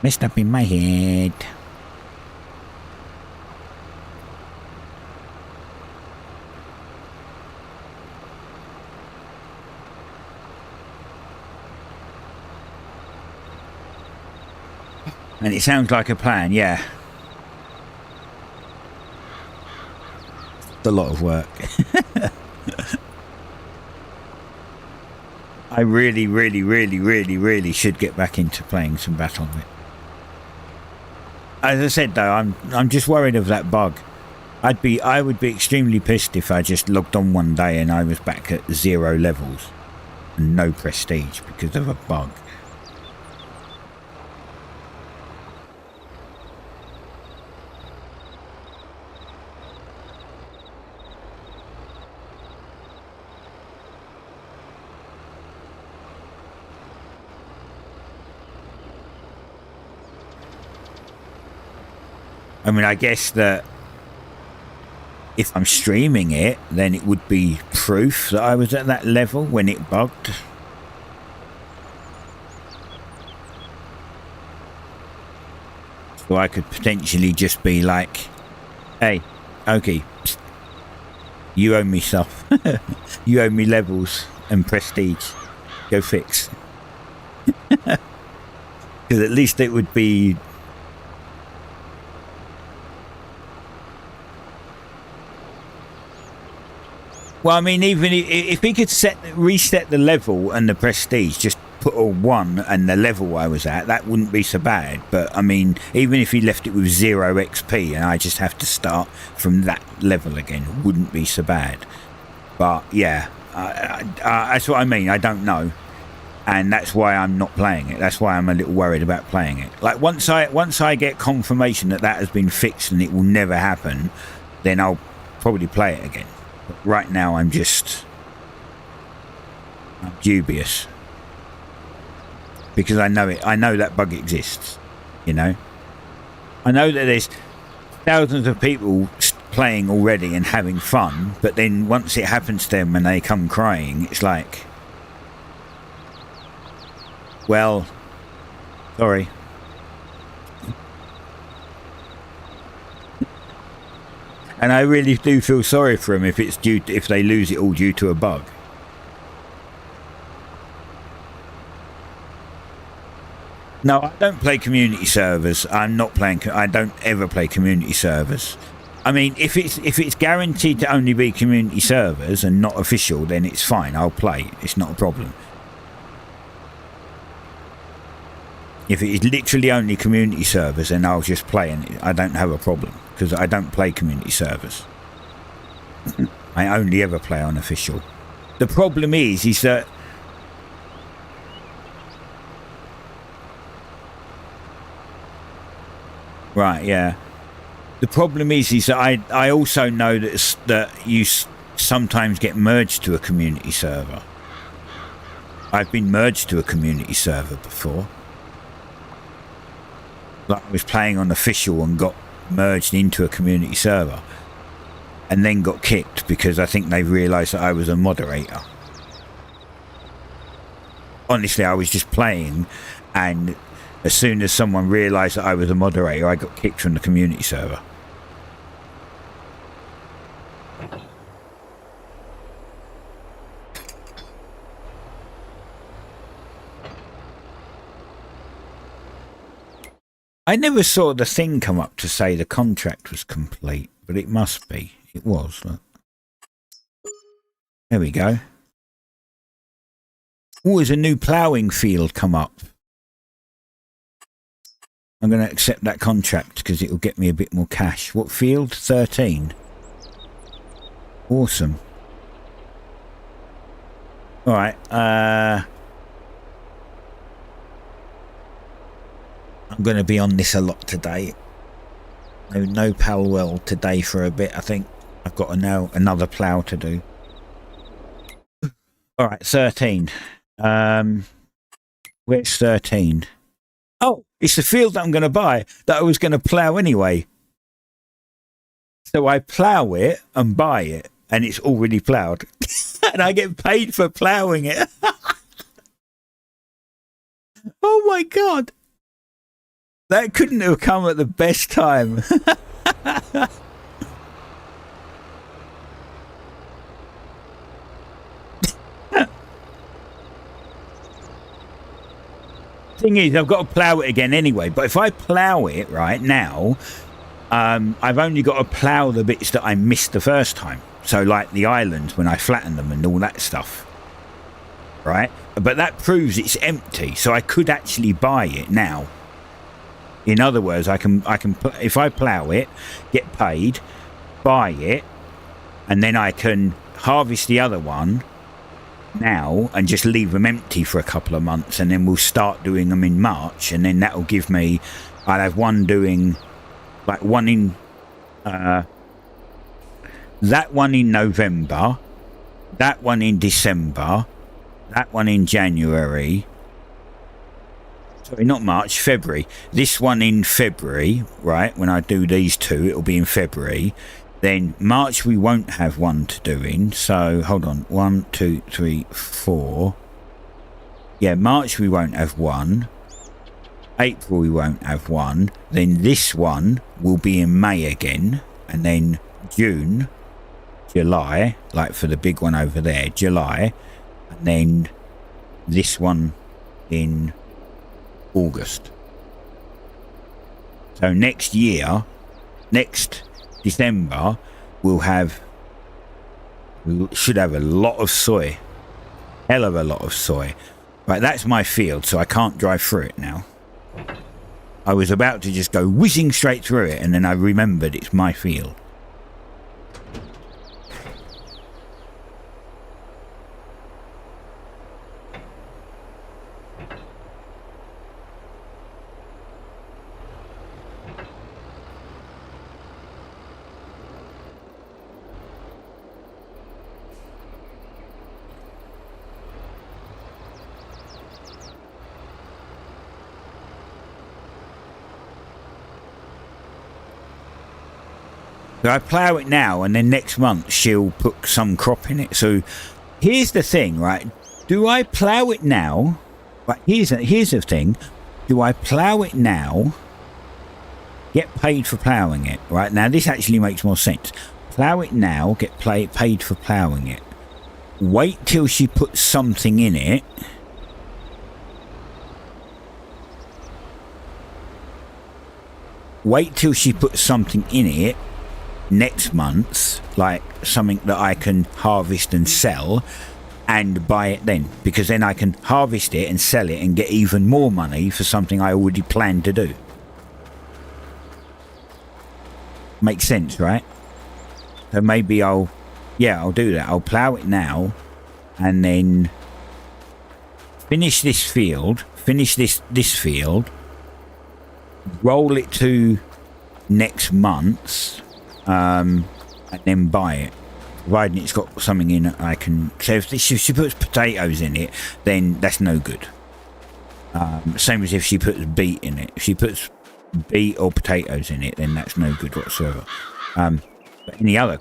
Messed up in my head. And it sounds like a plan, yeah. It's a lot of work. I really should get back into playing some Battle.net. As I said though, I'm just worried of that bug. I would be extremely pissed if I just logged on one day and I was back at 0 levels and no prestige because of a bug. I mean, I guess that if I'm streaming it, then it would be proof that I was at that level when it bugged. So I could potentially just be like, hey, okay, you owe me stuff. You owe me levels and prestige. Go fix. Because at least it would be... Well, I mean, even if he could reset the level and the prestige, just put a 1 and the level I was at, that wouldn't be so bad. But I mean, even if he left it with 0 XP and I just have to start from that level again, wouldn't be so bad. But yeah, that's what I mean. I don't know, and that's why I'm not playing it. That's why I'm a little worried about playing it. Like once I get confirmation that has been fixed and it will never happen, then I'll probably play it again. But right now I'm dubious because I know that bug exists, you know. I know that there's thousands of people playing already and having fun, but then once it happens to them and they come crying, it's like, well, sorry. And I really do feel sorry for them if they lose it all due to a bug. No, I don't play community servers. I don't ever play community servers. I mean, if it's guaranteed to only be community servers and not official, then it's fine. I'll play. It's not a problem. If it is literally only community servers, then I'll just play, and I don't have a problem because I don't play community servers. I only ever play on official. The problem is that right, yeah. The problem is that I also know that you sometimes get merged to a community server. I've been merged to a community server before. Like I was playing on official and got merged into a community server and then got kicked because I think they realised that I was a moderator. Honestly, I was just playing, and as soon as someone realised that I was a moderator, I got kicked from the community server. I never saw the thing come up to say the contract was complete, but it must be. It was. Look. There we go. Oh, there's a new ploughing field come up. I'm going to accept that contract because it will get me a bit more cash. What field? 13. Awesome. All right. I'm going to be on this a lot today. No Palwell today for a bit. I think I've got another plough to do. All right, 13. Where's 13? Oh, it's the field that I'm going to buy that I was going to plough anyway. So I plough it and buy it, and it's already ploughed. And I get paid for ploughing it. Oh my God. That couldn't have come at the best time. thing is, I've got to plough it again anyway. But if I plough it right now, I've only got to plough the bits that I missed the first time. So like the islands when I flatten them and all that stuff. Right? But that proves it's empty. So I could actually buy it now. In other words, I can if I plough it, get paid, buy it, and then I can harvest the other one now and just leave them empty for a couple of months, and then we'll start doing them in March, and then that'll give me, I'll have one doing, like one in, that one in November, that one in December, that one in January, sorry, not March, February. This one in February, right? When I do these two, it'll be in February. Then March we won't have one to do in. So hold on, 1, 2, 3, 4. Yeah, March we won't have one. April we won't have one. Then this one will be in May again, and then June, July, like for the big one over there, July, and then this one in August. So next year, next December, should have a lot of soy, hell of a lot of soy. Right, that's my field, so I can't drive through it now. I was about to just go whizzing straight through it, and then I remembered it's my field. So I plough it now, and then next month she'll put some crop in it. So here's the thing, right? Do I plough it now? Right, here's the thing. Do I plough it now? Get paid for ploughing it, right? Now this actually makes more sense. Plough it now, get paid for ploughing it. Wait till she puts something in it. Wait till she puts something in it next month, like something that I can harvest and sell, and buy it then, because then I can harvest it and sell it and get even more money for something I already planned to do. Makes sense, right? So maybe I'll do that. I'll plough it now, and then finish this field, this field, roll it to next month, and then buy it, providing it's got something in it I can. So if she puts potatoes in it, then that's no good. Same as if she puts beet in it. If she puts beet or potatoes in it, then that's no good whatsoever. But any other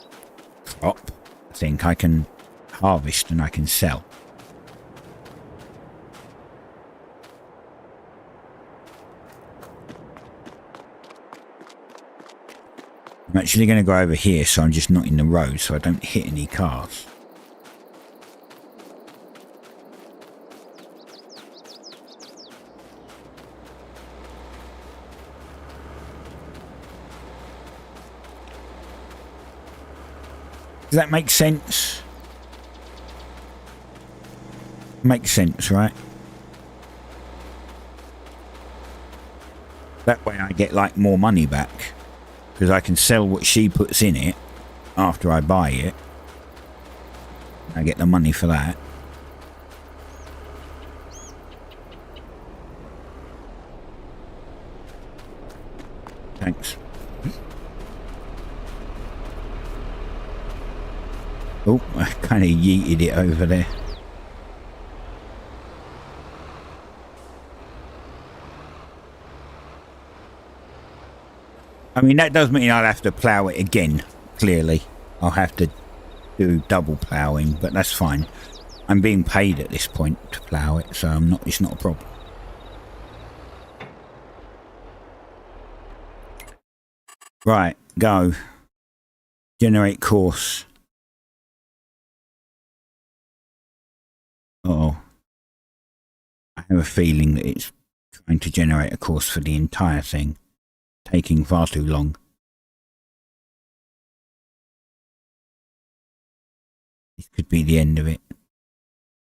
crop, I think I can harvest and I can sell. I'm actually going to go over here so I'm just not in the road so I don't hit any cars. Does that make sense? Makes sense, right? That way I get like more money back. Because I can sell what she puts in it after I buy it. I get the money for that. Thanks. Oh, I kind of yeeted it over there. I mean, that does mean I'll have to plough it again, clearly. I'll have to do double ploughing, but that's fine. I'm being paid at this point to plough it, so it's not a problem. Right, go. Generate course. Uh oh. I have a feeling that it's trying to generate a course for the entire thing, taking far too long. This could be the end of it.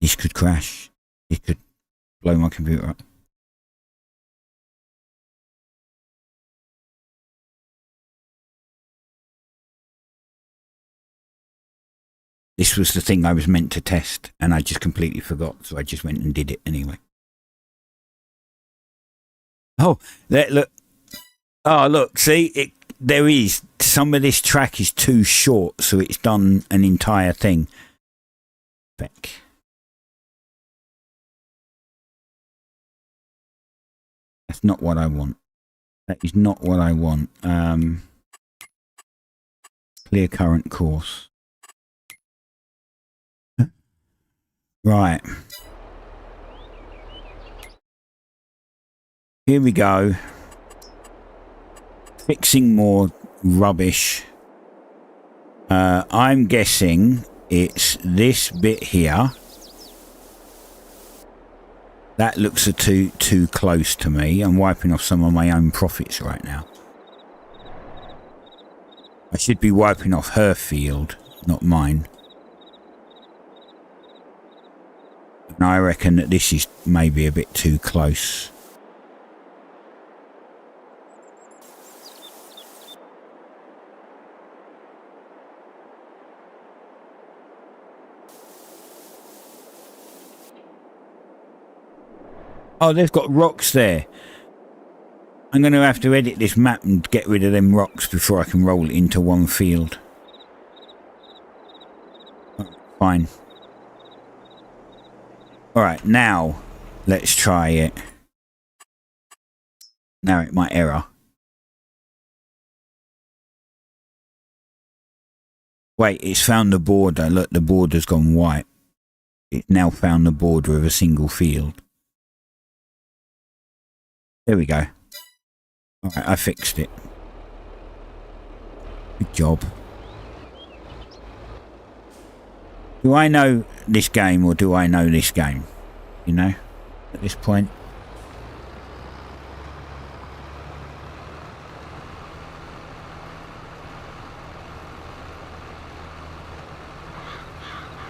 This could crash. This could blow my computer up. This was the thing I was meant to test, and I just completely forgot, so I just went and did it anyway. Oh, look. Oh, look, see, there is. Some of this track is too short, so it's done an entire thing. Back. That's not what I want. That is not what I want. Clear current course. Right. Here we go. Fixing more rubbish. I'm guessing it's this bit here. That looks too close to me. I'm wiping off some of my own profits right now. I should be wiping off her field, not mine. And I reckon that this is maybe a bit too close. Oh, they've got rocks there. I'm going to have to edit this map and get rid of them rocks before I can roll it into one field. Fine. Alright, now let's try it. Now it might error. Wait, it's found the border. Look, the border's gone white. It's now found the border of a single field. There we go. Alright, I fixed it. Good job. Do I know this game or do I know this game? You know, at this point.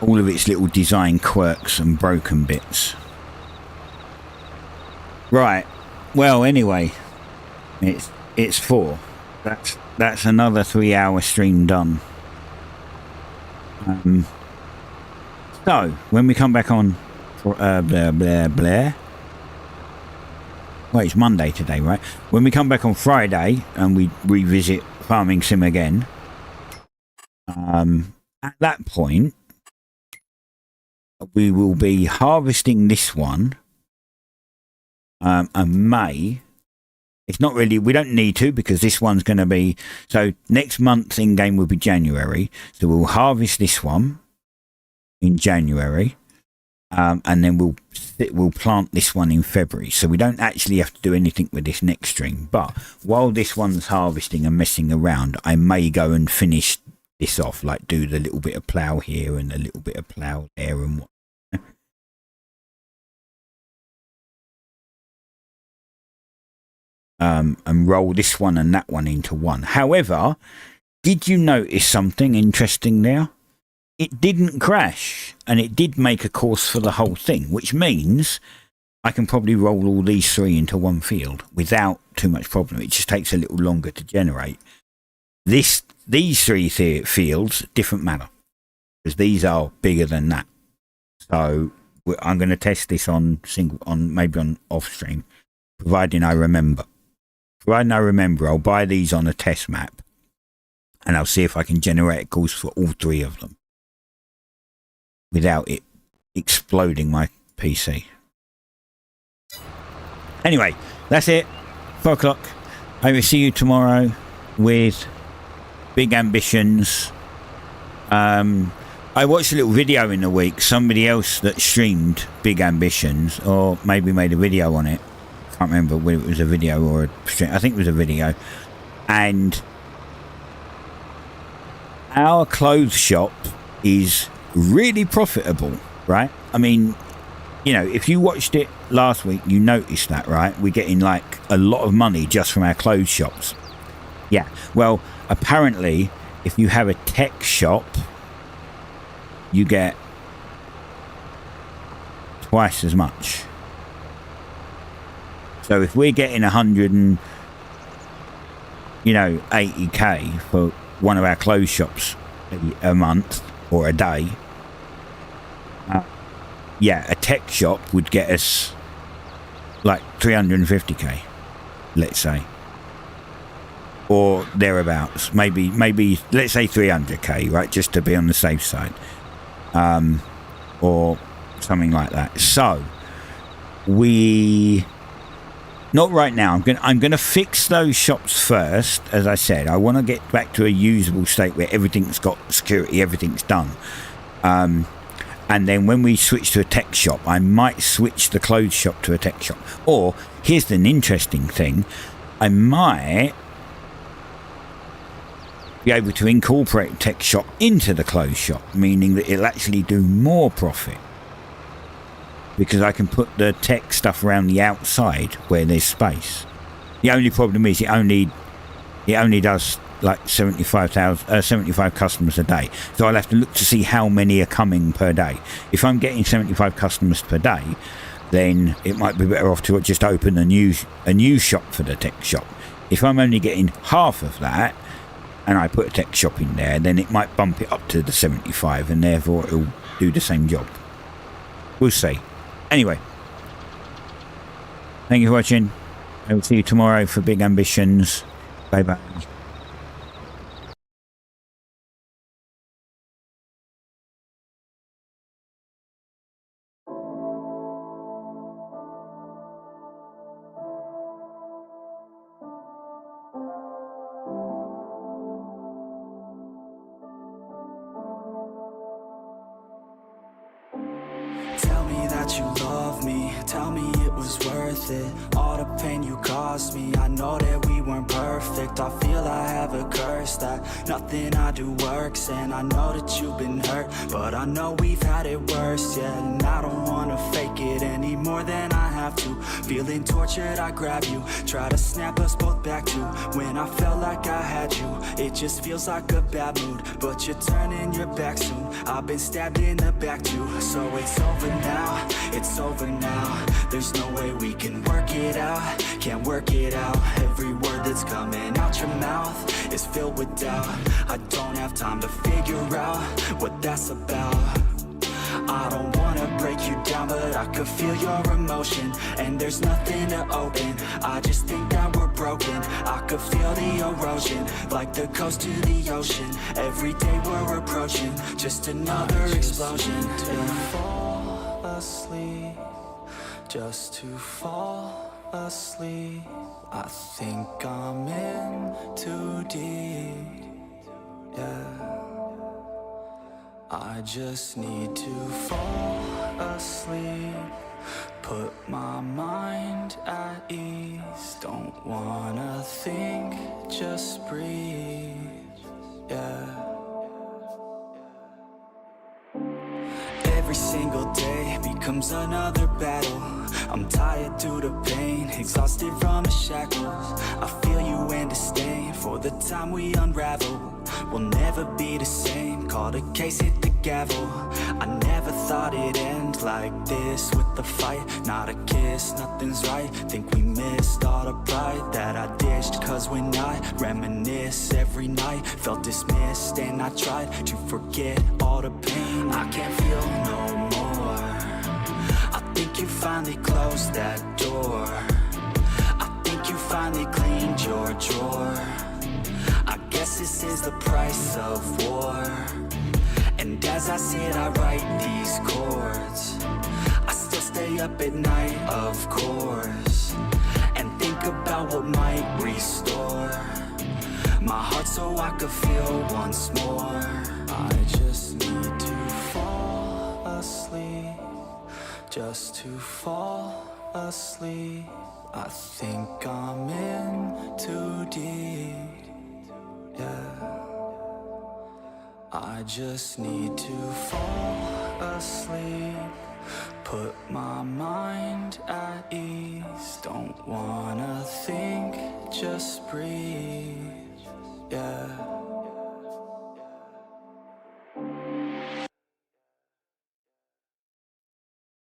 All of its little design quirks and broken bits. Right. Well, anyway, it's 4. That's another 3-hour stream done. So when we come back on for blah blah blah. Well, it's Monday today, right? When we come back on Friday and we revisit Farming Sim again, at that point we will be harvesting this one. And May, it's not really, we don't need to because this one's going to be, so next month in game will be January, so we'll harvest this one in January, and then we'll plant this one in February, so we don't actually have to do anything with this next stream. But while this one's harvesting and messing around, I may go and finish this off, like do the little bit of plough here and a little bit of plough there and what. And roll this one and that one into one. However, did you notice something interesting there? It didn't crash, and it did make a course for the whole thing, which means I can probably roll all these 3 into one field without too much problem. It just takes a little longer to generate. These 3 fields, different matter, because these are bigger than that. So I'm going to test this on maybe on off stream, providing I remember. Providing I remember, I'll buy these on a test map, and I'll see if I can generate a course for all 3 of them without it exploding my PC. Anyway, that's it. 4 o'clock. I will see you tomorrow with Big Ambitions. I watched a little video in the week. Somebody else that streamed Big Ambitions, or maybe made a video on it. Can't remember whether it was a video or a stream. I think it was a video. And our clothes shop is really profitable, right? I mean, you know, if you watched it last week, you noticed that, right? We're getting like a lot of money just from our clothes shops. Yeah, well, apparently, if you have a tech shop, you get twice as much. So if we're getting 80k for one of our clothes shops a month or a day, yeah, a tech shop would get us like 350k, let's say, or thereabouts. Maybe let's say 300k, right, just to be on the safe side, or something like that. So not right now. I'm gonna fix those shops first. As I said, I want to get back to a usable state where everything's got security, everything's done. And then when we switch to a tech shop, I might switch the clothes shop to a tech shop. Or here's an interesting thing: I might be able to incorporate a tech shop into the clothes shop, meaning that it'll actually do more profit, because I can put the tech stuff around the outside where there's space. The only problem is it only does like 75 customers a day. So I'll have to look to see how many are coming per day. If I'm getting 75 customers per day, then it might be better off to just open a new shop for the tech shop. If I'm only getting half of that and I put a tech shop in there, then it might bump it up to the 75 and therefore it'll do the same job. We'll see. Anyway, thank you for watching. I will see you tomorrow for big ambitions. Bye bye. Tell me that you love me, tell me it was worth it. All the pain you caused me, I know that we weren't perfect. I feel I have a curse that nothing I do works. And I know that you've been hurt, but I know we've had it worse, yeah. And I don't wanna fake it any more than I have to. Feeling tortured, I grab you, try to snap us both back to when I felt like I had you. It just feels like a bad mood, but you're turning your back soon. I've been stabbed in the back too, so it's over now, it's over now. There's no way we can work it out, can't work it out. Every word that's coming out your mouth is filled with doubt. I don't have time to figure out what that's about. I don't wanna break you down, but I could feel your emotion, and there's nothing to open. I just think that we're broken. I could feel the erosion, like the coast to the ocean. Every day we're approaching just another explosion. To fall asleep, just to fall asleep. I think I'm in too deep, yeah. I just need to fall asleep, put my mind at ease. Don't wanna think, just breathe, yeah. Every single day becomes another battle. I'm tired due to pain, exhausted from the shackles. I feel you and disdain for the time we unravel. We'll never be the same, call the case, hit the gavel. I never thought it'd end like this, with the fight, not a kiss, nothing's right. Think we missed all the pride that I dished, cause when I reminisce every night, felt dismissed. And I tried to forget all the pain, I can't feel no more. I think you finally closed that door. I think you finally cleaned your drawer. I guess this is the price of war. And as I sit, I write these chords. I still stay up at night, of course, and think about what might restore my heart so I could feel once more. I just need to fall asleep, just to fall asleep. I think I'm in too deep, yeah. I just need to fall asleep, put my mind at ease. Don't wanna think, just breathe, yeah.